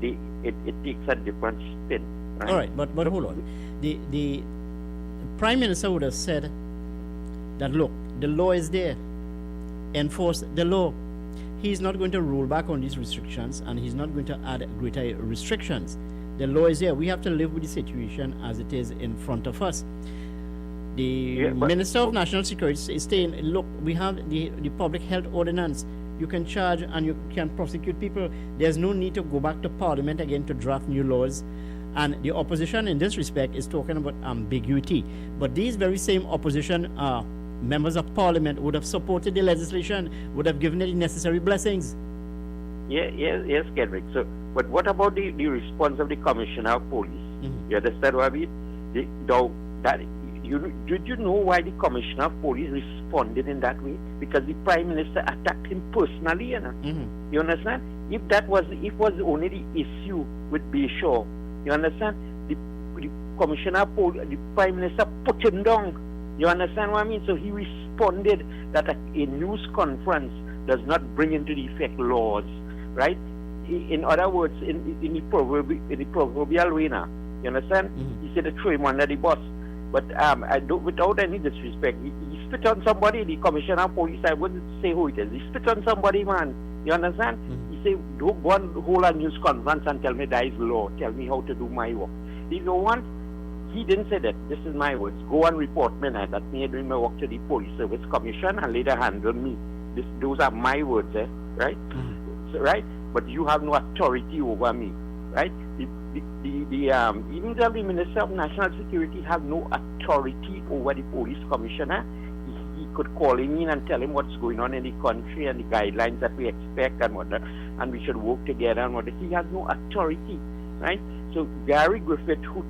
S8: It takes a different spin. Right?
S10: All right, but hold on. The Prime Minister would have said that, look, the law is there. Enforce the law. He's not going to roll back on these restrictions, and he's not going to add greater restrictions. The law is there. We have to live with the situation as it is in front of us. The Minister of National Security is saying, look, we have the public health ordinance. You can charge and you can prosecute people. There's no need to go back to Parliament again to draft new laws. And the opposition in this respect is talking about ambiguity. But these very same opposition members of Parliament would have supported the legislation, would have given it the necessary blessings.
S8: Yes, Kendrick. So, but what about the response of the Commissioner of Police? You understand what I mean? Did you know why the Commissioner of Police responded in that way? Because the Prime Minister attacked him personally, You understand? If was only the issue with Bayshore, you understand? The Commissioner of Police, the Prime Minister put him down. You understand what I mean? So he responded that a news conference does not bring into effect laws, right? In other words, in the proverbial way now, you understand? He said to throw him under the bus. But I don't, without any disrespect, he spit on somebody. The commissioner of police, I wouldn't say who it is. He spit on somebody, man. You understand? He say, don't go and hold a news conference and tell me that is law. Tell me how to do my work. You know what? He didn't say that. This is my words. Go and report me now. That me doing my work to the Police Service Commission and later handle me. Those are my words, right? So, right? But you have no authority over me, right? Even the Minister of National Security have no authority over the police commissioner. He could call him in and tell him what's going on in the country and the guidelines that we expect and whatnot, and we should work together and whatnot. He has no authority, right? So Gary Griffith, who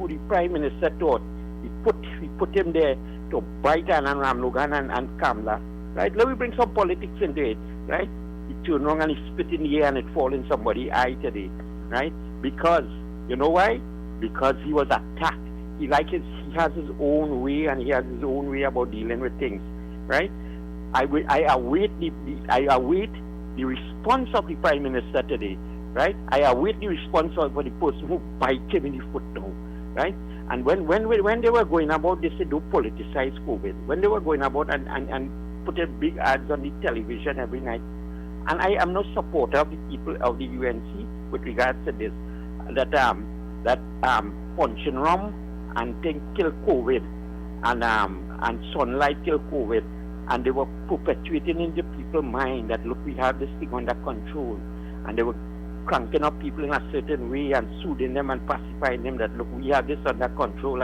S8: the Prime Minister thought, he put him there to bite Anand Ramlogan and Kamla, right? Let me bring some politics into it, right? He turned around and he spit in the air and it fall in somebody's eye today, right? Because, you know why? Because he was attacked. He has his own way, and he has his own way about dealing with things, right? I await the response of the Prime Minister today, right? I await the response for the person who bite him in the foot now, right? And when they were going about, they said don't politicize COVID. When they were going about and putting big ads on the television every night, and I am no supporter of the people of the UNC with regards to this, that punching rum and thing kill COVID, and sunlight kill COVID, and they were perpetuating in the people's mind that look, we have this thing under control, and they were cranking up people in a certain way and soothing them and pacifying them that look, we have this under control,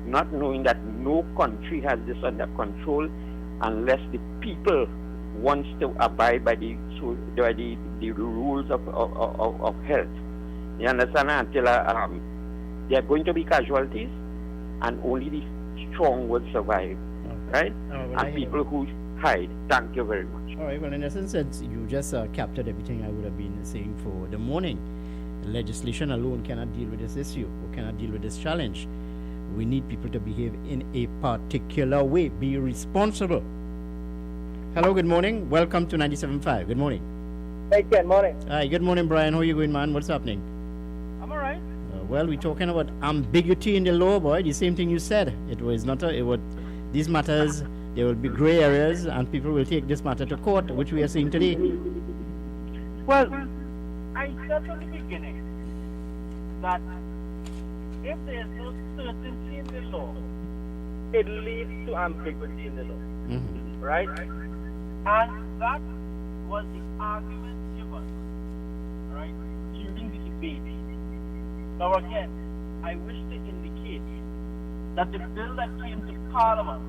S8: not knowing that no country has this under control unless the people wants to abide by the rules of health. You understand? Until there are going to be casualties, and only the strong will survive, right? And people who hide. Thank you very much.
S10: All right. Well, in essence, you just captured everything I would have been saying for the morning. Legislation alone cannot deal with this issue or cannot deal with this challenge. We need people to behave in a particular way. Be responsible. Hello, good morning. Welcome to 97.5. Good morning.
S11: Hey, good morning.
S10: Hi, good morning, Brian. How are you going, man? What's happening?
S11: I'm all right.
S10: Well, we're talking about ambiguity in the law, boy. The same thing you said. These matters, there will be gray areas, and people will take this matter to court, which we are seeing today.
S11: Well, I said from the beginning that if there's no certainty in the law, it leads to ambiguity in the law, right? And that was the argument given, right, during the debate. Now again, I wish to indicate that the bill that came to Parliament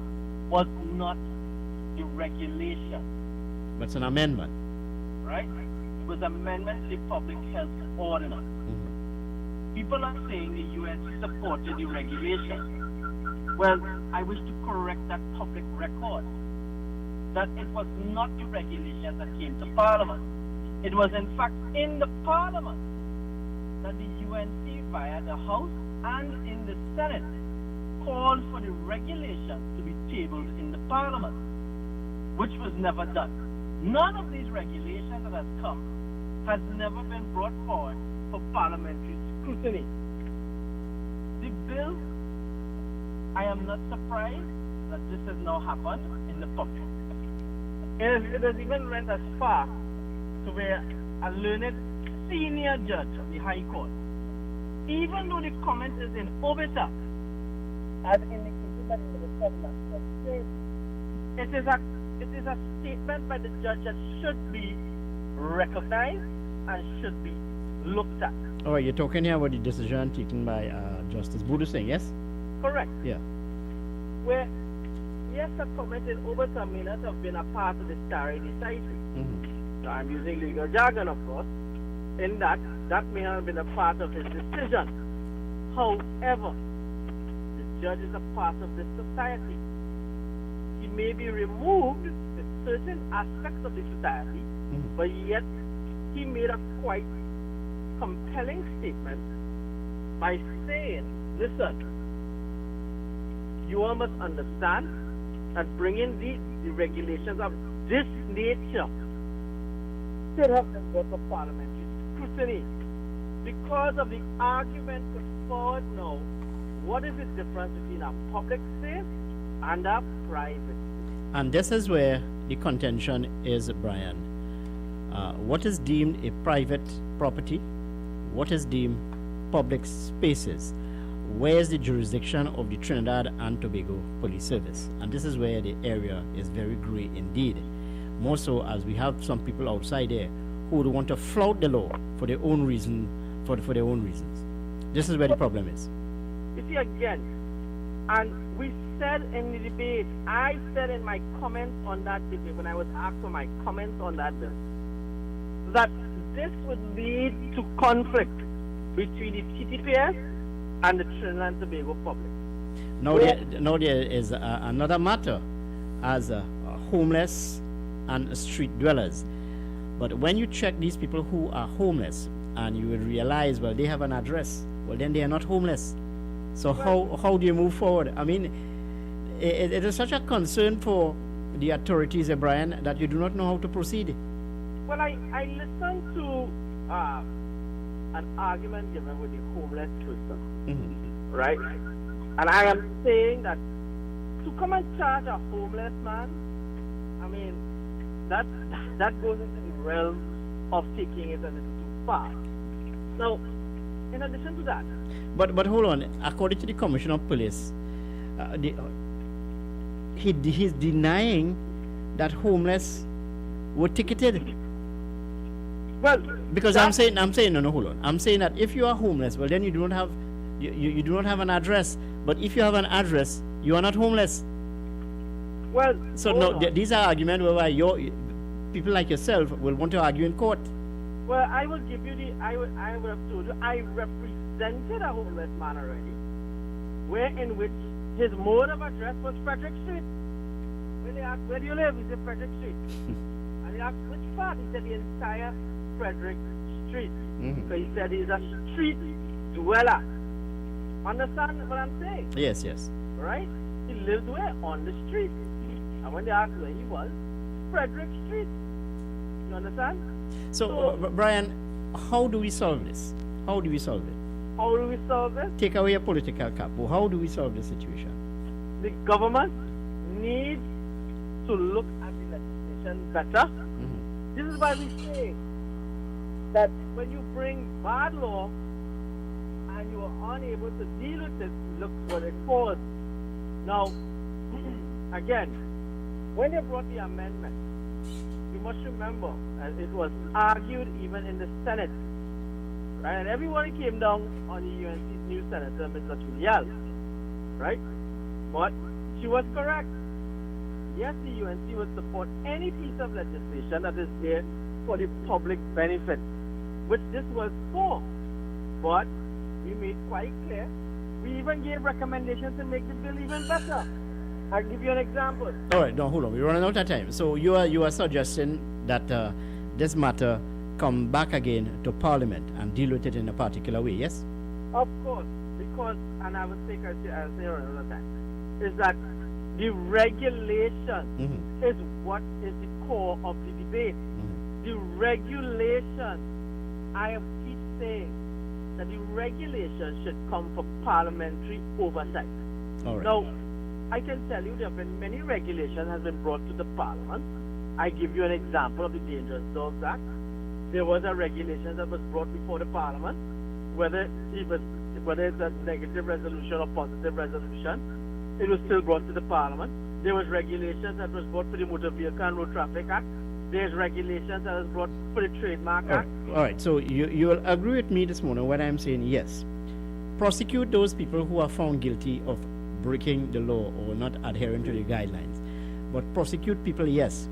S11: was not a regulation.
S10: But it's an amendment.
S11: Right? It was an amendment to the Public Health Ordinance. People are saying the UNC supported the regulation. Well, I wish to correct that public record. That it was not the regulation that came to Parliament. It was in fact in the Parliament that the UNC via the House and in the Senate called for the regulation to be tabled in the Parliament, which was never done. None of these regulations that has come has never been brought forward for parliamentary scrutiny. The bill, I am not surprised that this has now happened in the public. It has even went as far to where a learned senior judge of the High Court, even though the comment is in obiter, as indicated by the Minister of National Security, it is a statement by the judge that should be recognized and should be looked at.
S10: All right, you're talking here about the decision taken by Justice Budusing, yes?
S11: Correct.
S10: Yeah.
S11: Where, yes, a comment in obiter may not have been a part of the stare decisis. So I'm using legal jargon, of course, in that may have been a part of his decision. However, the judge is a part of this society. He may be removed with certain aspects of the society, but yet he made a quite compelling statement by saying, listen, you all must understand that bringing the regulations of this nature should have been brought for parliamentary scrutiny because of the argument put forward now what is the difference between a public space and a private?
S10: And this is where the contention is, Brian. What is deemed a private property? What is deemed public spaces? Where is the jurisdiction of the Trinidad and Tobago Police Service? And this is where the area is very gray indeed. More so as we have some people outside there who would want to flout the law for their own reason, for their own reasons. This is where the problem is.
S11: You see, again, and we said in the debate, I said in my comments on that debate, when I was asked for my comments on that bill, that this would lead to conflict between the TTPS and the Trinidad and Tobago public.
S10: Now there is another matter as homeless and street dwellers. But when you check these people who are homeless, and you will realize, well, they have an address, well, then they are not homeless. So how do you move forward? I mean, it is such a concern for the authorities, Brian, that you do not know how to proceed.
S11: Well, I listened to an argument given with the homeless person, right? And I am saying that to come and charge a homeless man, I mean, that goes into the realm of taking it a little too far. Now, in addition to that,
S10: but hold on. According to the Commissioner of Police, he's denying that homeless were ticketed.
S11: Well,
S10: because I'm saying no, hold on. I'm saying that if you are homeless, well, then you do not have you do not have an address. But if you have an address, you are not homeless.
S11: Well,
S10: so no, these are arguments whereby people like yourself will want to argue in court.
S11: Well, I will give you I would have told you, I represented a homeless man already, in which his mode of address was Frederick Street. When they asked, where do you live? He said, Frederick Street. And they asked, which part? He said, the entire Frederick Street. So he said he's a street dweller. Understand what I'm saying?
S10: Yes, yes.
S11: Right? He lived where? On the street. And when they asked where he was, Frederick Street. You understand?
S10: So, Brian, how do we solve this? How do we solve it?
S11: How do we solve this?
S10: Take away a political cap. Well, how do we solve the situation?
S11: The government needs to look at the legislation better. This is why we say that when you bring bad law and you are unable to deal with it, look what it caused. Now, again, when they brought the amendment, you must remember, and it was argued even in the Senate, right? And everybody came down on the UNC's new senator, Mr. Julial, right? But she was correct. Yes, the UNC would support any piece of legislation that is there for the public benefit, which this was for. But we made quite clear, we even gave recommendations to make the bill even better. I'll give you an example.
S10: All right, no, hold on. We're running out of time. So you are suggesting that this matter come back again to Parliament and deal with it in a particular way, yes?
S11: Of course, because, and I will say another time, is that the regulation is what is the core of the debate. The regulation, I keep saying that the regulation should come from parliamentary oversight.
S10: All right.
S11: Now, I can tell you there have been many regulations has been brought to the Parliament. I give you an example of the Dangerous Dogs Act. There was a regulation that was brought before the Parliament, whether it's a negative resolution or positive resolution, it was still brought to the Parliament. There was regulations that was brought for the Motor Vehicle and Road Traffic Act. There's regulations that was brought for the Trademark Act.
S10: All right, so you will agree with me this morning when I'm saying yes. Prosecute those people who are found guilty of breaking the law or not adhering to the guidelines. But prosecute people, yes.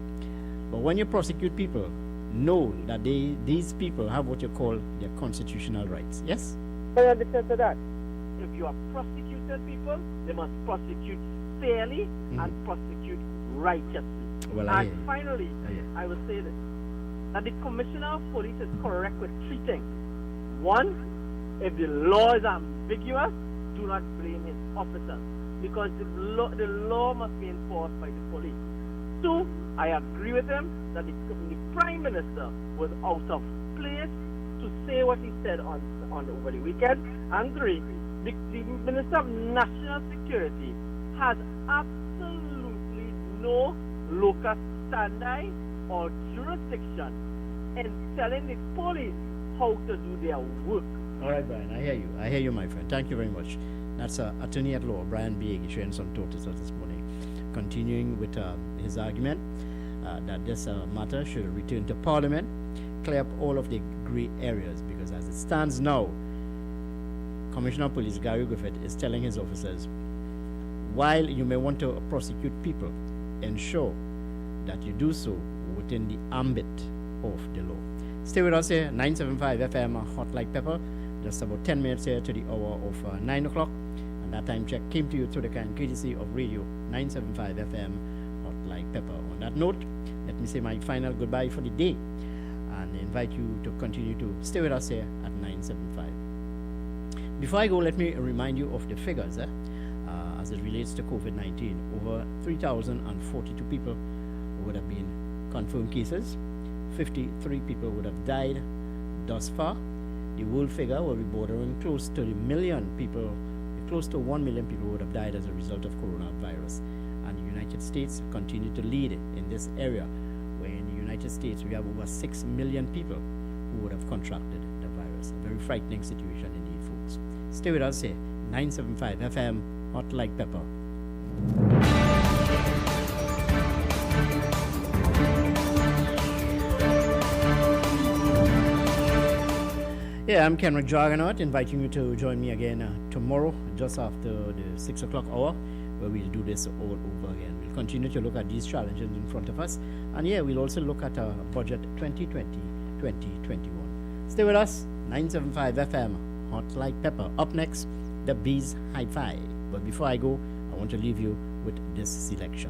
S10: But when you prosecute people, know that these people have what you call their constitutional rights. Yes?
S11: But in addition to that, if you are prosecuted people, they must prosecute fairly and prosecute righteously.
S10: Well,
S11: and finally, I will say this, that the Commissioner of Police is correct with three things. One, if the law is ambiguous, do not blame his officers, because the law must be enforced by the police. Two, I agree with him that the Prime Minister was out of place to say what he said on over the weekend. And three, the Minister of National Security has absolutely no locus standi or jurisdiction in telling the police how to do their work.
S10: All right, Brian, I hear you. I hear you, my friend. Thank you very much. That's Attorney at Law, Brian Biegi, sharing some thoughts with us this morning. Continuing with his argument that this matter should return to Parliament, clear up all of the grey areas, because as it stands now, Commissioner of Police Gary Griffith is telling his officers, while you may want to prosecute people, ensure that you do so within the ambit of the law. Stay with us here, 975 FM, Hot Like Pepper. Just about 10 minutes here to the hour of 9 o'clock. And that time check came to you through the kind courtesy of Radio 975 FM, Hot Like Pepper. On that note, let me say my final goodbye for the day and invite you to continue to stay with us here at 975. Before I go, let me remind you of the figures as it relates to COVID-19. Over 3,042 people would have been confirmed cases. 53 people would have died thus far. The world figure will be bordering close to 1 million people. Close to 1 million people would have died as a result of coronavirus. And the United States continue to lead in this area, where in the United States we have over 6 million people who would have contracted the virus. A very frightening situation indeed, folks. Stay with us here, 975 FM, Hot Like Pepper. Yeah, I'm Kenrick Jargonaut, inviting you to join me again tomorrow, just after the 6 o'clock hour, where we'll do this all over again. We'll continue to look at these challenges in front of us, and yeah, we'll also look at our budget 2020-2021. Stay with us, 975 FM, Hot Like Pepper. Up next, the Bees Hi-Fi. But before I go, I want to leave you with this selection.